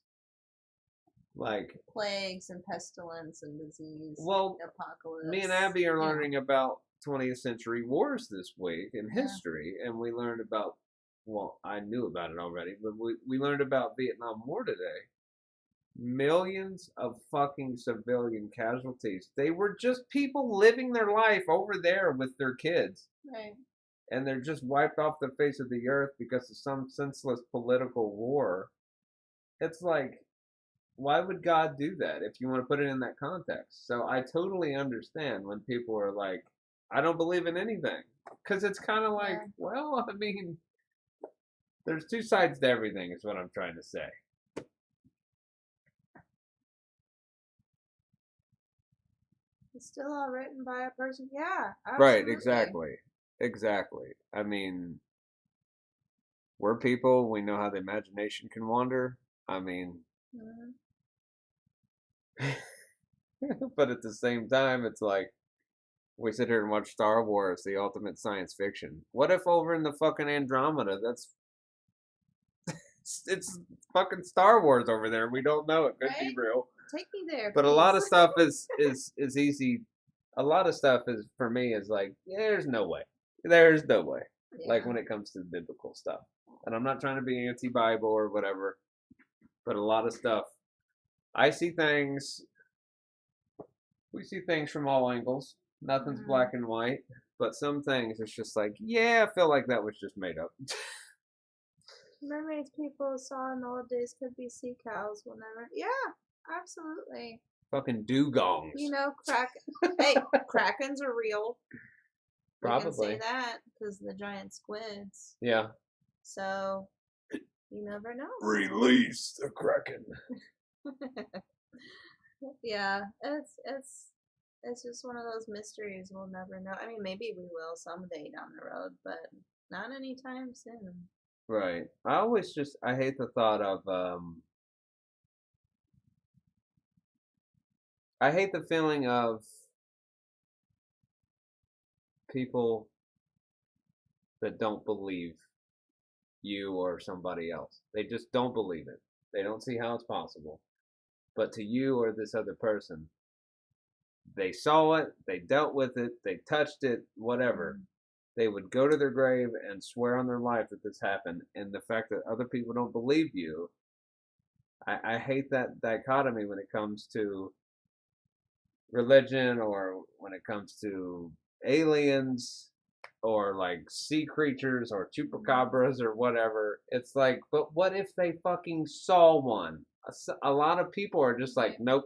Like Plagues and pestilence and disease. Well, Apocalypse. me and Abby are Yeah. learning about 20th century wars this week in Yeah. history, and we learned about well, I knew about it already, but we learned about Vietnam War today. Millions of fucking civilian casualties. They were just people living their life over there with their kids. Right. And they're just wiped off the face of the earth because of some senseless political war. It's like, why would God do that if you want to put it in that context? So I totally understand when people are like, I don't believe in anything. Because it's kind of like, well, I mean, there's two sides to everything, is what I'm trying to say. It's still all written by a person. Yeah, Right, absolutely. exactly. I mean, we're people, we know how the imagination can wander. I mean, Mhm. but at the same time, it's like, we sit here and watch Star Wars, the ultimate science fiction. What if over in the fucking Andromeda, it's fucking Star Wars over there? We don't know. It could be Right? real. Take me there, But a lot of please. stuff is easy. A lot of stuff is, for me, is like, there's no way. There's no way. Like when it comes to the biblical stuff. And I'm not trying to be anti-Bible or whatever, but a lot of stuff, I see things, we see things from all angles. Nothing's black and white, but some things it's just like, yeah, I feel like that was just made up. Mermaids people saw in the old days could be sea cows whenever. Yeah, absolutely. Fucking dugongs. You know, hey, krakens are real. We can say Probably. that because the giant squids. Yeah. So you never know. Release the Kraken. Yeah, it's just one of those mysteries we'll never know. I mean, maybe we will someday down the road, but not anytime soon. Right. I hate the thought of I hate the feeling of people that don't believe you or somebody else. They just don't believe it. They don't see how it's possible. But to you or this other person, they saw it, they dealt with it, they touched it, whatever. They would go to their grave and swear on their life that this happened. And the fact that other people don't believe you, I hate that dichotomy when it comes to religion or when it comes to aliens or like sea creatures or chupacabras or whatever. It's like, but what if they fucking saw one? A lot of people are just like, nope,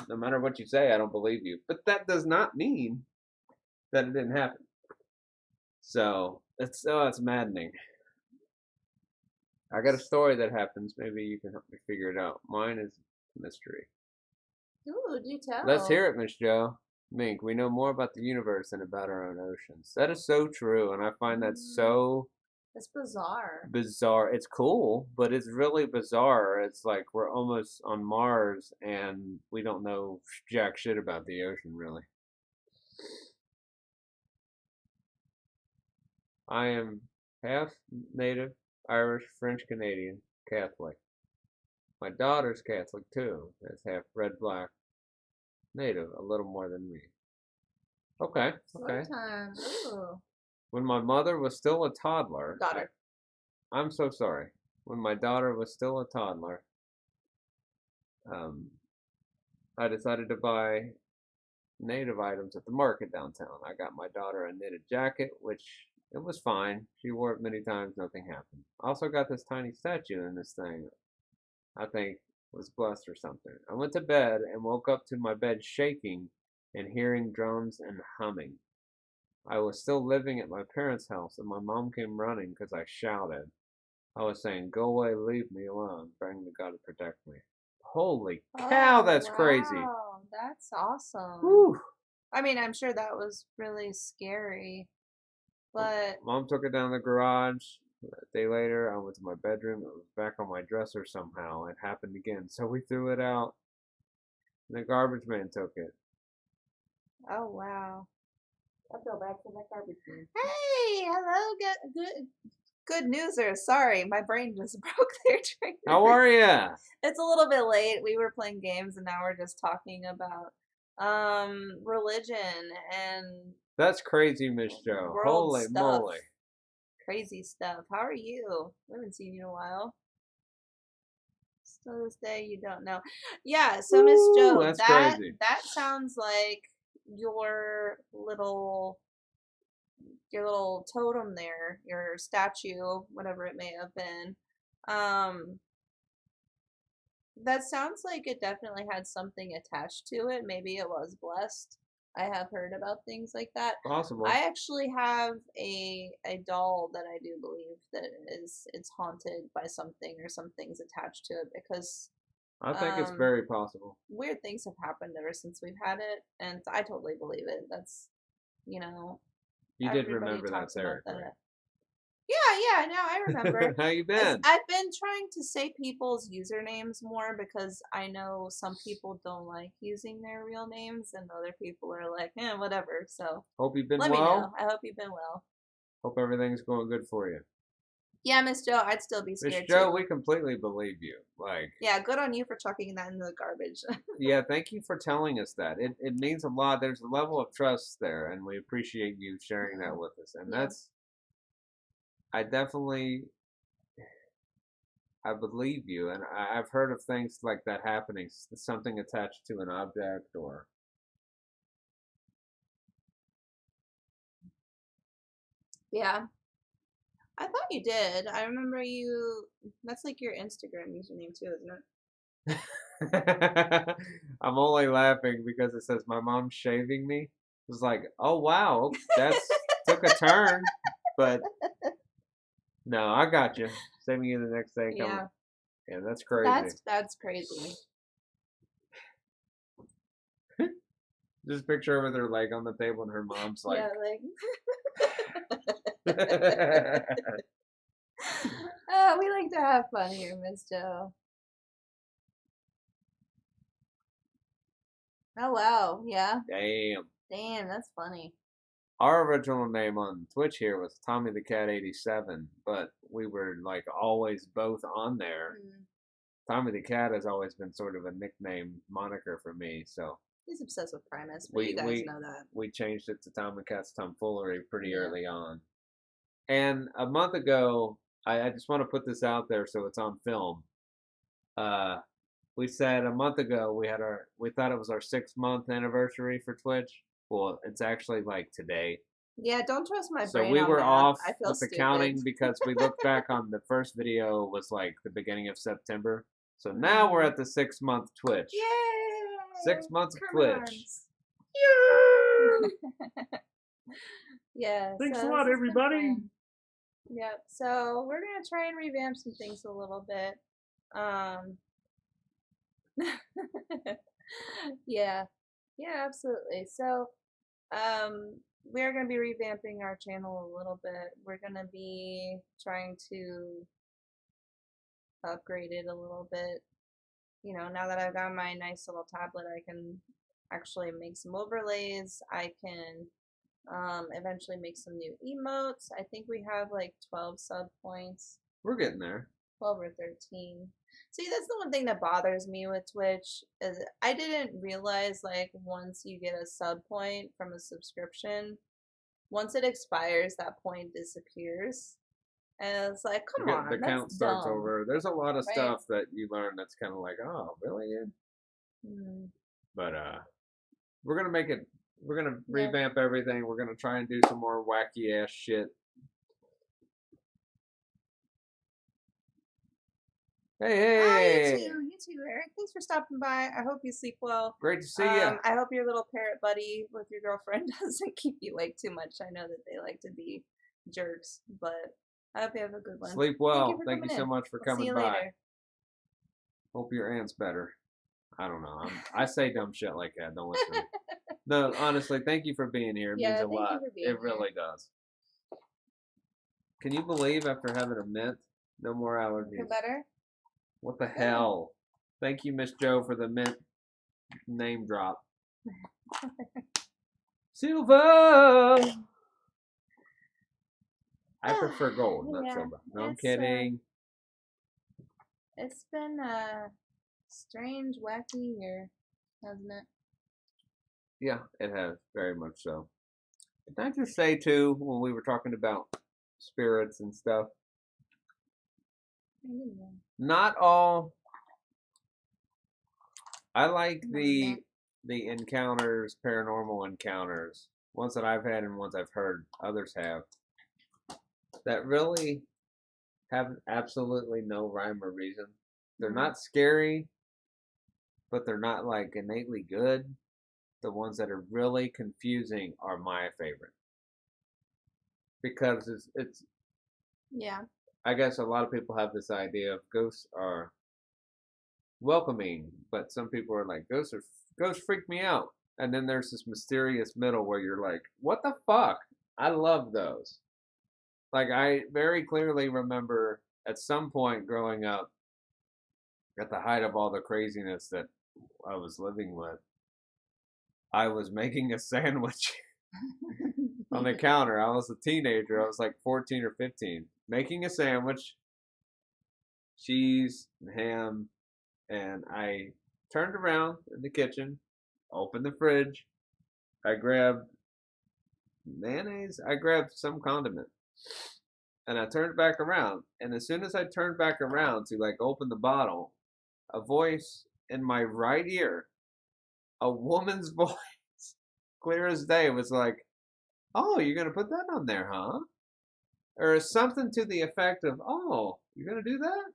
no matter what you say, I don't believe you. But that does not mean that it didn't happen. So it's maddening. I got a story that happens. Maybe you can help me figure it out. Mine is a mystery. Ooh, do tell. Let's hear it, Miss Joe. Mink, we know more about the universe than about our own oceans. That is so true, and I find that so It's bizarre. bizarre. It's cool, but it's really bizarre. It's like we're almost on Mars, and we don't know jack shit about the ocean, really. I am half native, Irish, French Canadian, Catholic. My daughter's Catholic too. That's half red, black, native, a little more than me. Okay. Time. Ooh. When my mother was still a toddler. Daughter. I'm so sorry. When my daughter was still a toddler, I decided to buy native items at the market downtown. I got my daughter a knitted jacket, which it was fine. She wore it many times, nothing happened. I also got this tiny statue in this thing. I think was blessed or something. I went to bed and woke up to my bed shaking and hearing drums and humming. I was still living at my parents' house, and my mom came running because I shouted. I was saying, "Go away, leave me alone, praying to God to protect me." Holy cow, that's crazy. Wow, that's awesome. Whew. I mean, I'm sure that was really scary, but Mom took it down the garage. A day later, I went to my bedroom. It was back on my dresser somehow. It happened again, so we threw it out. And the garbage man took it. oh wow. I'll go back to that garbage can. Hey, hello, good newser. Sorry, my brain just broke there. How are ya? It's a little bit late. We were playing games, and now we're just talking about religion and That's crazy, Miss Joe. world Holy stuff. moly. Crazy stuff. How are you? We haven't seen you in a while. Still this day, you don't know. Yeah, so Miss Ooh, Joe, that's that crazy. that sounds like your little totem there, your statue, whatever it may have been. Um, that sounds like it definitely had something attached to it. Maybe it was blessed. I have heard about things like that. Possible. I actually have a doll that I do believe that it's haunted by something or something's attached to it because I think it's um, very possible. weird things have happened ever since we've had it, and I totally believe it. That's you know You did everybody remember that talks about territory. that. Yeah, no, I remember. How you been? I've been trying to say people's usernames more because I know some people don't like using their real names and other people are like, whatever. So Hope you've been let me know. well. I hope you've been well. Hope everything's going good for you. Yeah, Miss Joe, I'd still be Miss scared Joe, too. we completely believe you. Like, Yeah, good on you for chucking that in the garbage. yeah, thank you for telling us that. It means a lot. There's a level of trust there, and we appreciate you sharing that with us. And Yeah. I definitely, I believe you. And I've heard of things like that happening, something attached to an object or. Yeah. I thought you did. I remember you. That's like your Instagram username too, isn't it? I'm only laughing because it says my mom's shaving me. It's like, oh wow, that's took a turn, but no, I got you. Saving you the next day coming. Yeah. Yeah, that's crazy. That's crazy. Just picture her with her leg on the table and her mom's like, Yeah, like. We like to have fun here, Miss Joe. Oh wow, yeah. damn. That's funny. Our original name on Twitch here was Tommy the Cat 87, but we were like always both on there. Tommy the Cat has always been sort of a nickname moniker for me, so He's obsessed with Primus, but you guys know that. we changed it to Tommy Cat's Tomfoolery pretty Yeah. early on. And a month ago, I just want to put this out there so it's on film. We said a month ago we thought it was our 6-month anniversary for Twitch. Well, it's actually like today. Yeah, don't trust my So brain we on were math. off I feel with the stupid. counting because we looked back on the first video was like the beginning of September. So now we're at the 6-month Twitch. Yay! 6 months of Kermit Twitch. Arms. Yeah. Thanks so a lot, this has been everybody. fun. Yep. So we're gonna try and revamp some things a little bit. Yeah. Yeah, absolutely. So, we're going to be revamping our channel a little bit. We're going to be trying to upgrade it a little bit. You know, now that I've got my nice little tablet, I can actually make some overlays. I can eventually make some new emotes. I think we have like 12 sub points. We're getting there. 12 or 13. See, that's the one thing that bothers me with Twitch is I didn't realize like once you get a sub point from a subscription, once it expires, that point disappears. And it's like, come on, The that's count starts dumb. over. There's a lot of Right. stuff that you learn that's kind of like, oh, really? But we're gonna make it. We're gonna revamp everything. We're gonna try and do some more wacky ass shit. Hey, Hi, you too, Eric. Thanks for stopping by. I hope you sleep well. Great to see you. I hope your little parrot buddy with your girlfriend doesn't keep you awake too much. I know that they like to be jerks, but I hope you have a good one. Sleep well. Thank you so much for We'll see coming you by. later. Hope your aunt's better. I don't know. I say dumb shit like that. Don't listen to me. No, honestly, thank you for being here. It means a thank you lot. for being It really does. Can you believe after having a mint, no more allergies? Feel better? What the hell? Thank you, Miss Joe, for the mint name drop. Silver! I prefer gold, not silver. No, I'm kidding. It's been a strange, wacky year, hasn't it? Yeah, it has, very much so. Did I just say, too, when we were talking about spirits and stuff. Not all. I like the encounters, paranormal encounters, ones that I've had and ones I've heard others have, that really have absolutely no rhyme or reason. They're not scary, but they're not like innately good. The ones that are really confusing are my favorite. Because it's Yeah. I guess a lot of people have this idea of ghosts are welcoming, but some people are like, ghosts freak me out. And then there's this mysterious middle where you're like, what the fuck? I love those. Like, I very clearly remember at some point growing up, at the height of all the craziness that I was living with, I was making a sandwich on the counter. I was a teenager. I was like 14 or 15. Making a sandwich, cheese, ham, and I turned around in the kitchen, opened the fridge. I grabbed mayonnaise. I grabbed some condiment. And I turned back around. And as soon as I turned back around to like open the bottle, a voice in my right ear, a woman's voice, clear as day, was like, "Oh, you're going to put that on there, huh?" Or something to the effect of, "Oh, you're going to do that?"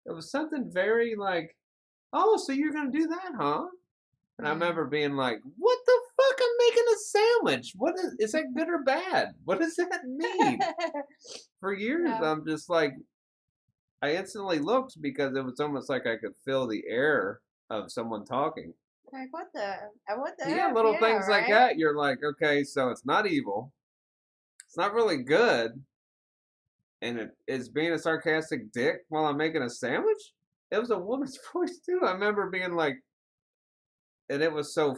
It was something very like, "Oh, so you're going to do that, huh?" And I remember being like, "What the fuck? I'm making a sandwich. What is that good or bad? What does that mean?" For years, Yeah. I'm just like, I instantly looked because it was almost like I could feel the air of someone talking. Like, what the Yeah, F? little Yeah, things like right? that. You're like, okay, so it's not evil. It's not really good. And it is being a sarcastic dick while I'm making a sandwich? It was a woman's voice, too. I remember being like, and it was so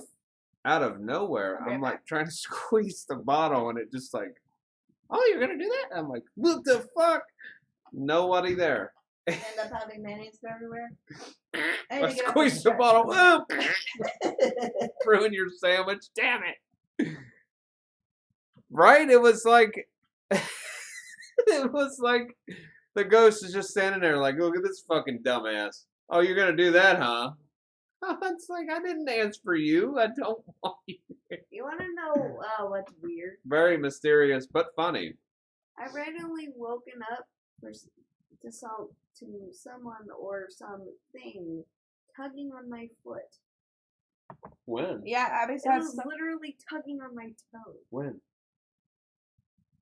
out of nowhere. I'm like trying to squeeze the bottle, and it just like, "Oh, you're going to do that?" I'm like, what the fuck? Nobody there. End up having mayonnaise everywhere. I squeezed the bottle. Oh, ruin your sandwich. Damn it. Right? It was like, it was like the ghost is just standing there like, look at this fucking dumbass. Oh, you're going to do that, huh? It's like, I didn't ask for you. I don't want you. You want to know what's weird? Very mysterious, but funny. I've randomly woken up to someone or something tugging on my foot. When? Yeah, Abby It has was literally tugging on my toe. When?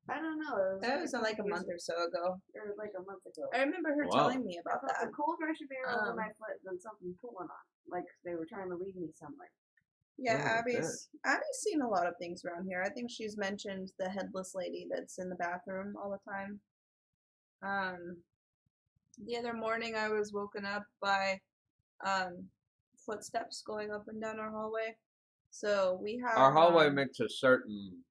I don't know. That was like a month or so ago. Or like a month ago. I remember her Wow. telling me I about felt that. a cold rush of air over my foot and something pulling on. Like they were trying to lead me somewhere. Yeah, Oh, Abby's seen a lot of things around here. I think she's mentioned the headless lady that's in the bathroom all the time. The other morning I was woken up by footsteps going up and down our hallway. So we have Our hallway makes a certain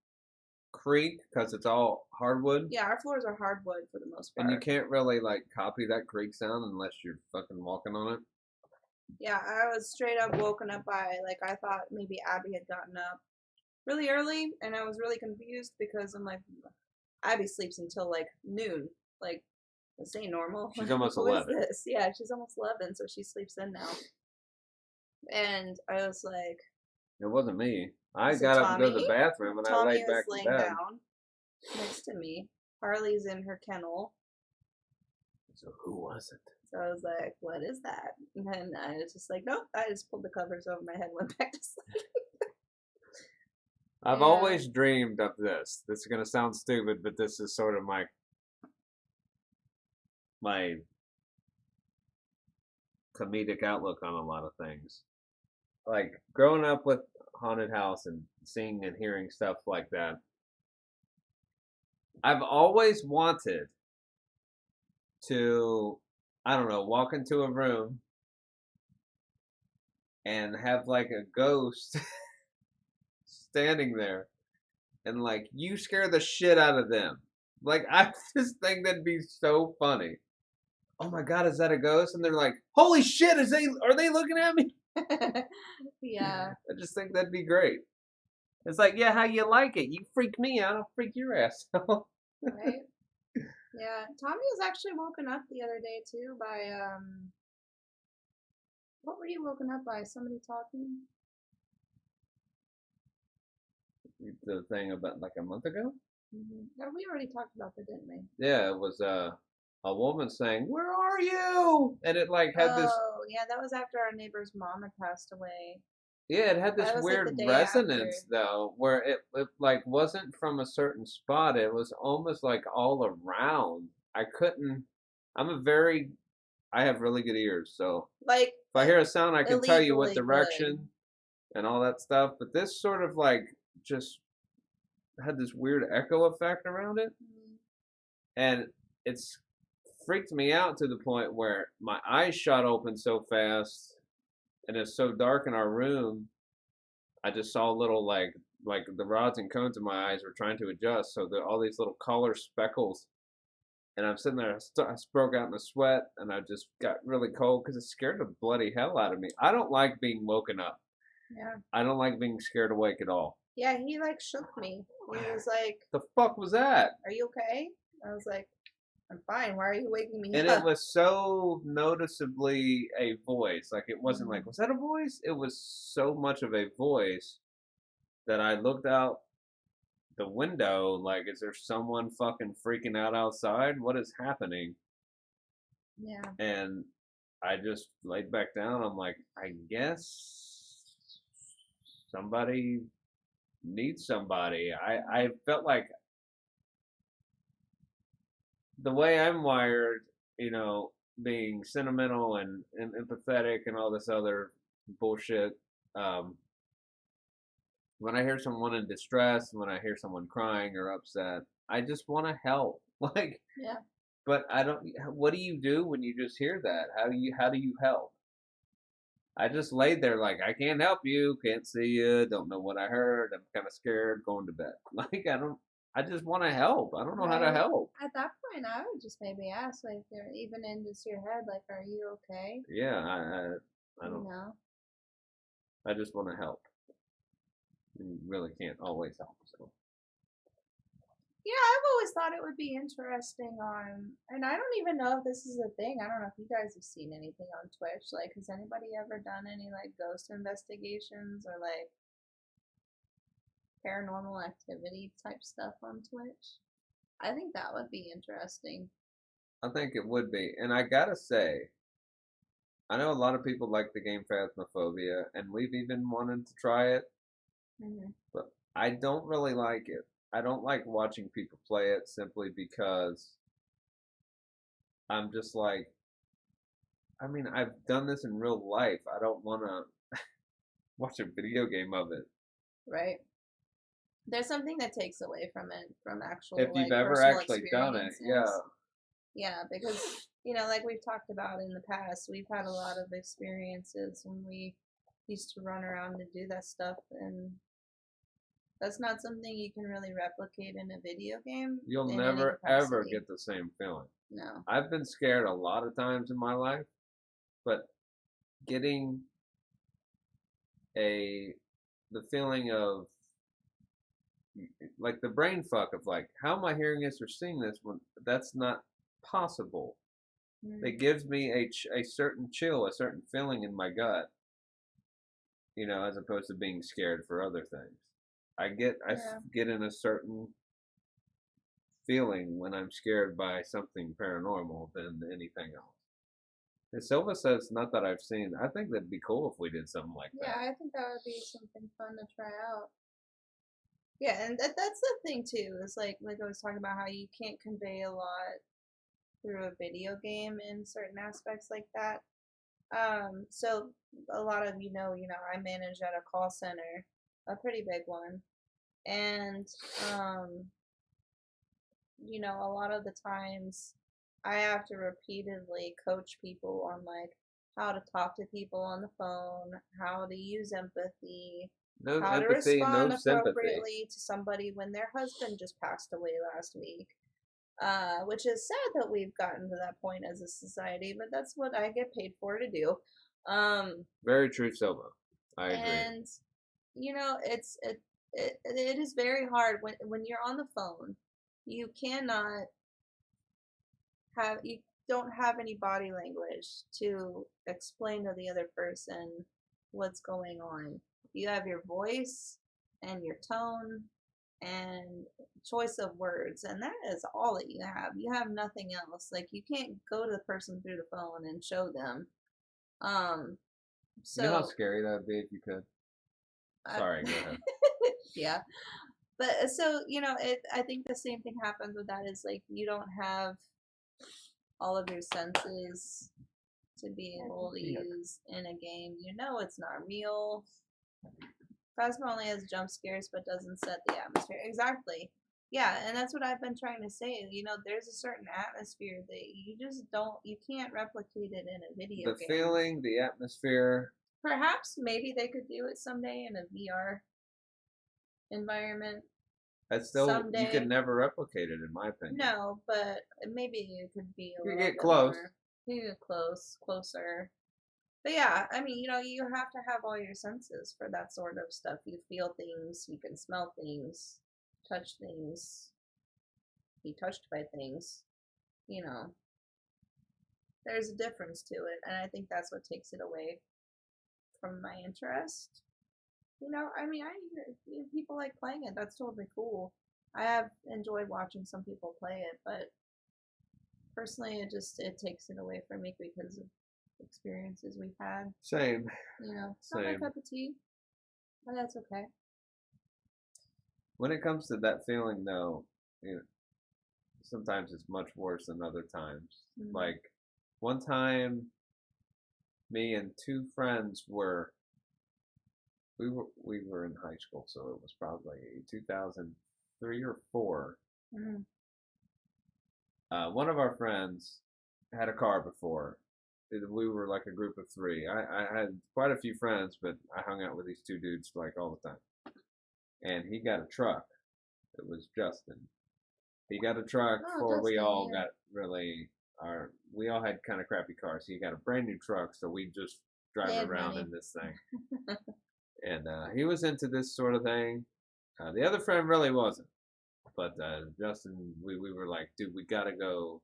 creak because it's all hardwood. Yeah, our floors are hardwood for the most part. And you can't really like copy that creak sound unless you're fucking walking on it. Yeah, I was straight up woken up by, like, I thought maybe Abby had gotten up really early, and I was really confused because I'm like, Abby sleeps until, like, noon. Like, this ain't normal. She's almost Who 11. is this? Yeah, she's almost 11, so she sleeps in now. And I was like... It wasn't me. I So got up to go to Tommy? the bathroom, and I Tommy laid back is in laying bed. down next to me. Harley's in her kennel. So who was it? So I was like, what is that? And then I was just like, nope. I just pulled the covers over my head and went back to sleep. I've always dreamed of this. This is going to sound stupid, but this is sort of my comedic outlook on a lot of things. Like, growing up with Haunted House and seeing and hearing stuff like that, I've always wanted to, I don't know, walk into a room and have like a ghost standing there and like you scare the shit out of them. Like, I just think that'd be so funny. Oh my god, is that a ghost? And they're like, holy shit, are they looking at me? Yeah. I just think that'd be great. It's like, yeah, how you like it? You freak me out, I'll freak your ass out. Right? Yeah, Tommy was actually woken up the other day too by what were you woken up by? Somebody talking? The thing about like a month ago. Yeah, we already talked about that, didn't we? Yeah, it was a woman saying, "Where are you?" And it like had this. Oh, yeah, that was after our neighbor's mom had passed away. Yeah, it had this That was like the weird day resonance after. though, where it like wasn't from a certain spot. It was almost like all around. I couldn't. I'm a very. I have really good ears, so Like if I hear a sound, I can tell you what illegally direction good. and all that stuff. But this sort of like just had this weird echo effect around it, and it's freaked me out to the point where my eyes shot open so fast, and it's so dark in our room. I just saw little like the rods and cones in my eyes were trying to adjust, so all these little color speckles. And I'm sitting there, I broke out in a sweat, and I just got really cold because it scared the bloody hell out of me. I don't like being woken up. Yeah. I don't like being scared awake at all. Yeah, he like shook me. He was like, The fuck was that? "Are you okay?" I was like, "I'm fine. Why are you waking me And up?" it was so noticeably a voice. Like it wasn't Mhm. like, was that a voice? It was so much of a voice that I looked out the window like, is there someone fucking freaking out outside? What is happening? Yeah. And I just laid back down. I'm like, I guess somebody needs somebody. I felt like the way I'm wired, you know, being sentimental and empathetic and all this other bullshit. Um, when I hear someone in distress, when I hear someone crying or upset, I just want to help. Like, Yeah. but I don't. What do you do when you just hear that? How do you help? I just laid there like I can't help you, can't see you, don't know what I heard. I'm kind of scared, going to bed. Like I don't. I just want to help. I don't know how to Right. help. At that point, I would just maybe ask, like, even in just your head, like, "Are you okay?" Yeah, I You don't. know. I just want to help. You really can't always help. So Yeah, I've always thought it would be interesting on, and I don't even know if this is a thing. I don't know if you guys have seen anything on Twitch. Like, has anybody ever done any like ghost investigations or like paranormal activity type stuff on Twitch? I think that would be interesting. I think it would be, and I gotta say, I know a lot of people like the game Phasmophobia, and we've even wanted to try it, but I don't really like it. I don't like watching people play it simply because I'm just like, I mean, I've done this in real life. I don't want to watch a video game of it. Right. There's something that takes away from it, from actual If you've like ever personal actually done it, yeah. experiences. Yeah, because like we've talked about in the past, we've had a lot of experiences when we used to run around and do that stuff, and that's not something you can really replicate in a video game You'll in any never ever capacity. get the same feeling. No. I've been scared a lot of times in my life, but getting a the feeling of like the brain fuck of like, how am I hearing this or seeing this when that's not possible? It gives me a certain chill, a certain feeling in my gut, as opposed to being scared for other things. I Yeah. get in a certain feeling when I'm scared by something paranormal than anything else. And Silva says, not that I've seen. I think that'd be cool if we did something like Yeah, that. I think that would be something fun to try out. Yeah, and that's the thing too. Is like I was talking about how you can't convey a lot through a video game in certain aspects like that. So a lot of I manage at a call center, a pretty big one, and um, a lot of the times I have to repeatedly coach people on like how to talk to people on the phone, how to use empathy, No how to empathy, no respond sympathy. appropriately to somebody when their husband just passed away last week. Which is sad that we've gotten to that point as a society, but that's what I get paid for to do. Very true, Silva. I agree. And it is very hard when you're on the phone. You cannot you don't have any body language to explain to the other person what's going on. You have your voice and your tone and choice of words, and that is all that you have. You have nothing else. Like, you can't go to the person through the phone and show them. You know how So scary that would be if you could? Sorry, go ahead. yeah. But so, I think the same thing happens with that is like you don't have all of your senses to be able to use in a game. You know it's not real. Phasma only has jump scares but doesn't set the atmosphere. Exactly. Yeah, and that's what I've been trying to say. There's a certain atmosphere that you can't replicate it in a video The game. feeling, the atmosphere. Perhaps maybe they could do it someday in a VR environment. That's still, Someday. you could never replicate it, in my opinion. No, but maybe it could be a You little get bit close. more. You get closer. But yeah, I mean, you have to have all your senses for that sort of stuff. You feel things, you can smell things, touch things, be touched by things. There's a difference to it, and I think that's what takes it away from my interest. I mean, people like playing it. That's totally cool. I have enjoyed watching some people play it, but personally, it takes it away from me because of experiences we've had. Same. It's not my cup of tea, but that's okay. When it comes to that feeling, though, sometimes it's much worse than other times. Mhm. Like, one time, me and two friends we were in high school, so it was probably 2003 or 4. Mhm. One of our friends had a car before. We were like a group of 3. I had quite a few friends, but I hung out with these 2 dudes like all the time. And he got a truck. It was Justin. He got a truck before we Justin, all yeah. got we all had kind of crappy cars. He got a brand new truck, so we just They drive had around money. in this thing. And he was into this sort of thing. The other friend really wasn't. But Justin, we were like, dude, we gotta go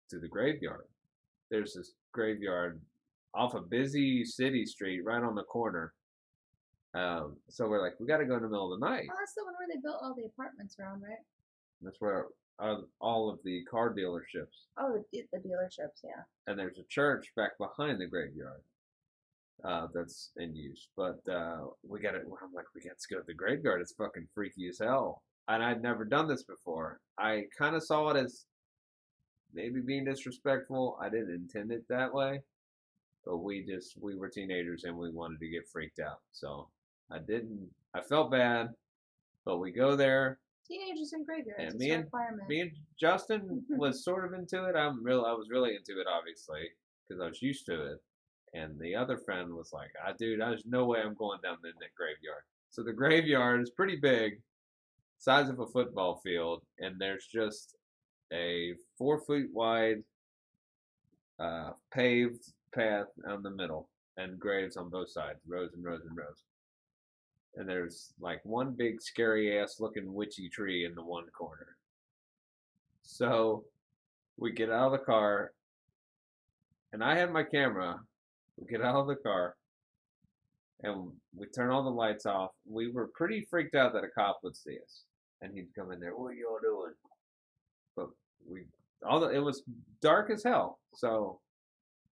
to the graveyard. There's this graveyard off a busy city street right on the corner. So we're like, we gotta go in the middle of the night. Oh, that's the one where they built all the apartments around, right? That's where all of the car dealerships. Oh, the dealerships, yeah. And there's a church back behind the graveyard that's in use. But I'm like, we got to go to the graveyard. It's fucking freaky as hell. And I'd never done this before. I kind of saw it as maybe being disrespectful. I didn't intend it that way. But we were teenagers and we wanted to get freaked out. So I felt bad. But we go there. Teenagers in graveyards. And It's a requirement. me and Justin was sort of into it. I was really into it, obviously, because I was used to it. And the other friend was like, dude, there's no way I'm going down in that graveyard. So the graveyard is pretty big, size of a football field, and there's just a 4-foot wide paved path down the middle, and graves on both sides, rows and rows and rows. And there's like one big scary ass looking witchy tree in the one corner. So we get out of the car, and I had my camera. We get out of the car, and we turn all the lights off. We were pretty freaked out that a cop would see us, and he'd come in there. What are y'all doing? But it was dark as hell. So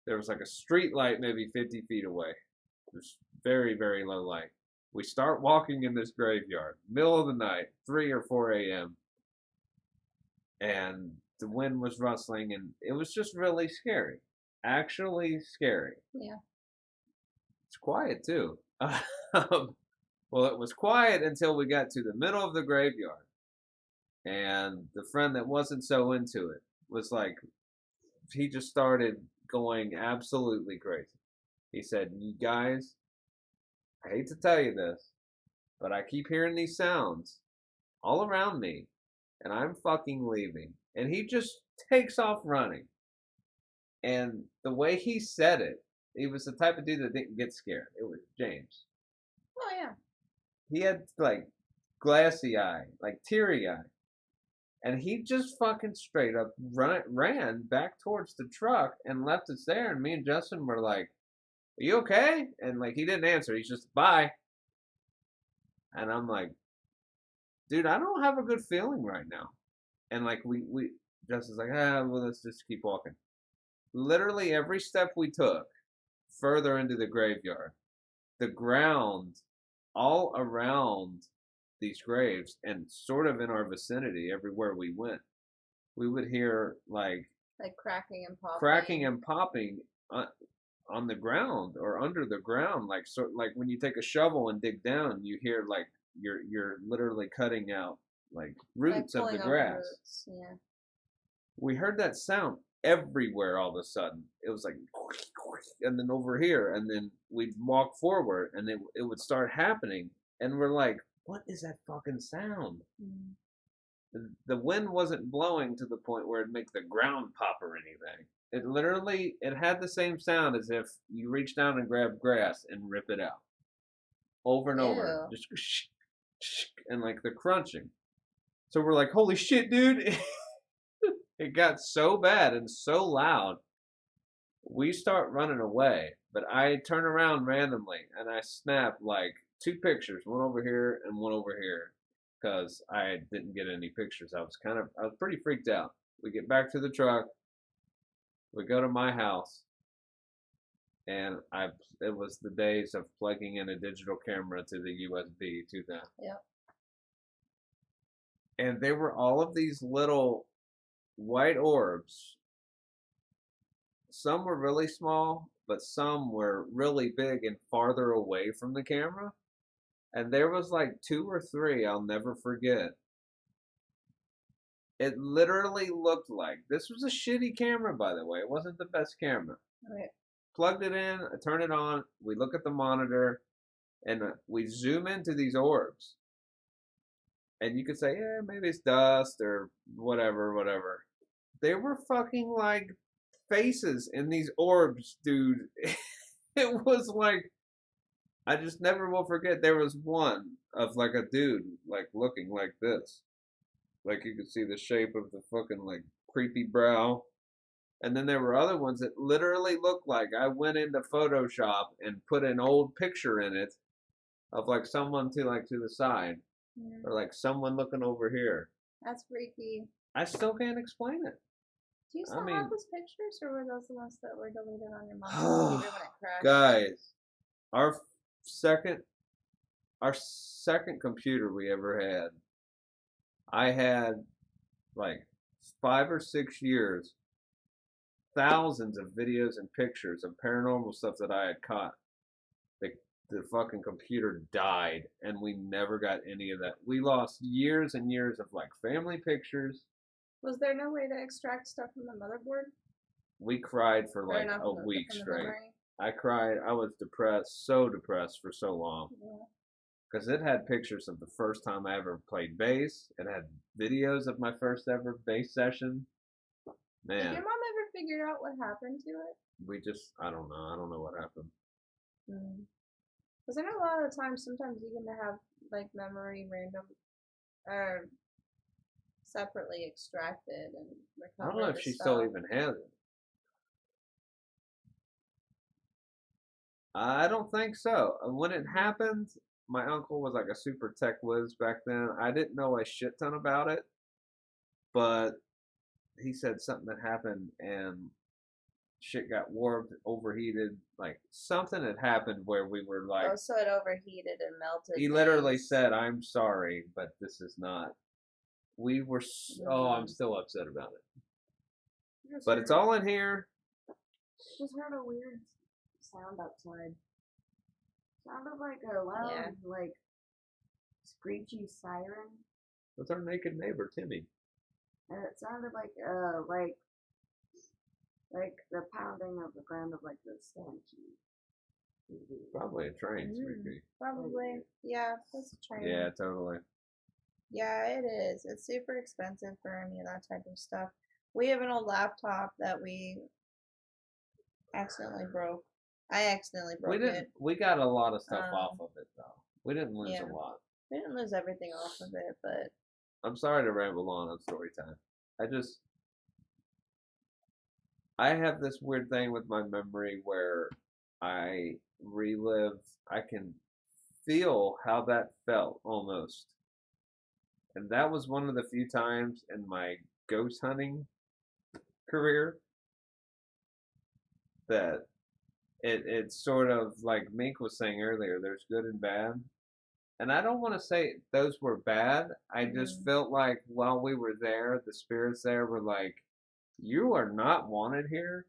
there was like a street light maybe 50 feet away. It was very, very low light. We start walking in this graveyard, middle of the night, 3 or 4 a.m. And the wind was rustling, and it was just really scary. Actually scary. Yeah. It's quiet, too. Well, it was quiet until we got to the middle of the graveyard. And the friend that wasn't so into it was like, he just started going absolutely crazy. He said, you guys, I hate to tell you this, but I keep hearing these sounds all around me, and I'm fucking leaving. And he just takes off running. And the way he said it, he was the type of dude that didn't get scared. It was James. Oh, yeah. He had like glassy eye, like teary eye. And he just fucking straight up ran back towards the truck and left us there. And me and Justin were like, "Are you okay?" And like he didn't answer. He's just bye. And I'm like, "Dude, I don't have a good feeling right now." And like we Justin's like, well, let's just keep walking. Literally every step we took further into the graveyard, the ground all around these graves and sort of in our vicinity, everywhere we went, we would hear like cracking and popping. cracking and popping on the ground or under the ground, like like when you take a shovel and dig down, you hear like you're literally cutting out like roots of the grass. Roots. Yeah. We heard that sound everywhere all of a sudden. It was like, and then over here, and then we'd walk forward, and it would start happening, and we're like, what is that fucking sound? The wind wasn't blowing to the point where it'd make the ground pop or anything. It had the same sound as if you reach down and grab grass and rip it out. Over and over. Just and like the crunching. So we're like, holy shit, dude. It got so bad and so loud. We start running away, but I turn around randomly and I snap like 2 pictures, one over here and one over here, because I didn't get any pictures. I was pretty freaked out. We get back to the truck. We go to my house, and it was the days of plugging in a digital camera to the USB to that. Yep. And there were all of these little white orbs. Some were really small, but some were really big and farther away from the camera. And there was like 2 or 3 I'll never forget. It literally looked like, this was a shitty camera, by the way. It wasn't the best camera. Right. Plugged it in, I turn it on, we look at the monitor, and we zoom into these orbs. And you could say, yeah, maybe it's dust or whatever. They were fucking like faces in these orbs, dude. It was like, I just never will forget. There was one of like a dude like looking like this. Like you could see the shape of the fucking like creepy brow. And then there were other ones that literally looked like I went into Photoshop and put an old picture in it of like someone to the side. Yeah. Or like someone looking over here. That's freaky. I still can't explain it. Do you still have those pictures, or were those the ones that were deleted on your mom's computer when it crashed? Guys, our second computer we ever had, I had like 5 or 6 years, thousands of videos and pictures of paranormal stuff that I had caught. The fucking computer died, and we never got any of that. We lost years and years of like family pictures. Was there no way to extract stuff from the motherboard? We cried for like a week straight. I cried. I was depressed, so depressed for so long. Yeah. Because it had pictures of the first time I ever played bass. It had videos of my first ever bass session. Man. Did your mom ever figure out what happened to it? I don't know. I don't know what happened. Because I know a lot of the times, sometimes you can have like memory random, or separately extracted and recovered. I don't know if she still even has it. I don't think so. When it happened, my uncle was like a super tech whiz back then. I didn't know a shit ton about it, but he said something that happened and shit got warped, overheated, like something had happened where we were like, oh, so it overheated and melted. He literally said, "I'm sorry, but this is not." We were I'm still upset about it. But it's all in here. Just heard a weird sound outside. Sounded like a loud, like screechy siren. That's our naked neighbor, Timmy. And it sounded like the pounding of the ground of like the statue. Probably a train, Sweetie. Probably. Yeah, that's a train. Yeah, totally. Yeah, it is. It's super expensive for any of that type of stuff. We have an old laptop that we accidentally broke. I accidentally broke it. We got a lot of stuff off of it, though. We didn't lose a lot. We didn't lose everything off of it, but I'm sorry to ramble on story time. I have this weird thing with my memory where I relive, I can feel how that felt almost. And that was one of the few times in my ghost hunting career that it's sort of like Mink was saying earlier, there's good and bad. And I don't want to say those were bad. I just felt like while we were there, the spirits there were like, you are not wanted here.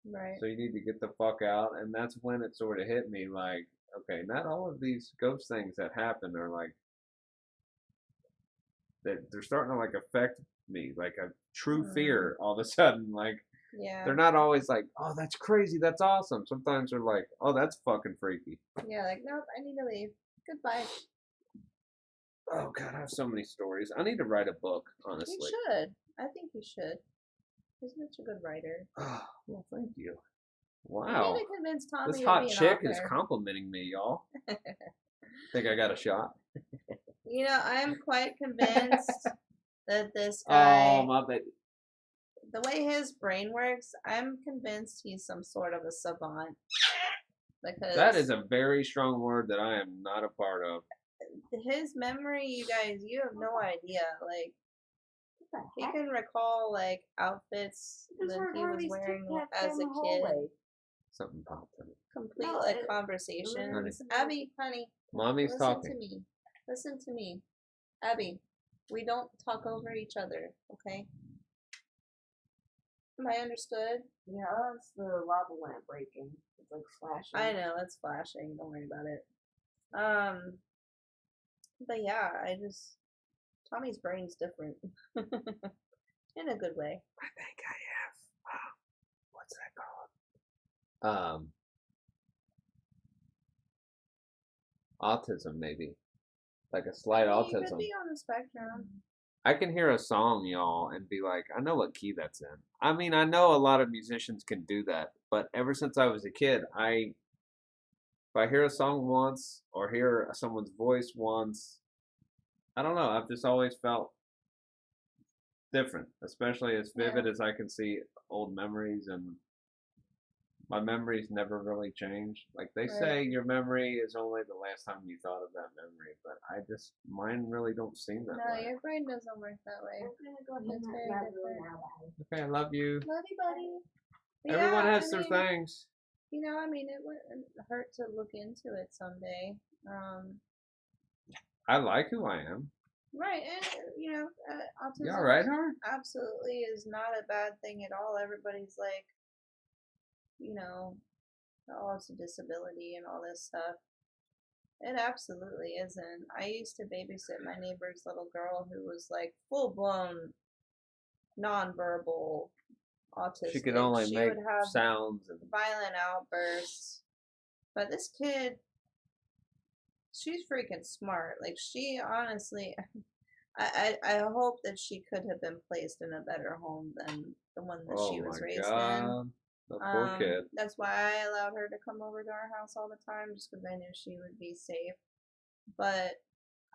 Right. So you need to get the fuck out. And that's when it sort of hit me like, okay, not all of these ghost things that happen are like, that they're starting to like affect me, like a true fear all of a sudden. Like, Yeah. they're not always like, oh, that's crazy, that's awesome. Sometimes they're like, oh, that's fucking freaky. Yeah, like, nope, I need to leave. Goodbye. Oh, God, I have so many stories. I need to write a book, honestly. You should. I think you should. He's such a good writer. Oh, well, thank you. You Wow. need to convince Tommy This to hot be an chick is author. complimenting me, y'all. Think I got a shot? You know, I am quite convinced that this guy, Oh, my baby. the way his brain works, I'm convinced he's some sort of a savant. Because That is a very strong word that I am not a part of. his memory, you guys, you have no idea. Like, he can recall like outfits that he was wearing as a kid. Something popped in it. Complete like conversations. Abby, honey, Mommy's listen talking. to me. Listen to me, Abby. We don't talk over each other, okay? Am I understood? Yeah, that's the lava lamp breaking. It's like flashing. I know it's flashing. Don't worry about it. But yeah, Tommy's brain's different in a good way. I think I have. What's that called? Autism, maybe. Like a slight You autism. could be on the spectrum. I can hear a song, y'all, and be like, I know what key that's in. I mean, I know a lot of musicians can do that, but ever since I was a kid, if I hear a song once or hear someone's voice once, I don't know, I've just always felt different, especially as vivid as I can see old memories, and my memories never really change. Like they say, your memory is only the last time you thought of that memory, but mine really don't seem that way. No, your brain doesn't work that way. It's very different. Okay, I love you. Love you, buddy. But Everyone yeah, has their things. You know, I mean, it wouldn't hurt to look into it someday. I like who I am. Right, and you know, autism. You all right, Howard? Absolutely is not a bad thing at all. Everybody's like, you know, oh, it's a disability and all this stuff. It absolutely isn't. I used to babysit my neighbor's little girl who was like full blown nonverbal autistic. She could only make would have sounds and violent outbursts. But this kid, she's freaking smart. Like, she honestly, I hope that she could have been placed in a better home than the one that she was raised in. The poor kid. That's why I allowed her to come over to our house all the time, just because I knew she would be safe. But,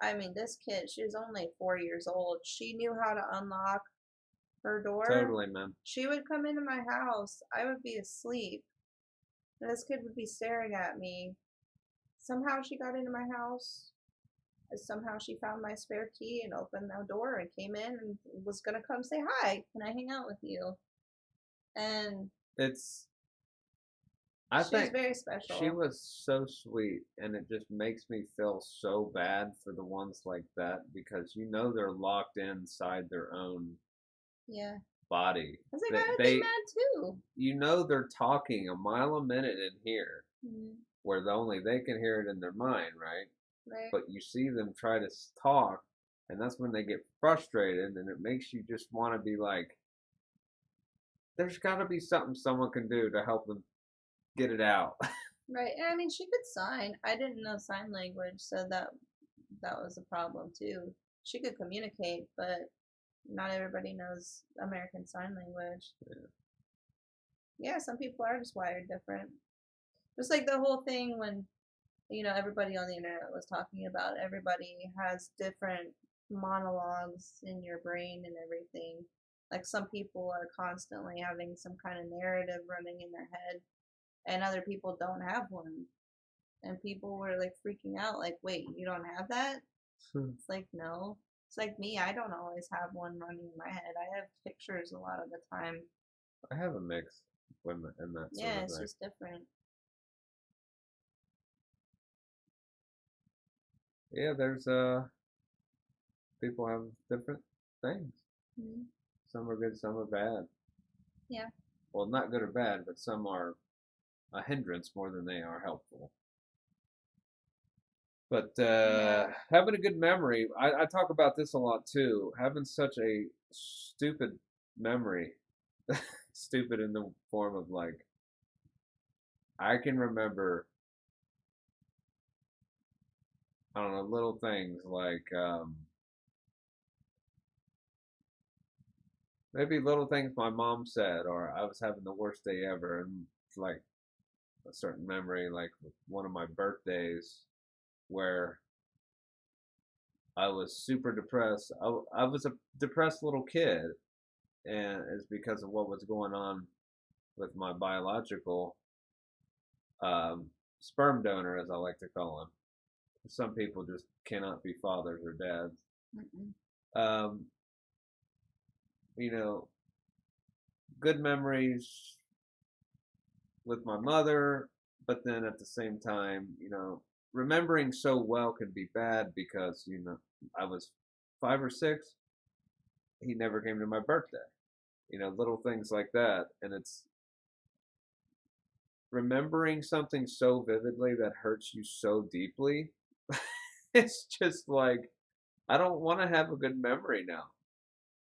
I mean, this kid, she was only 4 years old. She knew how to unlock her door. Totally, man. She would come into my house. I would be asleep. And this kid would be staring at me. Somehow she got into my house. Somehow she found my spare key and opened the door and came in and was going to come say, hi, can I hang out with you? And she's very special. She was so sweet, and it just makes me feel so bad for the ones like that, because you know they're locked inside their own body. I was like, I would be mad too. You know they're talking a mile a minute in here, where only they can hear it in their mind, right? Right. But you see them try to talk, and that's when they get frustrated, and it makes you just want to be like, there's got to be something someone can do to help them get it out. Right. And I mean, she could sign. I didn't know sign language, so that was a problem too. She could communicate, but not everybody knows American Sign Language. Yeah, some people are just wired different. Just like the whole thing when, you know, everybody on the internet was talking about, everybody has different monologues in your brain and everything. Like some people are constantly having some kind of narrative running in their head, and other people don't have one. And people were like freaking out, like, wait, you don't have that? It's like, no. It's like me, I don't always have one running in my head. I have pictures a lot of the time. I have a mix when in that sort Yeah, of it's thing. just different. Yeah, there's people have different things. Mhm. Some are good, some are bad. Yeah. Well, not good or bad, but some are a hindrance more than they are helpful. But having a good memory, I talk about this a lot too. Having such a stupid memory, stupid in the form of like, I can remember, I don't know, little things like maybe little things my mom said, or I was having the worst day ever, and it's like a certain memory, like one of my birthdays, where I was super depressed. I was a depressed little kid, and it's because of what was going on with my biological um, sperm donor, as I like to call him. Some people just cannot be fathers or dads. Mm-mm. Um, you know, good memories with my mother, but then at the same time, remembering so well can be bad because, I was 5 or 6. He never came to my birthday. Little things like that. And it's remembering something so vividly that hurts you so deeply. It's just like, I don't want to have a good memory now.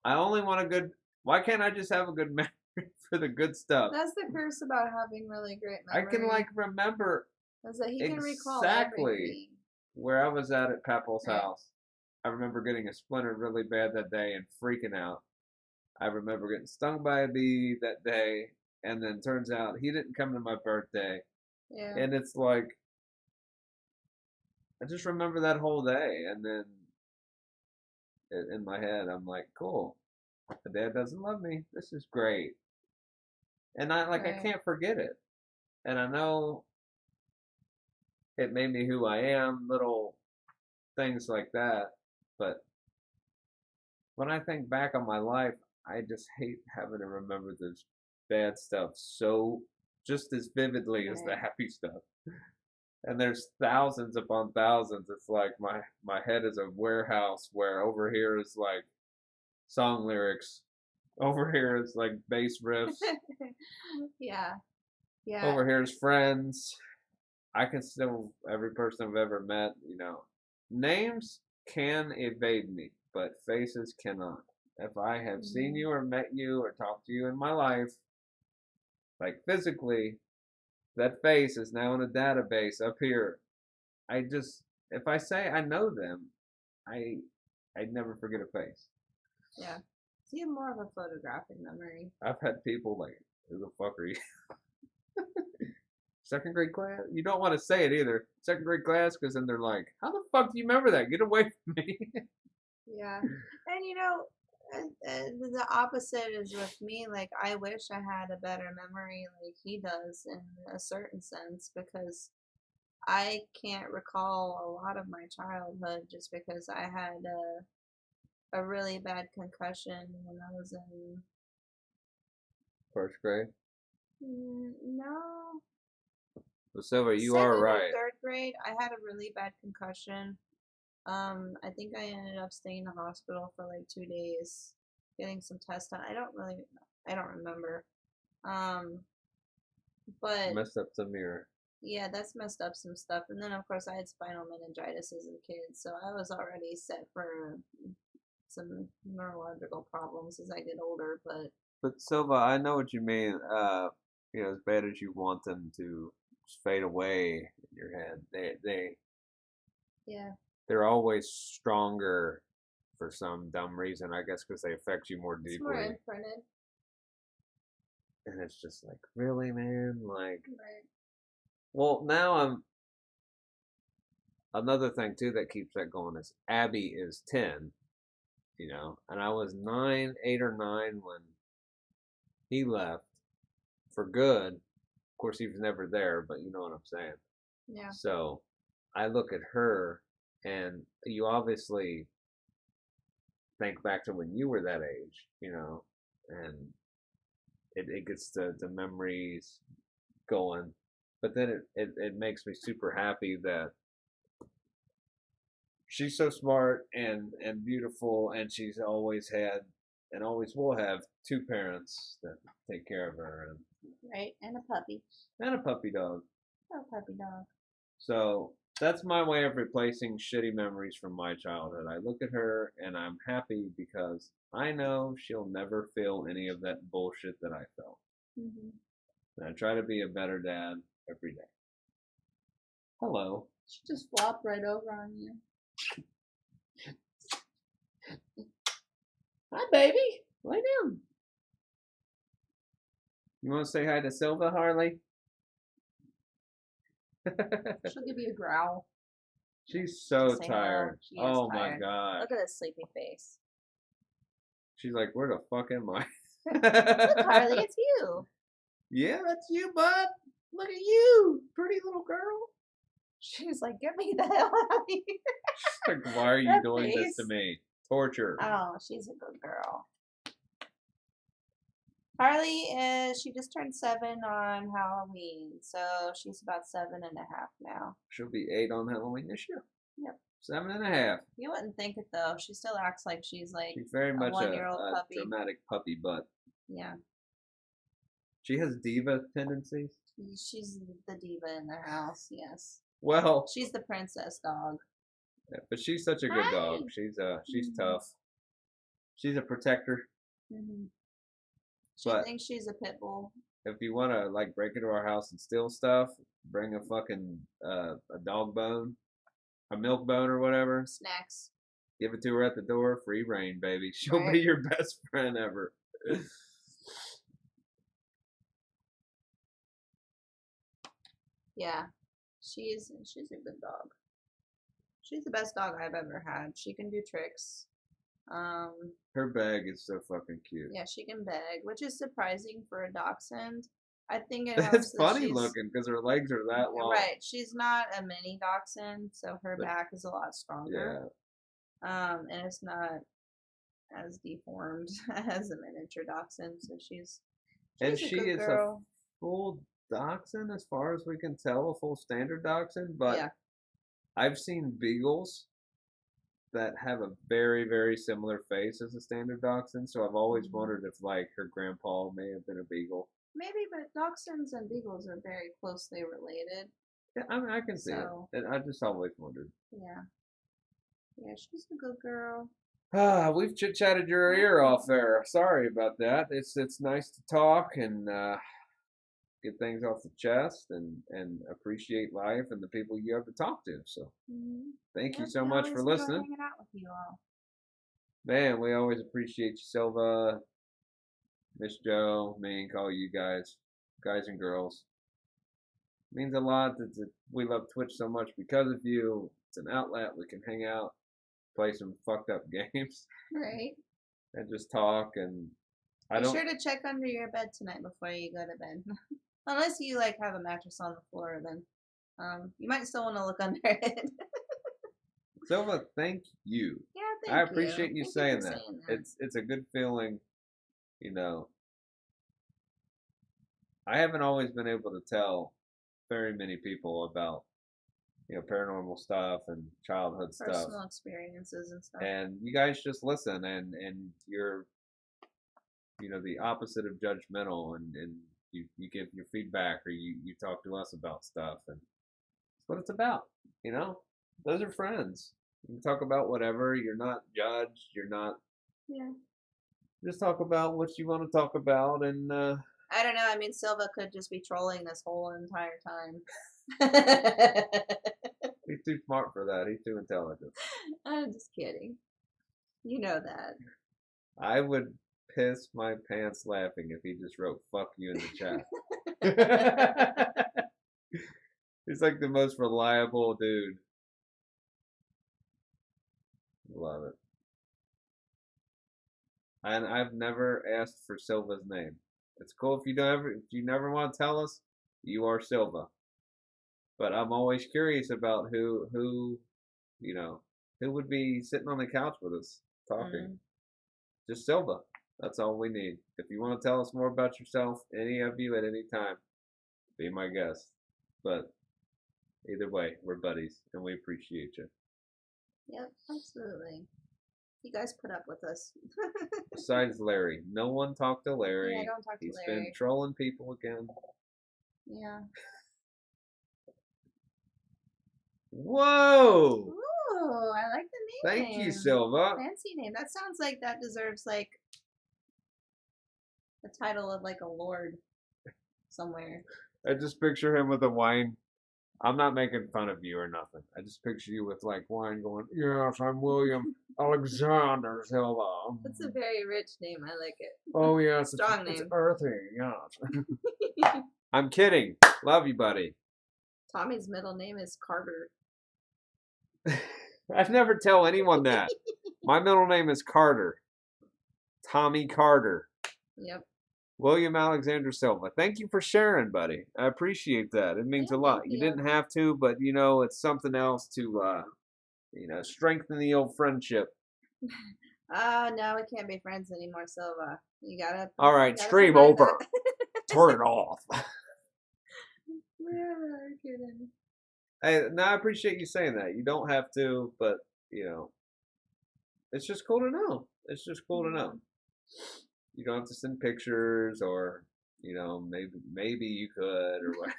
I only want a good, why can't I just have a good memory for the good stuff? That's the curse about having really great I memory. can like remember is that he can recall exactly everything. where I was at Papel's Right. house. I remember getting a splinter really bad that day and freaking out. I remember getting stung by a bee that day, and then turns out he didn't come to my birthday. Yeah. And it's like, I just remember that whole day, and then in my head, I'm like, cool. My dad doesn't love me. This is great. And I Right. can't forget it. And I know it made me who I am, little things like that. But when I think back on my life, I just hate having to remember this bad stuff so just as vividly as the Right. happy stuff. And there's thousands upon thousands. It's like my head is a warehouse where over here is like song lyrics. Over here is like bass riffs. Yeah. Yeah. Over here is friends. I can still every person I've ever met, names can evade me, but faces cannot. If I have seen you or met you or talked to you in my life, like physically, that face is now in a database up here. If I say I know them, I never forget a face. Yeah. So you have more of a photographic memory. I've had people like, who the fuck are you? Second grade class? You don't want to say it either. Second grade class, because then they're like, how the fuck do you remember that? Get away from me. Yeah. And the opposite is with me. Like, I wish I had a better memory like he does in a certain sense because I can't recall a lot of my childhood just because I had a really bad concussion when I was in. First grade. No. Well, Silver, you Second are or right. third grade, I had a really bad concussion. I think I ended up staying in the hospital for like 2 days, getting some tests done. I don't remember. But Messed up some mirror. yeah, that's messed up some stuff. And then of course I had spinal meningitis as a kid, so I was already set for some neurological problems as I get older. But Silva, I know what you mean. As bad as you want them to just fade away in your head, Yeah, they're always stronger for some dumb reason. I guess because they affect you more it's more deeply. imprinted. And it's just like, really, man? Like, Right. well, now another thing too that keeps that going is Abby is 10, you know, and I was 8 or 9 when he left for good. Of course, he was never there, but you know what I'm saying. Yeah. So I look at her, and you obviously think back to when you were that age, you know, and it gets the memories going. But then it makes me super happy that she's so smart and beautiful, and she's always had and always will have 2 parents that take care of her Right. And a puppy. and a puppy dog. Oh, puppy dog. So that's my way of replacing shitty memories from my childhood. I look at her and I'm happy because I know she'll never feel any of that bullshit that I felt. Mm-hmm. And I try to be a better dad every day. Hello. She just flopped right over on you. Hi, baby. Lay down. You want to say hi to Silva, Harley? She'll give you a growl. She's so Just say hello. tired. She is Oh my tired. god. Look at this sleepy face. She's like, where the fuck am I? Look, Harley, it's you. Yeah, that's you, bud. Look at you, pretty little girl. She's like, get me the hell out of here. Like, why are you That doing this face. to me? Torture. Oh, she's a good girl. Harley she just turned 7 on Halloween, so she's about 7.5 now. She'll be 8 on Halloween this year. Yep. 7.5. You wouldn't think it though. She still acts like she's like She's very much a 1-year-old puppy. dramatic puppy butt. Yeah. She has diva tendencies. She's the diva in the house, yes. Well, She's the princess dog. but she's such a good dog. She's tough. She's a protector. Mm-hmm. She But thinks she's a pit bull. if you want to like break into our house and steal stuff, bring a fucking a dog bone, a milk bone or whatever. Snacks. Give it to her at the door. Free reign, baby. She'll Right. be your best friend ever. Yeah. She's a good dog. She's the best dog I've ever had. She can do tricks. Her bag is so fucking cute. Yeah, she can beg, which is surprising for a dachshund. I think it helps It's that funny she's, looking because her legs are that long. right. She's not a mini dachshund, so her But- back is a lot stronger. Yeah. And it's not as deformed as a miniature dachshund, so she's And a she good is girl. a full dachshund as far as we can tell, a full standard dachshund. But Yeah. I've seen beagles that have a very, very similar face as a standard dachshund. So I've always Mhm. wondered if like her grandpa may have been a beagle. Maybe, but dachshunds and beagles are very closely related. Yeah, I mean, I can see So- it. And I just always wondered. Yeah. Yeah, she's a good girl. We've chit chatted your ear off there. Sorry about that. It's nice to talk and get things off the chest and appreciate life and the people you have to talk to. So thank you so much for listening. Hanging out with you all. Man, we always appreciate you, Silva, Miss Joe, me, and call you guys and girls. It means a lot that we love Twitch so much because of you. It's an outlet. We can hang out, play some fucked up games, Right. and just talk. And Be sure to check under your bed tonight before you go to bed. Unless you like have a mattress on the floor, then you might still want to look under it. Silva, thank you. Yeah, thank I you. appreciate you Thank saying for that. saying that. It's a good feeling, you know. I haven't always been able to tell very many people about, you know, paranormal stuff and childhood stuff. Personal experiences and stuff. And you guys just listen and you're, you know, the opposite of judgmental and you give your feedback or you talk to us about stuff and that's what it's about, you know? Those are friends. You can talk about whatever, you're not judged, you're not Yeah. just talk about what you want to talk about and I don't know. I mean, Silva could just be trolling this whole entire time. he's too smart for that. He's too intelligent. I'm just kidding. You know that. I would piss my pants laughing if he just wrote "fuck you" in the chat. He's like the most reliable dude. Love it. And I've never asked for Silva's name. It's cool if you never want to tell us, you are Silva. But I'm always curious about who you know, who would be sitting on the couch with us talking. Just Silva. That's all we need. If you want to tell us more about yourself, any of you at any time, be my guest. But either way, we're buddies and we appreciate you. Yep, absolutely. You guys put up with us. Besides Larry, no one talked to Larry. Yeah, don't talk to He's Larry. been trolling people again. Yeah. Whoa! Ooh, I like the name. Thank you, Silva. Fancy name. That sounds like that deserves like the title of like a lord somewhere. I just picture him with a wine. I'm not making fun of you or nothing. I just picture you with like wine going, yes, I'm William Alexander Silva. That's a very rich name. I like it. Oh, yes. Strong it's name. earthy, yes. I'm kidding. Love you, buddy. Tommy's middle name is Carter. I'd never tell anyone that. My middle name is Carter. Tommy Carter. Yep. William Alexander Silva. Thank you for sharing, buddy. I appreciate that. It means a lot. thank You you. didn't have to, but you know, it's something else to strengthen the old friendship. No, we can't be friends anymore, Silva. You gotta. All right, you gotta stream provide over. that. Turn it off. Yeah, I'm kidding. I appreciate you saying that. You don't have to, but you know, it's just cool to know. It's just cool to know. You don't have to send pictures, or you know, maybe you could, or what.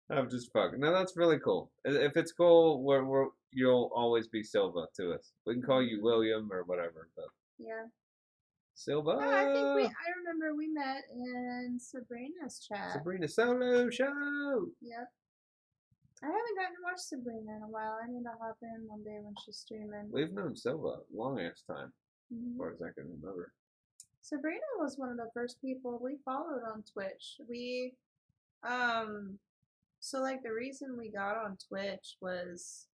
I'm just fucking. No, that's really cool. If it's cool, you'll always be Silva to us. We can call you William or whatever, but Yeah. Silva. No, I remember we met in Sabrina's chat. Sabrina Solo Show. Yep. I haven't gotten to watch Sabrina in a while. I need to hop in one day when she's streaming. We've known Silva a long ass time, as Mhm. far as I can remember. Sabrina was one of the first people we followed on Twitch. So like the reason we got on Twitch was,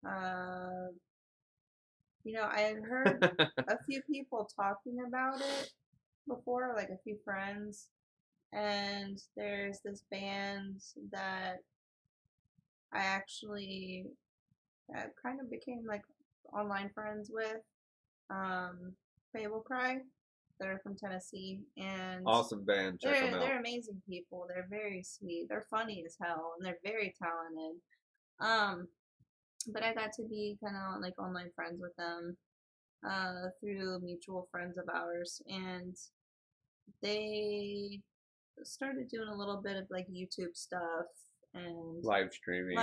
I had heard a few people talking about it before, like a few friends, and there's this band that I actually kind of became like online friends with, Fable Cry. They're from Tennessee, and Awesome band. Check them out. they're amazing people. They're very sweet. They're funny as hell, and they're very talented. But I got to be kind of like online friends with them through mutual friends of ours, and they started doing a little bit of like YouTube stuff and Live streaming.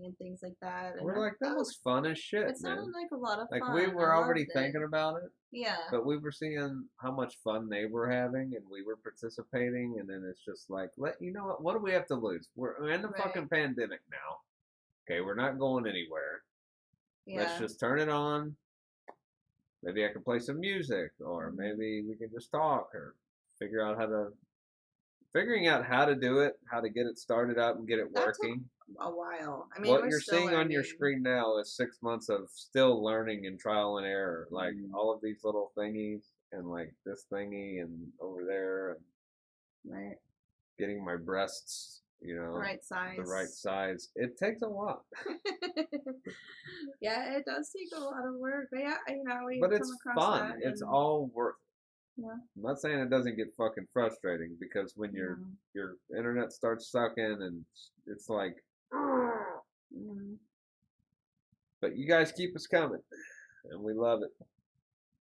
and things like that. And We're like, that was fun as shit, it sounded man. like a lot of Like fun. we were I already loved thinking it. about it, Yeah. but we were seeing how much fun they were having, and we were participating, and then it's just like, you know what? What do we have to lose? We're in the Right. fucking pandemic now. Okay, we're not going anywhere. Yeah. Let's just turn it on. Maybe I can play some music, or maybe we can just talk, or figuring out how to do it, how to get it started up and get it That took working. a while. I mean, What we're you're still seeing on your learning. screen now is 6 months of still learning and trial and error. Like all of these little thingies, and like this thingy, and over there, and Right. getting my breasts, The right size. the right size. It takes a lot, Yeah, it does take a lot of work. But yeah, we but come it's across fun. that. It's and- all worth it. Yeah. I'm not saying it doesn't get fucking frustrating, because when your internet starts sucking and it's like, Mhm. but you guys keep us coming, and we love it.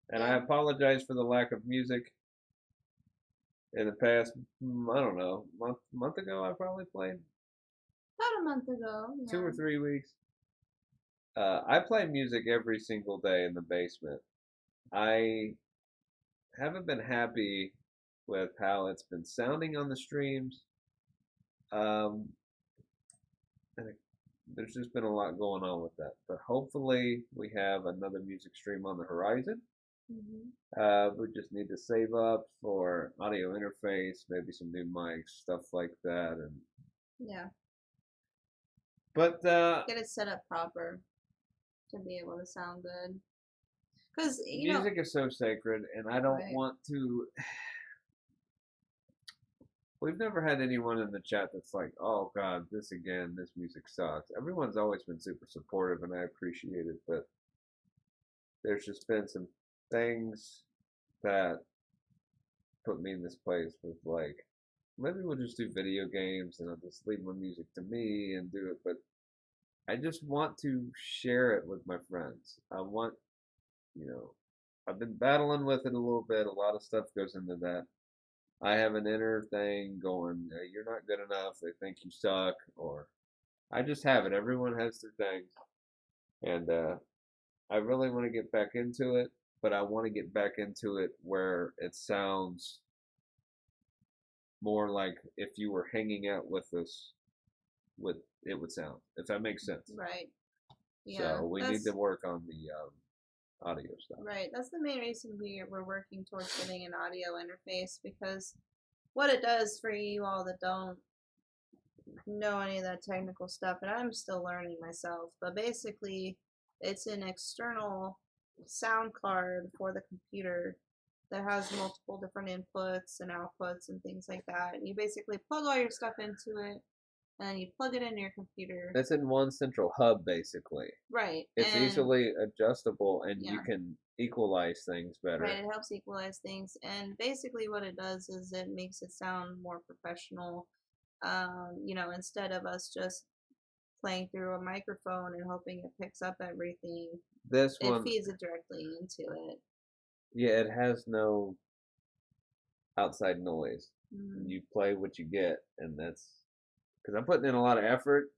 And I apologize for the lack of music in the past. I don't know, month ago I probably played About a month ago. Yeah. 2 or 3 weeks. I play music every single day in the basement. I haven't been happy with how it's been sounding on the streams. And there's just been a lot going on with that. But hopefully we have another music stream on the horizon. We just need to save up for audio interface, maybe some new mics, stuff like that, and Yeah. but Get it set up proper. to be able to sound good. Because, you know, Music is so sacred, and I don't Right. want to. We've never had anyone in the chat that's like, "Oh God, this again. This music sucks." Everyone's always been super supportive, and I appreciate it. But there's just been some things that put me in this place with like, maybe we'll just do video games, and I'll just leave my music to me and do it. But I just want to share it with my friends. I want, you know, I've been battling with it a little bit. A lot of stuff goes into that. I have an inner thing going, you're not good enough. They think you suck, or I just have it. Everyone has their thing, and I really want to get back into it, but I want to get back into it where it sounds more like if you were hanging out with us, with it would sound. If that makes sense. right. Yeah. So we need to work on the audio stuff. Right. That's the main reason we're working towards getting an audio interface, because what it does for you all that don't know any of that technical stuff, and I'm still learning myself, but basically it's an external sound card for the computer that has multiple different inputs and outputs and things like that. And you basically plug all your stuff into it, and then you plug it into your computer. It's in one central hub, basically. Right. It's and, easily adjustable, and Yeah. you can equalize things better. Right, it helps equalize things, and basically what it does is it makes it sound more professional. You know, instead of us just playing through a microphone and hoping it picks up everything, This it one, feeds it directly into it. yeah, it has no outside noise. Mm. You play what you get, and that's because I'm putting in a lot of effort.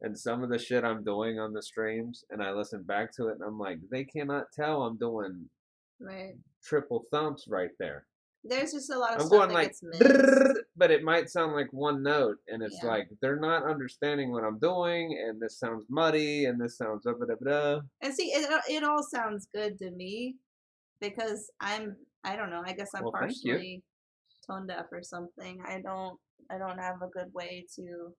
And some of the shit I'm doing on the streams, and I listen back to it, and I'm like, they cannot tell I'm doing Right. triple thumps right there. There's just a lot of I'm stuff going that like, gets missed. but it might sound like one note, and it's Yeah. like they're not understanding what I'm doing, and this sounds muddy, and this sounds da da da. And see, it all sounds good to me, because I don't know, I guess I'm Well, thank you. partially tone deaf or something. I don't have a good way to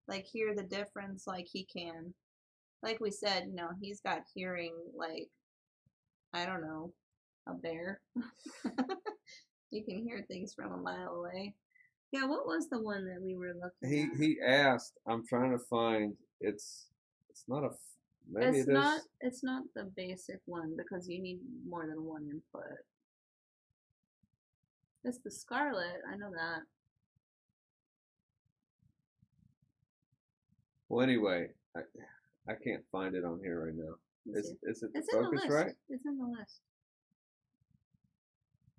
like hear the difference like he can. Like we said, you know, he's got hearing like, I don't know, a bear. You can hear things from a mile away. Yeah, what was the one that we were looking at? He asked. I'm trying to find. It's not a. Maybe It's it not. is. It's not the basic one, because you need more than one input. It's the Scarlet. I know that. Well, anyway, I can't find it on here right now. Is it It's in the focus list. right? It's in the list.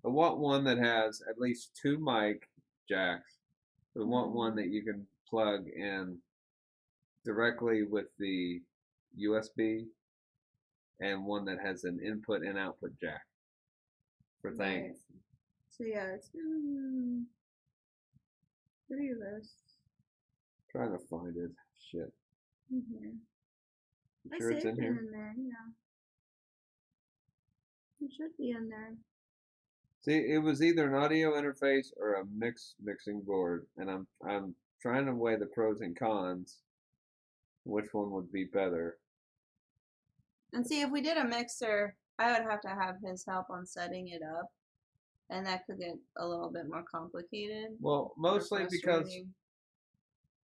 I want one that has at least 2 mic jacks. We want one that you can plug in directly with the USB, and one that has an input and output jack for things. Right. So yeah, it's pretty list. Trying to find it. Shit. In here. You I sure it's saved in it here? in there, yeah. It should be in there. See, it was either an audio interface or a mixing board, and I'm trying to weigh the pros and cons. Which one would be better? And see, if we did a mixer, I would have to have his help on setting it up, and that could get a little bit more complicated. Well, or mostly because frustrating.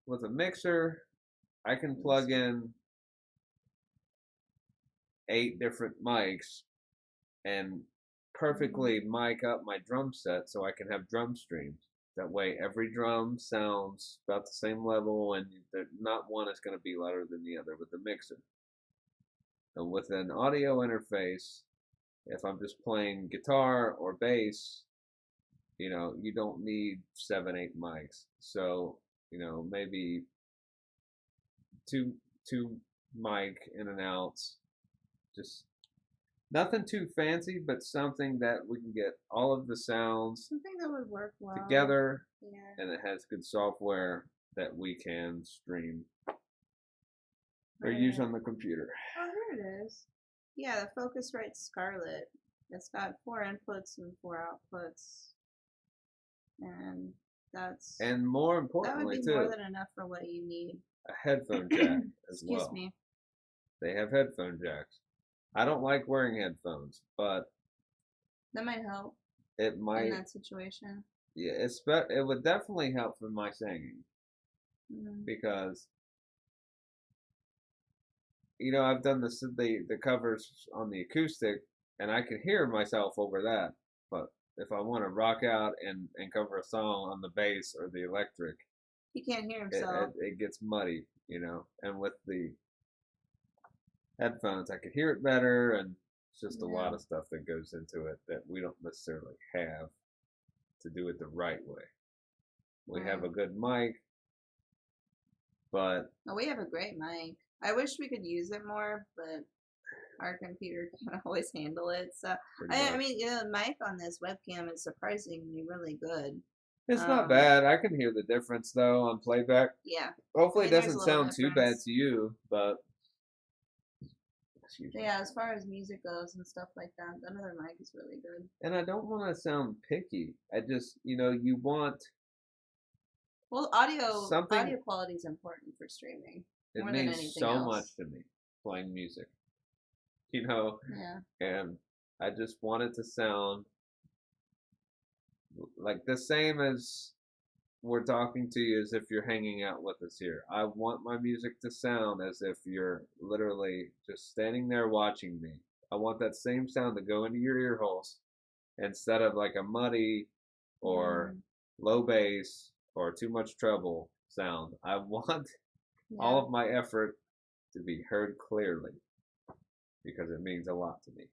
with a mixer, I can plug in 8 different mics and perfectly mic up my drum set so I can have drum streams. That way, every drum sounds about the same level, and not one is going to be louder than the other with the mixer. And with an audio interface, if I'm just playing guitar or bass, you know, you don't need 7, 8 mics. So, you know, maybe two mic in and outs. Just nothing too fancy, but something that we can get all of the sounds Something that would work well together, Yeah. and it has good software that we can stream or use on the computer. Oh, there it is. Yeah, the Focusrite Scarlet. It's got 4 inputs and 4 outputs. And that's And more that would importantly, be too, more than enough for what you need. a headphone jack as Excuse well. me. They have headphone jacks. I don't like wearing headphones, but That might help it in might. that situation. Yeah, it would definitely help for my singing Mm. because I've done the covers on the acoustic, and I can hear myself over that. But if I want to rock out and cover a song on the bass or the electric, He can't hear it himself. it gets muddy, And with the headphones, I could hear it better, and it's just a lot Yeah. of stuff that goes into it that we don't necessarily have to do it the right way. We have a good mic, but Oh, we have a great mic. I wish we could use it more, but our computer can't always handle it. So pretty I much. mean, the mic on this webcam is surprisingly really good. It's not bad. I can hear the difference though on playback. Yeah. Hopefully, I it mean, there's doesn't a little sound too bad difference. to you, but excuse me. Yeah, as far as music goes and stuff like that, that other mic is really good. And I don't want to sound picky. I just, you want Well, audio something. quality is important for streaming. It more than means anything so else. much to me playing music, Yeah. and I just want it to sound like the same as we're talking to you as if you're hanging out with us here. I want my music to sound as if you're literally just standing there watching me. I want that same sound to go into your ear holes instead of like a muddy or low bass or too much treble sound. I want all of my effort to be heard clearly because it means a lot to me.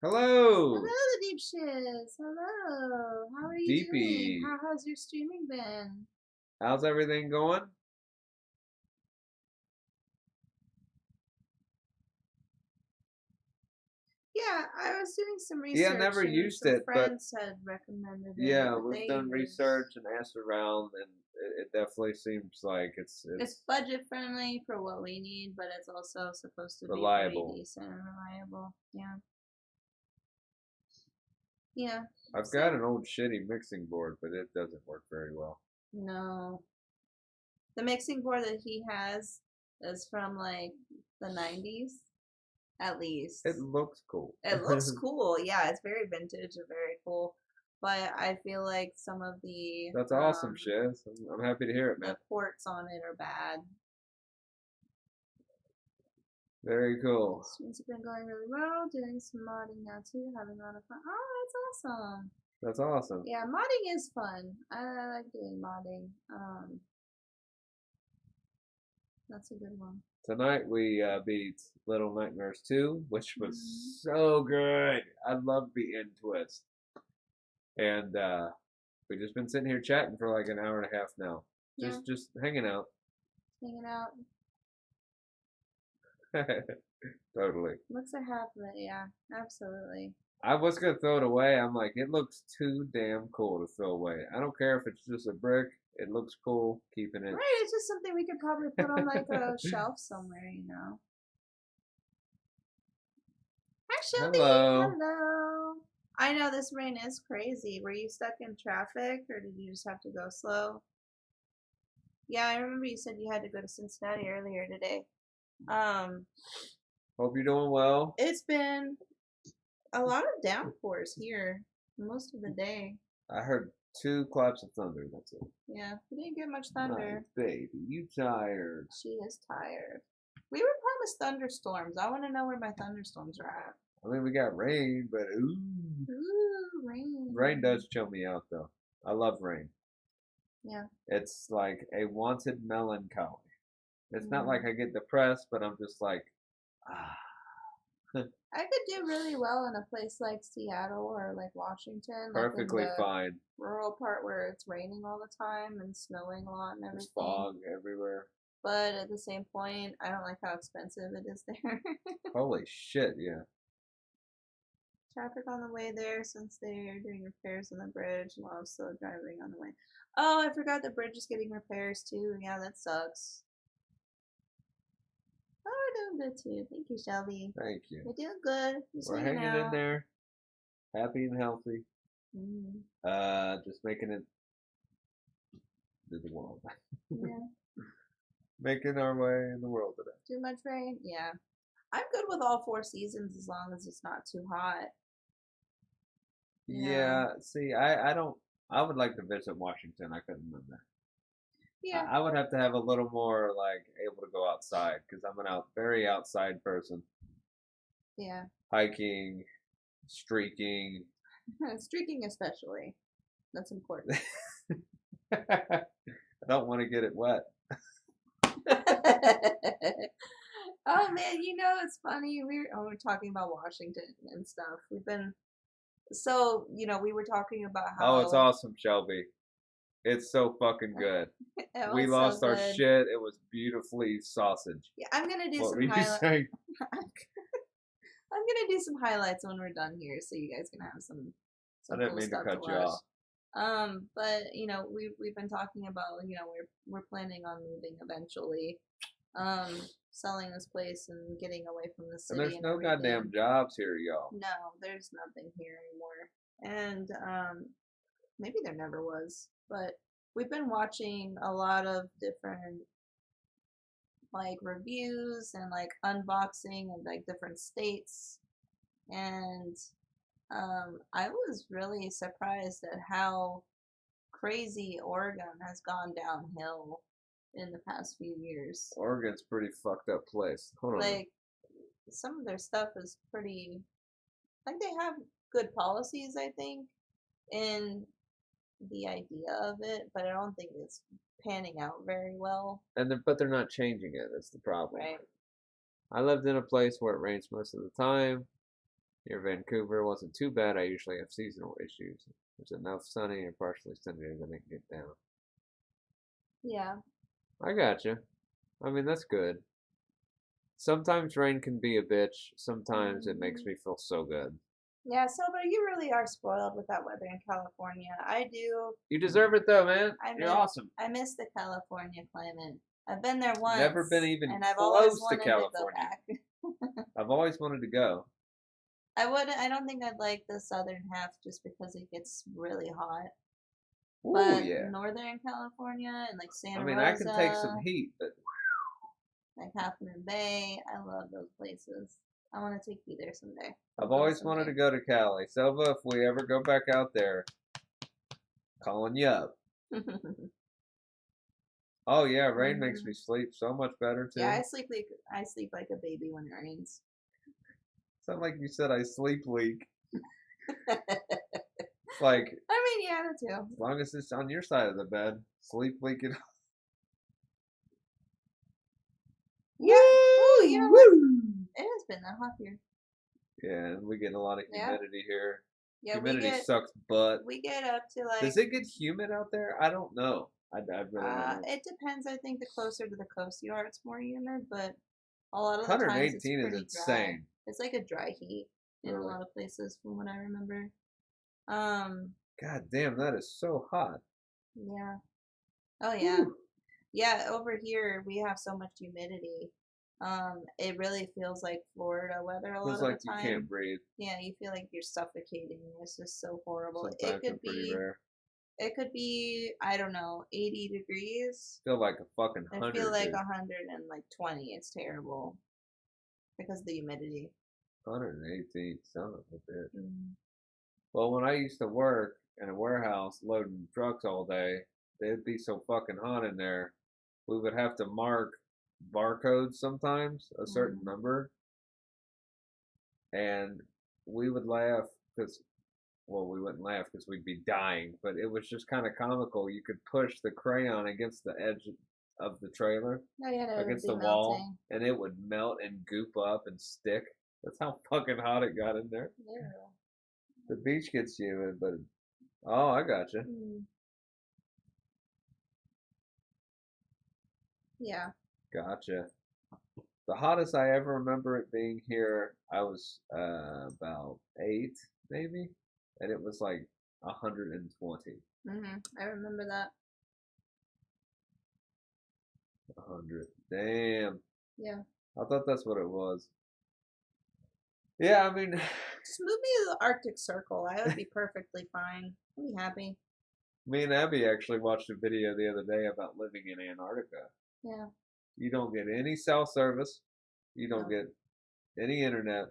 Hello! Hello, the deep shits. Hello. How are you Deepy. doing? How's your streaming been? How's everything going? Yeah, I was doing some research. Yeah, I never and used some it, but friends had recommended it. yeah, that we've they done use. research and asked around, and it definitely seems like it's It's budget friendly for what we need, but it's also supposed to reliable. be pretty decent and reliable. Yeah. Yeah. I've got an old shitty mixing board, but it doesn't work very well. No. The mixing board that he has is from like the 90s, at least. It looks cool. It looks cool. Yeah, it's very vintage and very cool. But I feel like some of the That's awesome, Shiz. I'm happy to hear it, man. the ports on it are bad. Very cool. Streams have been going really well. Doing some modding now too. Having a lot of fun. Oh, that's awesome. That's awesome. Yeah, modding is fun. I like doing modding. That's a good one. Tonight we beat Little Nightmares 2, which was so good. I love the end twist. And we've just been sitting here chatting for like an hour and a half now. Just hanging out. Hanging out. Totally. Looks are half of it, yeah. Absolutely. I was gonna throw it away. I'm like, it looks too damn cool to throw away. I don't care if it's just a brick. It looks cool. Keeping it. Right, it's just something we could probably put on like a shelf somewhere, Hi, Shelby. Hello. Hello. I know this rain is crazy. Were you stuck in traffic or did you just have to go slow? Yeah, I remember you said you had to go to Cincinnati earlier today. Hope you're doing well. It's been a lot of downpours here most of the day. I heard 2 claps of thunder. That's it. Yeah, we didn't get much thunder. Nice, baby, you tired? She is tired. We were promised thunderstorms. I want to know where my thunderstorms are at. I mean, we got rain, but ooh. Ooh, rain. Rain does chill me out, though. I love rain. Yeah. It's like a wanted melancholy. It's not like I get depressed, but I'm just like, ah. I could do really well in a place like Seattle or like Washington. Perfectly like in the fine. rural part where it's raining all the time and snowing a lot and everything. There's fog everywhere. But at the same point, I don't like how expensive it is there. Holy shit, yeah. Traffic on the way there since they're doing repairs on the bridge and also driving on the way. Oh, I forgot the bridge is getting repairs too. Yeah, that sucks. Oh, we're doing good too. Thank you, Shelby. Thank you. We're doing good. Just We're hanging out. in there. Happy and healthy. Just making it to the world. Yeah. Making our way in the world today. Too much rain? Yeah. I'm good with all 4 seasons as long as it's not too hot. Yeah, see, I don't. I would like to visit Washington. I couldn't live there. Yeah. I would have to have a little more like able to go outside because I'm an very outside person. Yeah. Hiking, streaking. Streaking especially. That's important. I don't want to get it wet. Oh man, it's funny. We're talking about Washington and stuff. We were talking about how Oh, it's awesome, Shelby. It's so fucking good. it We was lost so our good. shit. It was beautifully sausage. Yeah, I'm gonna do What were some you highlights. saying? I'm gonna do some highlights when we're done here, so you guys can have some I didn't cool mean to stuff cut you watch. off. But we've been talking about we're planning on moving eventually, selling this place and getting away from the And city. there's And no everything. goddamn jobs here, y'all. No, there's nothing here anymore. And maybe there never was, but we've been watching a lot of different like reviews and like unboxing of like different states, and I was really surprised at how crazy Oregon has gone downhill in the past few years. Oregon's a pretty fucked up place. Hold on. Like some of their stuff is pretty, like they have good policies, I think, in the idea of it, but I don't think it's panning out very well. But they're not changing it. That's the problem. Right. I lived in a place where it rains most of the time. Near Vancouver, it wasn't too bad. I usually have seasonal issues. There's enough sunny and partially sunny that I can get down. Yeah. I gotcha. I mean, that's good. Sometimes rain can be a bitch. Sometimes it makes me feel so good. Yeah, Silver, you really are spoiled with that weather in California. I do. You deserve it though, man. You're awesome. I miss the California climate. I've been there once. Never been even and I've close always to wanted California. To go back. I've always wanted to go. I don't think I'd like the southern half just because it gets really hot. Ooh, But yeah. Northern California and like Santa Rosa. I can take some heat, but like Half Moon Bay, I love those places. I want to take you there someday. I've always wanted to go to Cali. Silva, if we ever go back out there, calling you up. Oh yeah, rain makes me sleep so much better too. Yeah, I sleep like a baby when it rains. Sound like you said I sleep leak. Like, I mean, yeah, that too. As long as it's on your side of the bed, sleep leaking. Yeah. Ooh, you know what? It has been that hot here. Yeah, and we get a lot of humidity here. Yeah, humidity sucks butt. We get up to like. Does it get humid out there? I don't know. I really don't know. It depends. I think the closer to the coast you are, it's more humid, but a lot of the 118 times it's pretty is insane. Dry. It's like a dry heat in a lot of places, from what I remember. God damn, that is so hot. Yeah. Oh yeah. Whew. Yeah, over here we have so much humidity. It really feels like Florida weather a lot of the time. Feels like you can't breathe. Yeah, you feel like you're suffocating. It's just so horrible. Sometimes it could be, I don't know, 80 degrees. Feel like a fucking 100. I feel like 120. It's terrible because of the humidity. 118, son of a bitch. Mm-hmm. Well, when I used to work in a warehouse loading trucks all day, it'd be so fucking hot in there. We would have to mark barcodes sometimes, a certain number, and we would laugh because, well, we wouldn't laugh because we'd be dying, but it was just kind of comical. You could push the crayon against the edge of the trailer, against the wall, and it would melt and goop up and stick. That's how fucking hot it got in there. Yeah. The beach gets you, but oh, I gotcha. Yeah. Gotcha. The hottest I ever remember it being here, I was about 8, maybe, and it was like 120. I remember that. 100. Damn. Yeah. I thought that's what it was. Yeah, I mean, Just move me to the Arctic Circle. I would be perfectly fine. I'd be happy. me and Abby actually watched a video the other day about living in Antarctica. Yeah. You don't get any cell service. You don't No. get any internet.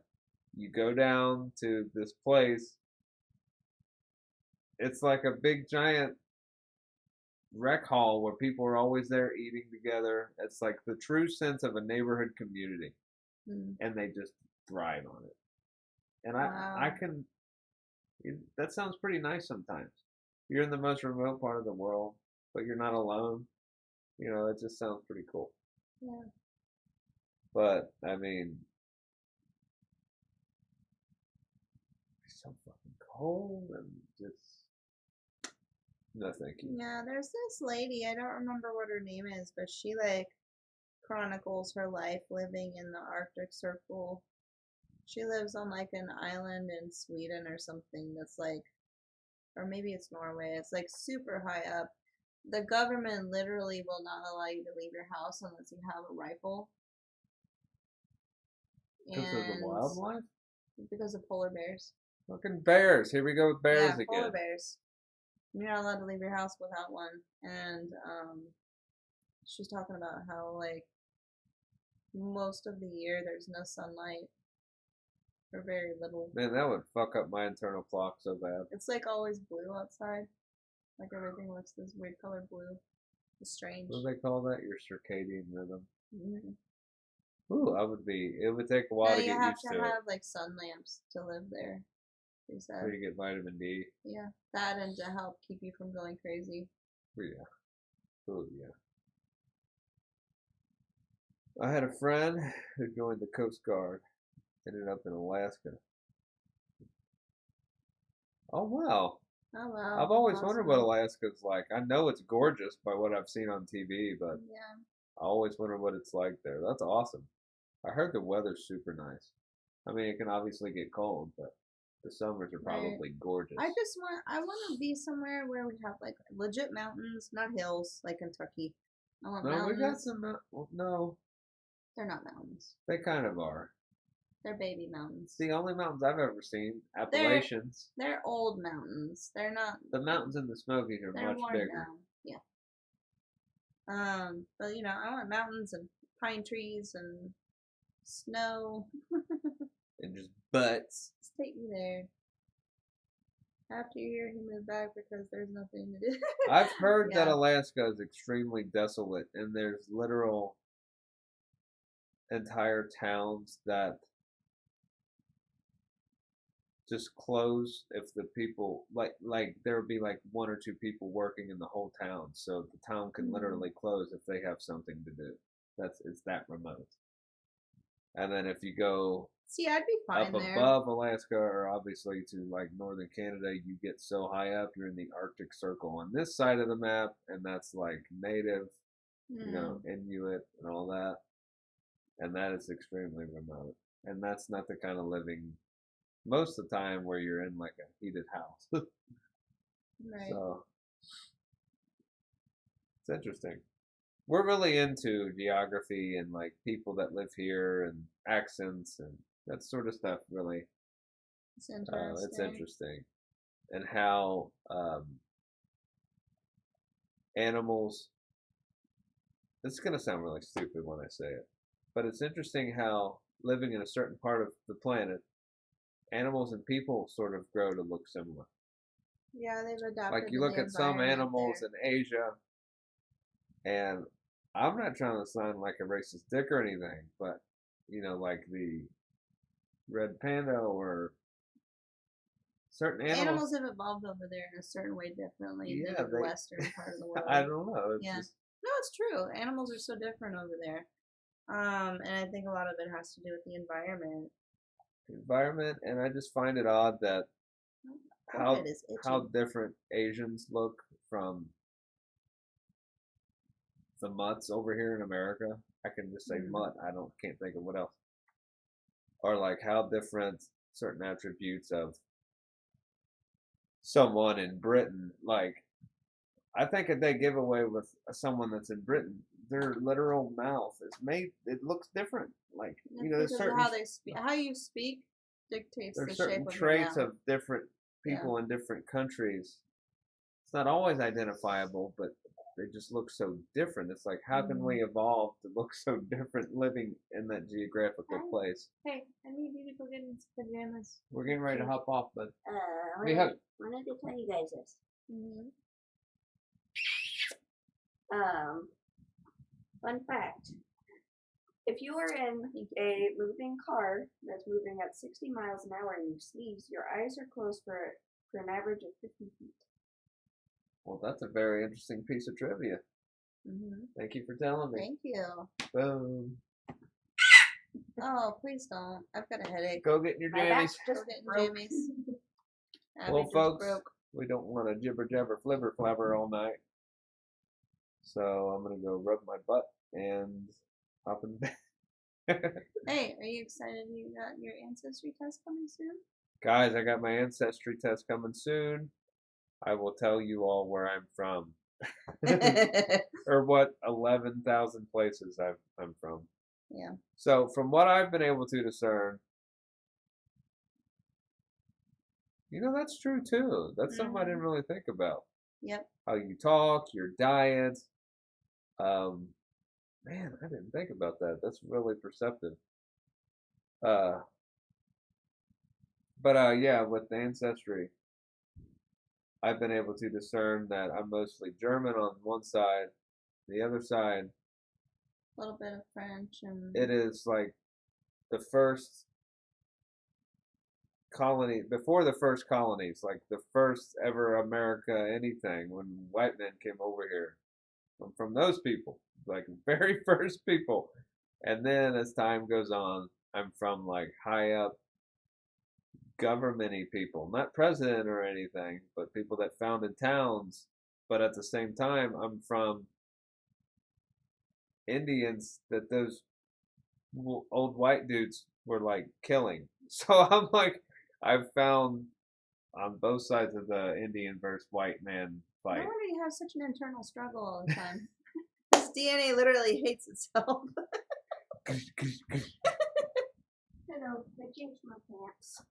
You go down to this place. It's like a big giant rec hall where people are always there eating together. It's like the true sense of a neighborhood community, and they just thrive on it. And I Wow. can. That sounds pretty nice sometimes. You're in the most remote part of the world, but you're not alone. You know, it just sounds pretty cool. Yeah. But I mean, it's so fucking cold and just no, thank you. Yeah, there's this lady, I don't remember what her name is, but she like chronicles her life living in the Arctic Circle. She lives on like an island in Sweden or something that's like, or maybe it's Norway. It's like super high up. The government literally will not allow you to leave your house unless you have a rifle. Because of the And wildlife? because of polar bears. Fucking bears. Here we go with bears Yeah, polar again. bears. You're not allowed to leave your house without one. And she's talking about how like most of the year there's no sunlight or very little. Man, that would fuck up my internal clock so bad. It's like always blue outside. Like everything looks this weird color blue. It's strange. What do they call that? Your circadian rhythm. Mhm. Ooh, it would take a while Now to you get have used to to it. have like sun lamps to live there. She So said. you get vitamin D. Yeah, that and to help keep you from going crazy. Oh, yeah. Oh, yeah. I had a friend who joined the Coast Guard, ended up in Alaska. Oh, wow. Oh wow. I've always awesome. wondered what Alaska's like. I know it's gorgeous by what I've seen on TV, but Yeah. I always wonder what it's like there. That's awesome. I heard the weather's super nice. I mean, it can obviously get cold, but the summers are Right. probably gorgeous. I want to be somewhere where we have like legit mountains, not hills like Kentucky. I want No, mountains. we got some. Well, no, They're not mountains. they kind of are. They're baby mountains. The only mountains I've ever seen, Appalachians. They're old mountains. They're not. The mountains in the Smokies are They're much worn bigger. down. Yeah. But you know, I want mountains and pine trees and snow. And just butts. Let's take me there. After a year, he moved back because there's nothing to do. I've heard that Yeah. Alaska is extremely desolate, and there's literal entire towns that just close if the people like there would be like one or two people working in the whole town, so the town can literally close if they have something to do. It's that remote. And then if you go See, I'd be fine up there. above Alaska or obviously to like northern Canada, you get so high up, you're in the Arctic Circle on this side of the map, and that's like native, you know, Inuit and all that. And that is extremely remote. And that's not the kind of living most of the time where you're in like a heated house. Right. So it's interesting. We're really into geography and like people that live here and accents and that sort of stuff. Really, It's interesting. it's interesting, and how animals. This is gonna sound really stupid when I say it, but it's interesting how living in a certain part of the planet, animals and people sort of grow to look similar. Yeah, they've adapted. Like you to look the at some environment animals there. in Asia, and I'm not trying to sound like a racist dick or anything, but you know, like the red panda or certain Animals have evolved over there in a certain way differently Yeah, than the they- western part of the world. I don't know. It's Yeah. just No, it's true. Animals are so different over there. And I think a lot of it has to do with the environment. the environment, and I just find it odd that how Forehead is itchy. how different Asians look from the mutts over here in America. I can just say mutt. Can't think of what else. Or like how different certain attributes of someone in Britain. Like I think if they give away with someone that's in Britain, their literal mouth is made. It looks different. Like you know, because certain of how they speak, how you speak. dictates There's the shape certain of traits your mouth. of different people in different countries. It's not always identifiable, but they just look so different. It's like, how can we evolve to look so different living in that geographical place? Hey, I need you to go get in some pajamas. We're getting ready to hop off, but I we have wanted to tell you guys this. Mm-hmm. Fun fact. If you are in a moving car that's moving at 60 miles an hour and you sneeze, your eyes are closed for an average of 50 feet. well, that's a very interesting piece of trivia. Mm-hmm. Thank you for telling me. Thank you. Boom. Oh, please don't. I've got a headache. Go get your My jammies. back's Go just get in broke. jammies. Abby Well, just folks, broke. we don't want to jibber jabber flibber flabber all night. So I'm going to go rub my butt and hop in bed. Hey, are you excited you got your ancestry test coming soon? Guys, I got my ancestry test coming soon. I will tell you all where I'm from. Or what 11,000 places I'm from. Yeah. So, from what I've been able to discern, that's true too. That's something I didn't really think about. Yep. How you talk, your diet. Man, I didn't think about that. That's really perceptive. But yeah, with the ancestry, I've been able to discern that I'm mostly German on one side. The other side, A little bit of French and it is like the first colony, before the first colonies, like the first ever America anything, when white men came over here. I'm from those people, like very first people. And then as time goes on, I'm from like high up governmenty people, not president or anything, but people that founded towns. But at the same time, I'm from Indians that those old white dudes were like killing. So I'm like, I've found on both sides of the Indian versus white man no fight. wonder you have such an internal struggle all the time. This DNA literally hates itself. Hello, I changed my pants.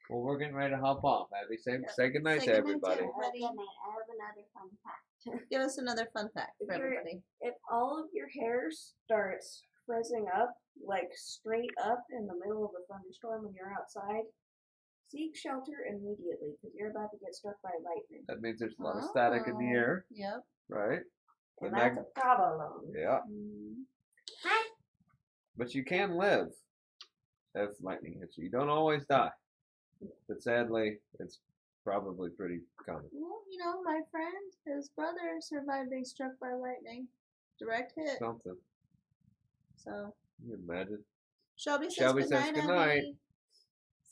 Well, we're getting ready to hop off, Abby. Say goodnight Say to goodnight to everybody. everybody. Good night. I have another fun fact. Give us another fun fact for everybody. If all of your hair starts frizzing up, like straight up in the middle of a thunderstorm when you're outside, seek shelter immediately because you're about to get struck by lightning. That means there's a lot of static in the air, Yep. right? And that's a problem. Yeah. Mm-hmm. But you can live if lightning hits you. You don't always die. But sadly, it's probably pretty common. Well, my friend, his brother survived being struck by lightning. Direct hit. Something. So, Can you imagine? Shelby says Shelby goodnight, says goodnight. Abby.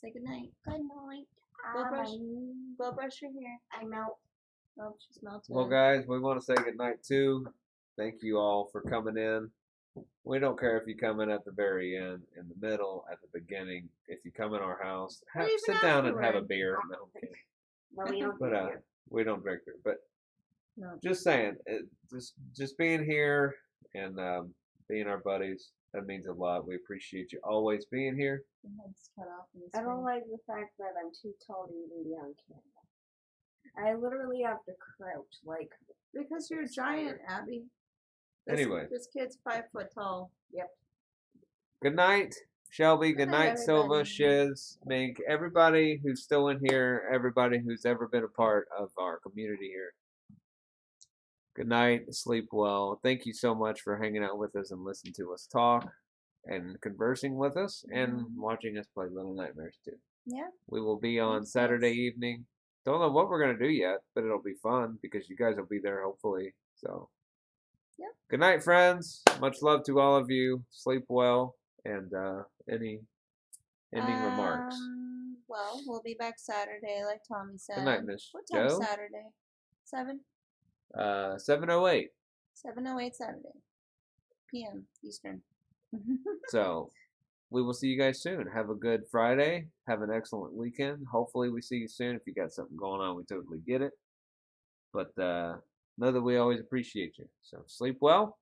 Say goodnight. Good night. Go brush your hair. I melt. Oh, she's melted. Well, guys, we want to say goodnight too. Thank you all for coming in. We don't care if you come in at the very end, in the middle, at the beginning. If you come in our house, Or even sit down and have a afterward. beer. No, I'm kidding. No, we don't But do it. we don't drink beer. But No. just saying, just being here and being our buddies, that means a lot. We appreciate you always being here. The head's cut off in I this don't room. like the fact that I'm too tall to even be on camera. I literally have to crouch like. Because you're a giant, Abby. Anyway. This kid's 5 foot tall. Yep. Good night, Shelby. Good night, night, Silva, everybody. Shiz, Mink, everybody who's still in here, everybody who's ever been a part of our community here. Good night. Sleep well. Thank you so much for hanging out with us and listening to us talk and conversing with us and watching us play Little Nightmares too. Yeah. We will be on Thanks, Saturday guys. evening. Don't know what we're going to do yet, but it'll be fun because you guys will be there hopefully. So, Yep. Good night, friends. Much love to all of you. Sleep well. And any ending remarks? Well, we'll be back Saturday, like Tommy said. Good night, Miss What time Joe. Saturday? 7? 7:08. 7:08 Saturday. PM Eastern. So, we will see you guys soon. Have a good Friday. Have an excellent weekend. Hopefully, we see you soon. If you got something going on, we totally get it. But know that we always appreciate you. So, sleep well.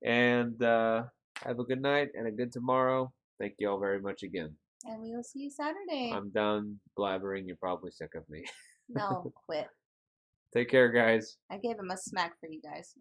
And have a good night and a good tomorrow. Thank you all very much again. And we will see you Saturday. I'm done blabbering. You're probably sick of me. No, quit. Take care, guys. I gave him a smack for you guys.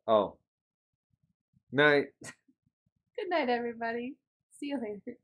Oh. Night. Good night, everybody. See you later.